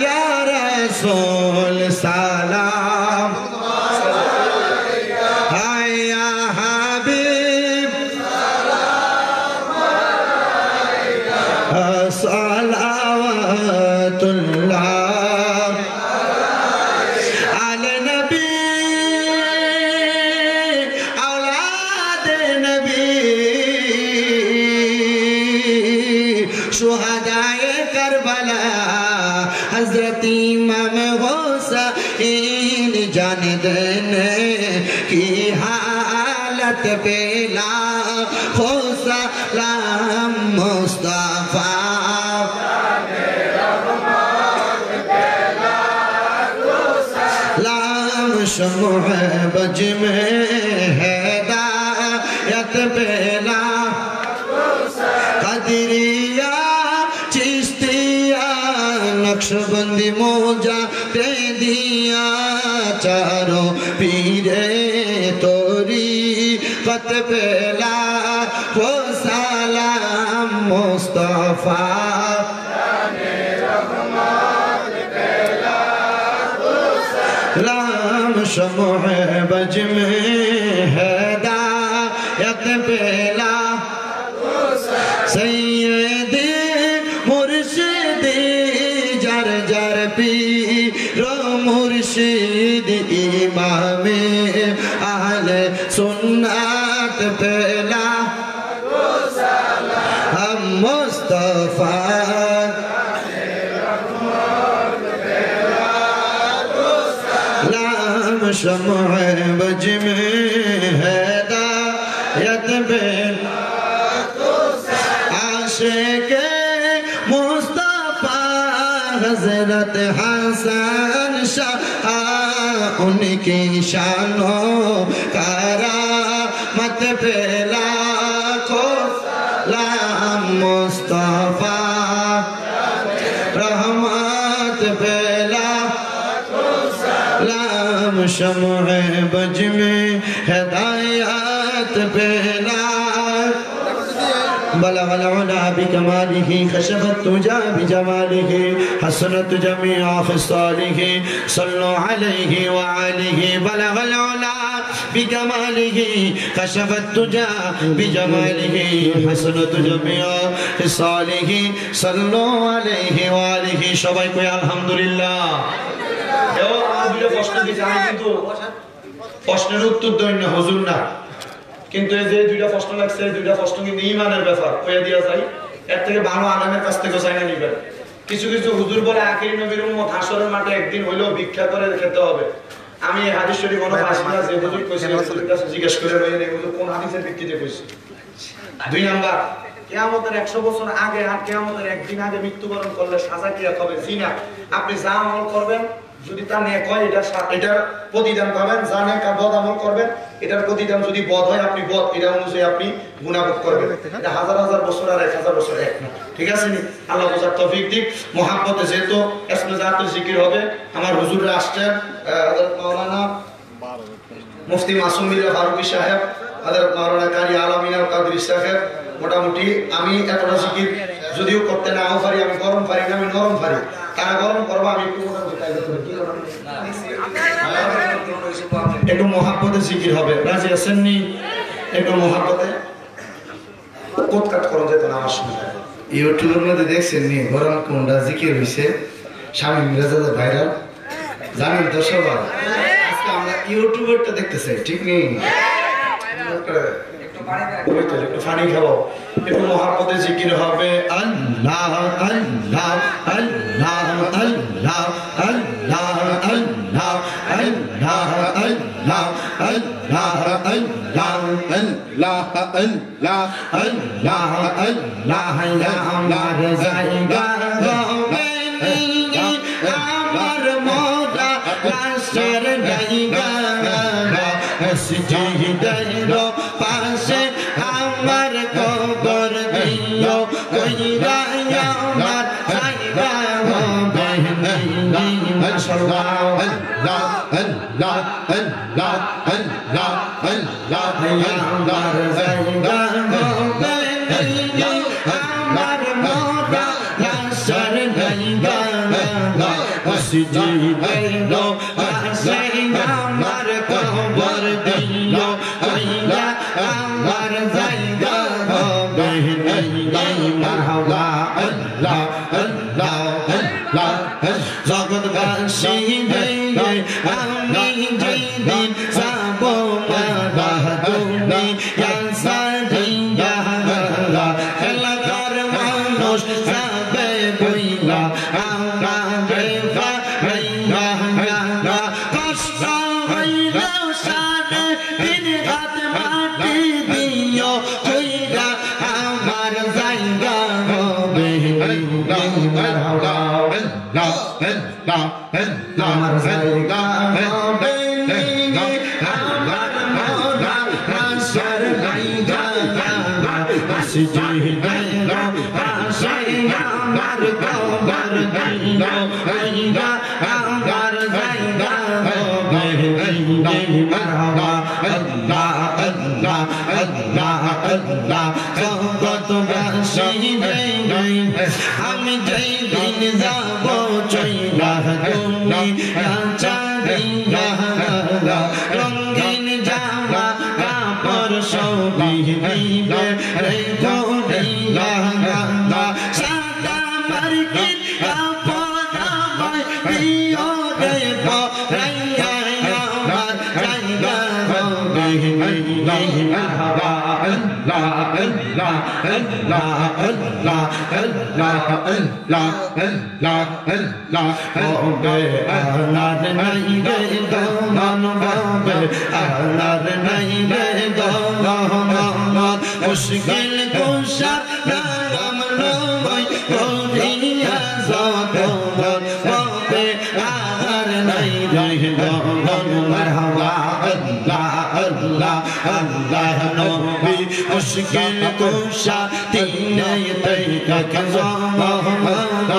ইয়া রাসূল সালাম ইয়া হাবিব সালাওয়াতুল্লাহ আলা নবী আওলাদ নবী শুহাদায়ে কারবালা হযরত ইমাম হুসাইন জান দেনে কি हालत पेला हो सलाम मुस्तफा लाम शमुह बज में हिदायत पेला कदरिया चिश्तिया नक्शबंदी मोजा ते दिया चारों पीरे तोरी कत पेला वो सलाम मुस्तफा लाम शमुह बज में हिदायत पेला सैयदी मुर्शिदी जर जर पीरो मुर्शिद इमामे आहले सुन्नत पेला हम मुस्तफा लाम शमुह बज में हिदायत पेला आशिक मुस्तफा हजरत हसन शाह उनकी शानों करामत पेला को लाम मुस्तफा रहमत पेला लाम शमुह बज में हिदायत पेला बलग العلا بكماله خشف التجا بجماله حسنت جميع خصاله صلوا عليه وعليه بلغ العلا بكماله خشف التجا بجماله حسنت جميع خصاله صلوا عليه وعليه সবাই কই আলহামদুলিল্লাহ এও দুটো প্রশ্ন দিছি আমি কিন্তু প্রশ্নের উত্তর দেই না হুজুর না কিন্তু এই যে দুইটা প্রশ্ন লাগছে দুইটা প্রশ্ন কিন্তু ঈমানের ব্যাপার কইয়া দিয়া যায় এর থেকে ভালো আলেমের কাছ থেকে চাইনা নিবেন কিছু কিছু হুজুর বলে আখির নবীর উম্মত হাসরের মাঠে একদিন হইলেও ভিক্ষা করে খেতে হবে আমি এই হাদিস শরীফ মনে পাচ্ছি না যে হুজুর কইছেন হুজুরের কাছে জিজ্ঞেস করে রইলেন হুজুর কোন হাদিসের ভিত্তিতে কইছে দুই নাম্বার কিয়ামতের 100 বছর আগে আর কিয়ামতের একদিন আগে মৃত্যুবরণ করলে সাজা কি হবে জিনা আপনি যা আমল করবেন যদি তা নেক হয় এটার প্রতিদান পাবেন যা নেক আর বদ আমল করবেন এটার প্রতিদান যদি বদ হয় আপনি বদ এটা অনুযায়ী আপনি গুনাহ ভোগ করবেন এটা হাজার হাজার বছর আর 1000 বছর এক না ঠিক আছে নি আল্লাহ বুঝার তৌফিক দিক মোহাব্বতে যেহেতু ইসমে জাতুল জিকির হবে আমার হুজুররা আসছেন হযরত মাওলানা মুফতি মাসুম মিল্লাহ ফারুকী সাহেব হযরত মাওলানা কারি আলামিন আল কাদরি সাহেব মোটামুটি আমি এতটা জিকির যদিও করতে নাও পারি আমি গরম পারি না আমি নরম পারি তারা গরম করবো আমি একটু একটু মোহাব্বতে জিকির হবে রাজি আছেন নি একটু মোহাব্বতে কোট কাট করো যেত না আমার সঙ্গে ইউটিউবের মধ্যে দেখছেন নি গরম কোনটা জিকির হইছে স্বামী মিরাজাদা ভাইরাল জানেন তো সবাই আজকে আমরা ইউটিউবারটা দেখতে চাই ঠিক নেই একটু পানি খাবো একটু মোহাব্বতে জিকির হবে আল্লাহ আল্লাহ আল্লাহ আল্লাহ আল্লাহ আল্লাহ আল্লাহ আল্লাহ আল্লাহ আল্লাহ আল্লাহ আল্লাহ আল্লাহ আল্লাহ আমার জায়গা আমার মোলা লাশের জায়গা মসজিদের পাশে আমার কবর দিও কইরা আমার জায়গা হবে মাশাআল্লাহ আল্লাহ আল্লাহ আল্লাহ আল্লাহ আল্লাহ আমার জায়গা হবে আমার মোরা লাশের জায়গা মসজিদের পাশে আমার কবর দিও কইরা আমার জায়গা হবে মারহাবা আল্লাহ আল্লাহ আল্লাহ জগৎবাসী আমি যেদিন যাব মারা তুমি সাদিয়া এলাকার মানুষ যাবে বইলা আমাদের কষ্ট হইলেও সাড়ে 3 হাত মাটি দিও কইরা আমার জায়গা হবে আমার জায়গা হবে আমার মোরা লাশের জায়গা মসজিদের পাশে আমার কবর দিও কইরা আমার জায়গা হবে মারহাবা আল্লাহ আল্লাহ আল্লাহ আল্লাহ জগৎবাসী আমি যেদিন যাব চইলা তুমি চাঁদিয়া রঙিন জামা কাপড় সবই দিবে রেখো দিয়া সাদা মার্কিন কাপড় আমায় দিও রে পরাইয়া আমার জায়গা হবে মারহাবা আল্লাহ আল্লাহ আল্লাহ আল্লাহ আল্লাহ আল্লাহ আল্লাহ আল্লাহ হবে আল্লাহর নাই রে গমন হবে আল্লাহর নাই রে গমন মুশকিল কুশা নাম লই করিয়া যতন হবে আল্লাহর নাই রে গমন মারহাবা আল্লাহ আল্লাহ আল্লাহ নবী মুশকিল কুশা তিনাই তৈক জমান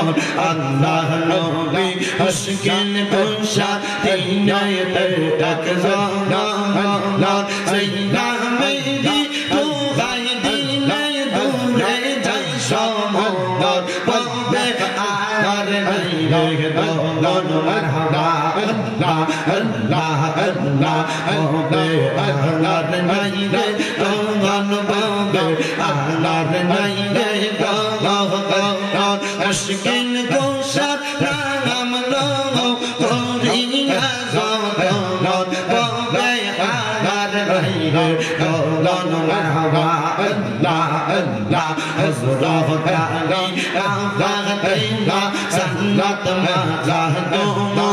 আল্লাহ নবী মুশকিল কুশা তিনাই তৈক জমান সাইয়্যিদা মেরি তু গায় দিলে দূরে যাই সমবর পাবে আর নাই রে দলন মারহাবা আল্লাহ আল্লাহ আল্লাহ হবে আল্লাহর নাই রে দলন পাবে আল্লাহর নাই রে দলন মুশকিল কুশার নাম লো করিয়া যতন পাবে আল্লাহর নাই রে দলন মারহাবা আল্লাহ আল্লাহ হযরত আলী আফাতিনা সান্নাত মাজাদুমো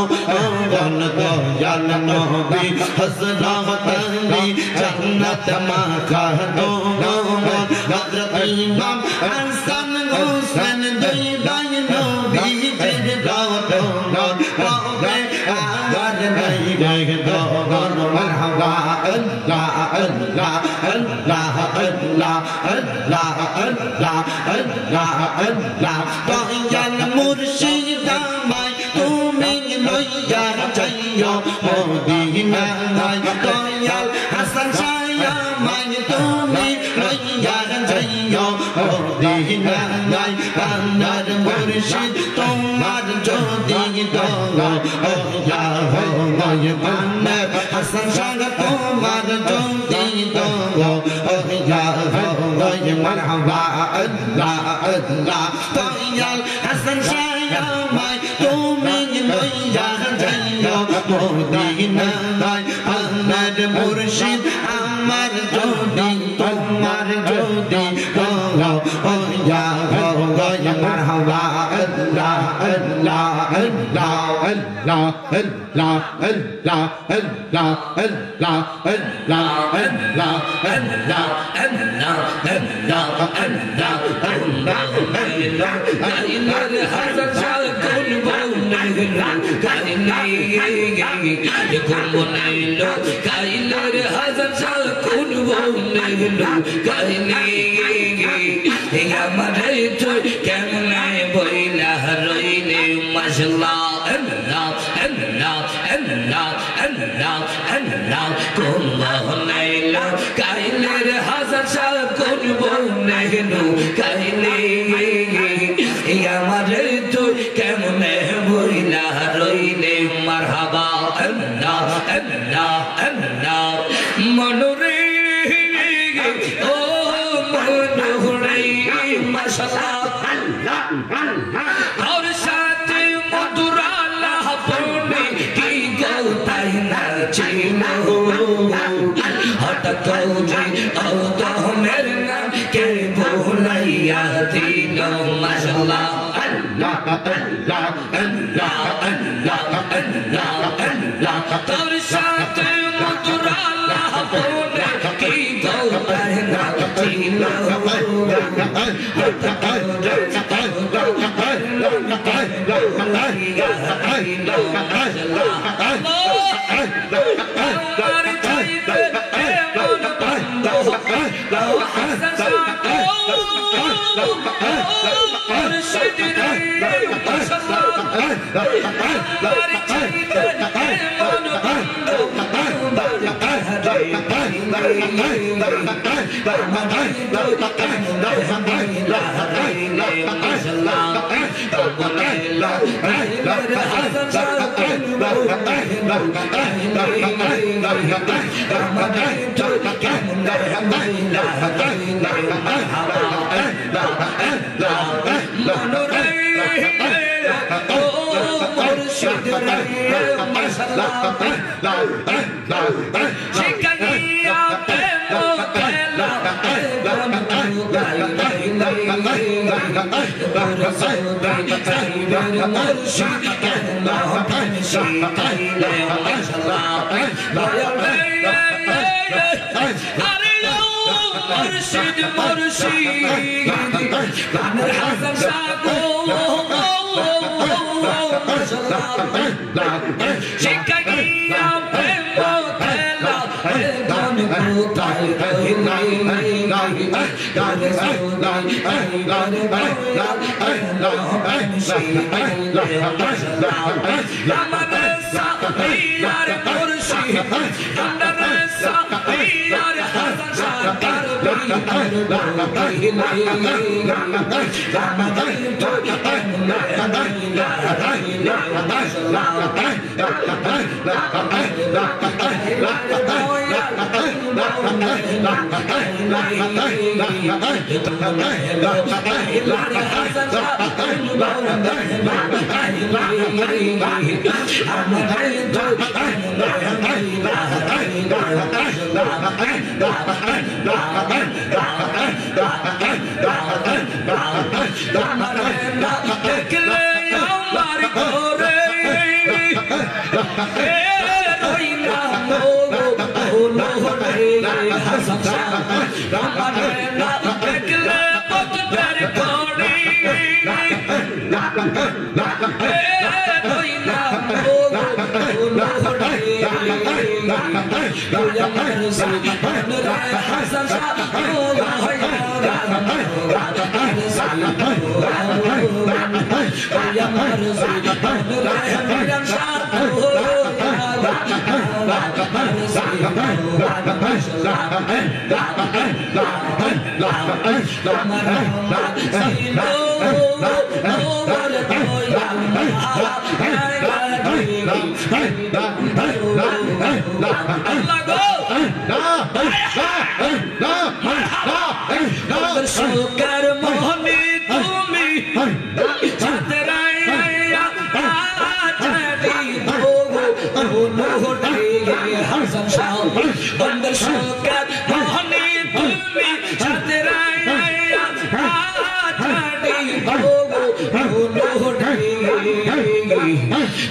গন দয়াল নবী হযরত আলী জান্নাত মাজাদুমো হযরত ইমাম হাসান হোসেন দুই ভাই নবীর রতন পাবে আর নাই রে দলন মারহাবা আল্লাহ আল্লাহ আল্লাহ আল্লাহ আল্লাহ আল্লাহ আল্লাহ আল্লাহ দয়াল মুর্শিদ আমায় তুমি লইয়া যাইও মদিনায় দয়াল হাসান শাহ আমায় তুমি লইয়া যাইও মদিনায় কান্নার মুর্শিদ তোমার যদি দয়া হয় কান্নার হাসান শাহ তোমার যদি দয়া হয় মারহাবা আল্লাহ আল্লাহ দয়াল হাসান শাহ আমায় তুমি লইয়া যাইও মদিনায় কান্নার মুর্শিদ আমার যদি তোমার যদি দয়া হয় মারহাবা আল্লাহ আল্লাহ আল্লাহ আল্লাহ আল্লাহ আল্লাহ আল্লাহ আল্লাহ আল্লাহ আল্লাহ আল্লাহ আল্লাহ আল্লাহ আল্লাহ আল্লাহ হাসান শাহ কোন বউ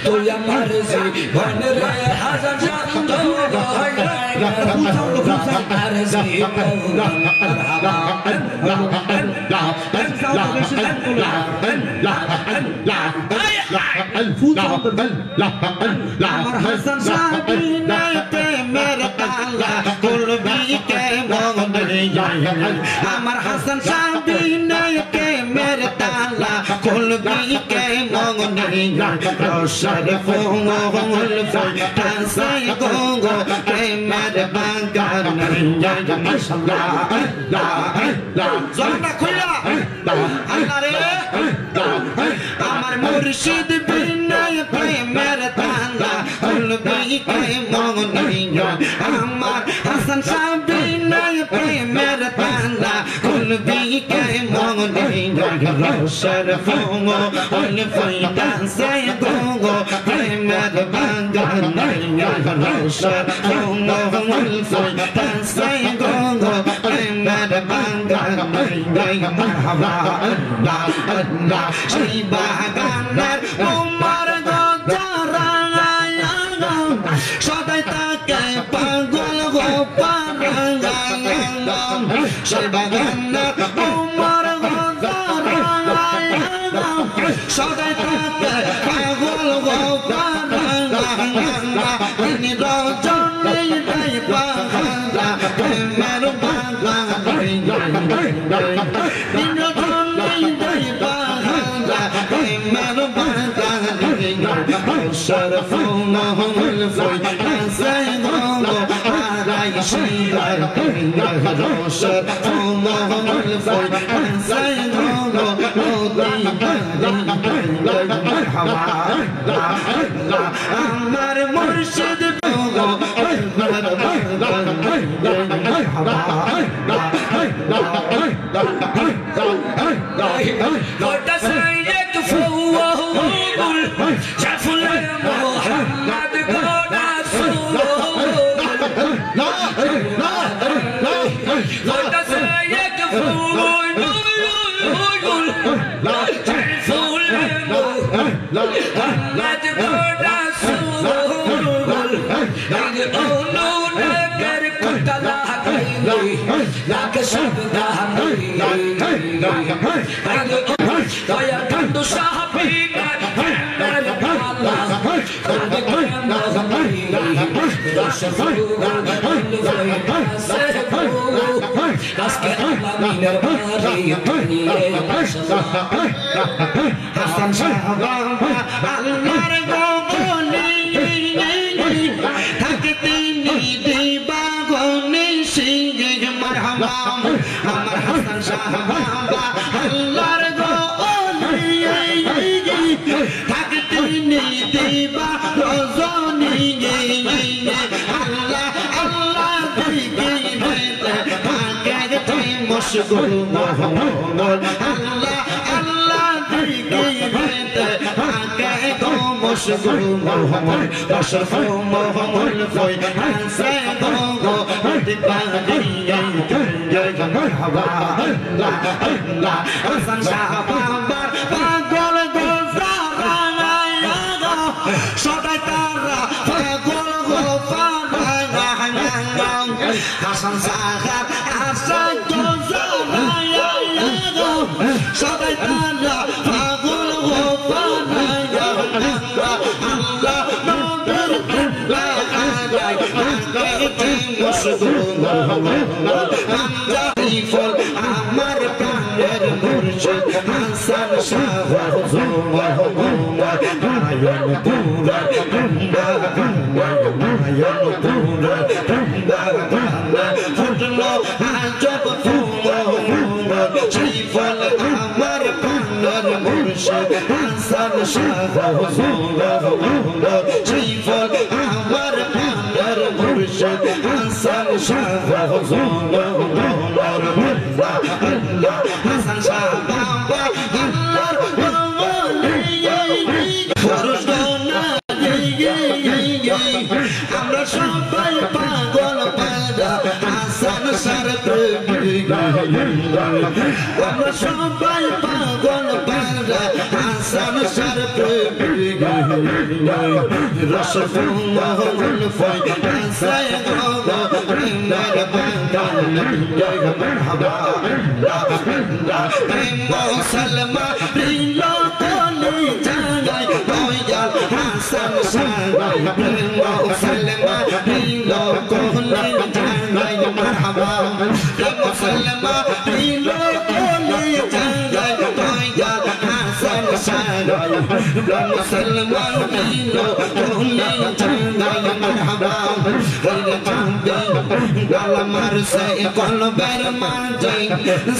তুই আমার জীবন রে হাজার জানতো আর জীবন আমার হাসান সাবিনাতে মেরে তালা কুলবি কে মনে যায় আমার হাসান সাবিনাতে মেরে তালা কুলবি কে মনে যায় রোশর ফুল ফুল তাসাই গো কে মেরে বাগান যায় মাশাআল্লাহ আল্লাহ জলটা খুইলা আল্লাহ রে আমার মুর্শিদ বিনয় প্রেমের তালা কুলবি কে মনে যায় আমার হাসান শাহ বিনয় প্রেমের তালা কুলবি কে মনে যায় রোশর ফুল ফুল তাসাই গো প্রেমের বাগান যায় রোশর ফুল ফুল তাসাই গো প্রেমের বাগান যায় মারহাবা আল্লাহ আল্লাহ সেই বাগানের উমর গো যারা সদাই তাকে পাগল গো পাগল সেই বাগানের উমর গো যারা সদাই তাকে পাগল গো পাগল তিনি রজনী তাই পাগল প্রেমের বাগান شرف اللهم الفوي سيدنا علي شيئا شرف اللهم الفوي سيدنا আমার মুর্শিদ হাসান শাহ বাবা আল্লাহর গোবলি থাকে তিনি দিবাগনে সিংহে মারহাবা আমার হাসান শাহ বাবা আল্লাহর গোবলি থাকে তিনি দিবা রজনী আল্লাহ আল্লাহ দিকে থাকে মশগুল মোহাম্মদ আল্লাহ আল্লাহ দিকে থাকে গো মশগুল মোহাম্মদ আশরাফ মোহাম্মদ ফয় হাসে গো দিবাদিয়া জয় মারহাবা আল্লাহ আল্লাহ হাসান শাহ বাবা পাগল গো যারা সদাই তারা পাগল গো পাগল হাসান শাহ হাসান গো যারা সদাই তারা পাগল গো পাগল আল্লাহ নবীর আমার প্রাণের মুর্শিদ হাসান শাহ নারায়ণ পুরা ফুটলো আজব ফুল সেই ফল আমার প্রাণের মুর্শিদ হাসান শাহ সেই ফল আমার প্রাণের মুর্শিদ হাসান শাহ হাসান শাহ বাবা আল্লাহর আমরা সবাই পাগল পাগল হাসান শাহর আমরা সবাই পাগল পাগল হাসান শাহর রসফুল ফই আসায় গো প্রেমের বাগান নবীরে মারহাবা মুসলমান রিল কলি জাগাই দয়াল হাসান শাহ মুসলমান রিল কলি জাগাই মারহাবা মুসলমান রিল কলি জাগাই দয়াল হাসান শাহ মুসলমান রিল কলি জাগাই মারহাবা ওরে জানবে গালমার সে কলবের মাঝে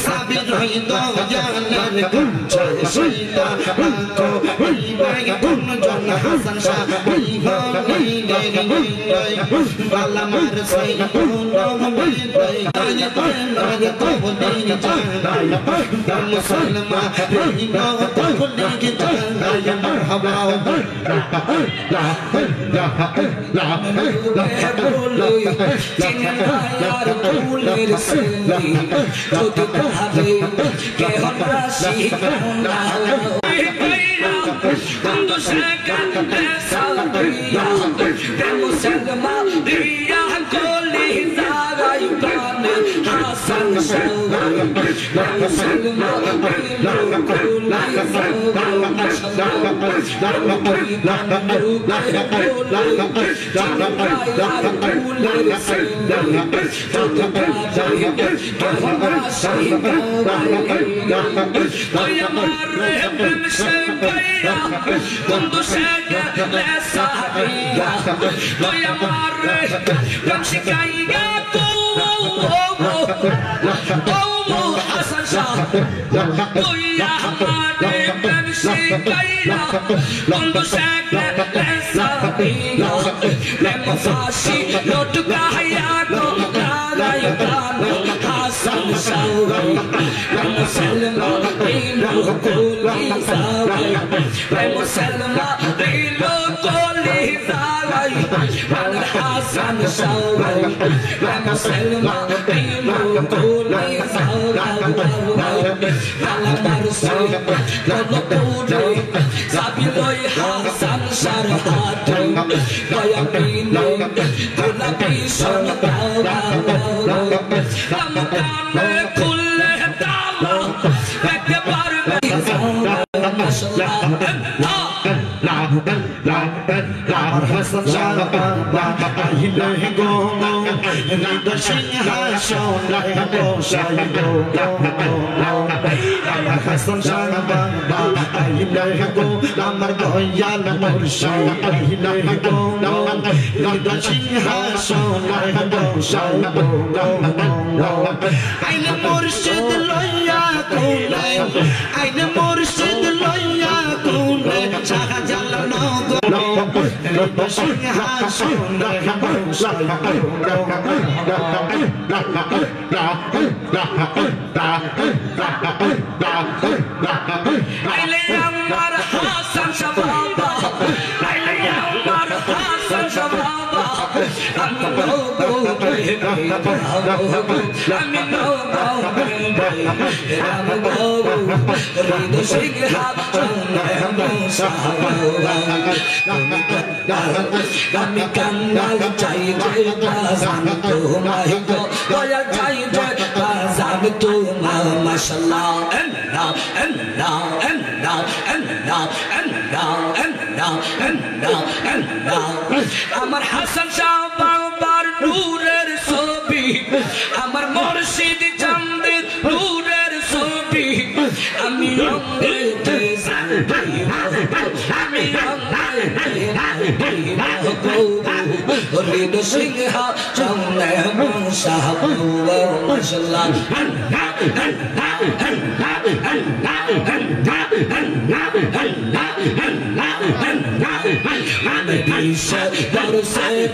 সাবির হই দয়ালের কুঞ্চে সীতা রাখো ইবাই কোন জন হাসান শাহ ইবাই নেই গালমার সে কলবের মাঝে প্রেমের কবলি জানাই মুসলমান রিল কলি জাগাই মারহাবা চিন্তার ফুলের সিলি যদি ভাবে কে হতাশি না cuando sacan esa ría de musulmán ría colizada y plane Hasan Shawa de musulmán ría cuando llega esa ría voy a amarre con si caiga como Hasan Shah voy a amarre con si caiga cuando llega esa ría le mafasi no tu caiga nada y plano Hasan Shah musulman ilo colizada musulman ilo colizada Hasan Shah musulman ilo colizada galamar se no pude sabilo Hasan Shah kaya pine kula pison tawa amkane kulle tawa ekte par Hasan Shah আহিলে গো হৃদয় সিংহাসন বসাই গো Hasan Shah আহিলে গো আমার দয়াল মুর্শিদ আহিলে গো হৃদয় সিংহাসন বসাই গো আইনে মুর্শিদ লইয়া কোনে আইনে মুর্শিদ লইয়া কোনে শাহজালাল গো হৃদয় সিংহাসন বসাই আইলে আমার হাসান শাহ বাবা আইলে আমার হাসান শাহ বাবা আমি নবো আমি নবো রাম বাবু হৃদয় সিংহাসন আমি কাঙ্গাল চাই যে বাজান তোমায় গো দয়া চাই যে বাজান তোমার মাশাআল্লাহ and now and now and now and now and now and now and now and now আমার হাসান শাহ বাবার নূরের ছবি আমার মুর্শিদ চাঁদের নূরের ছবি আমি রঙেতে জানি আমি রঙেতে হৃদয় সিংহাসন শাহ মাশাআল্লাহ Dice por se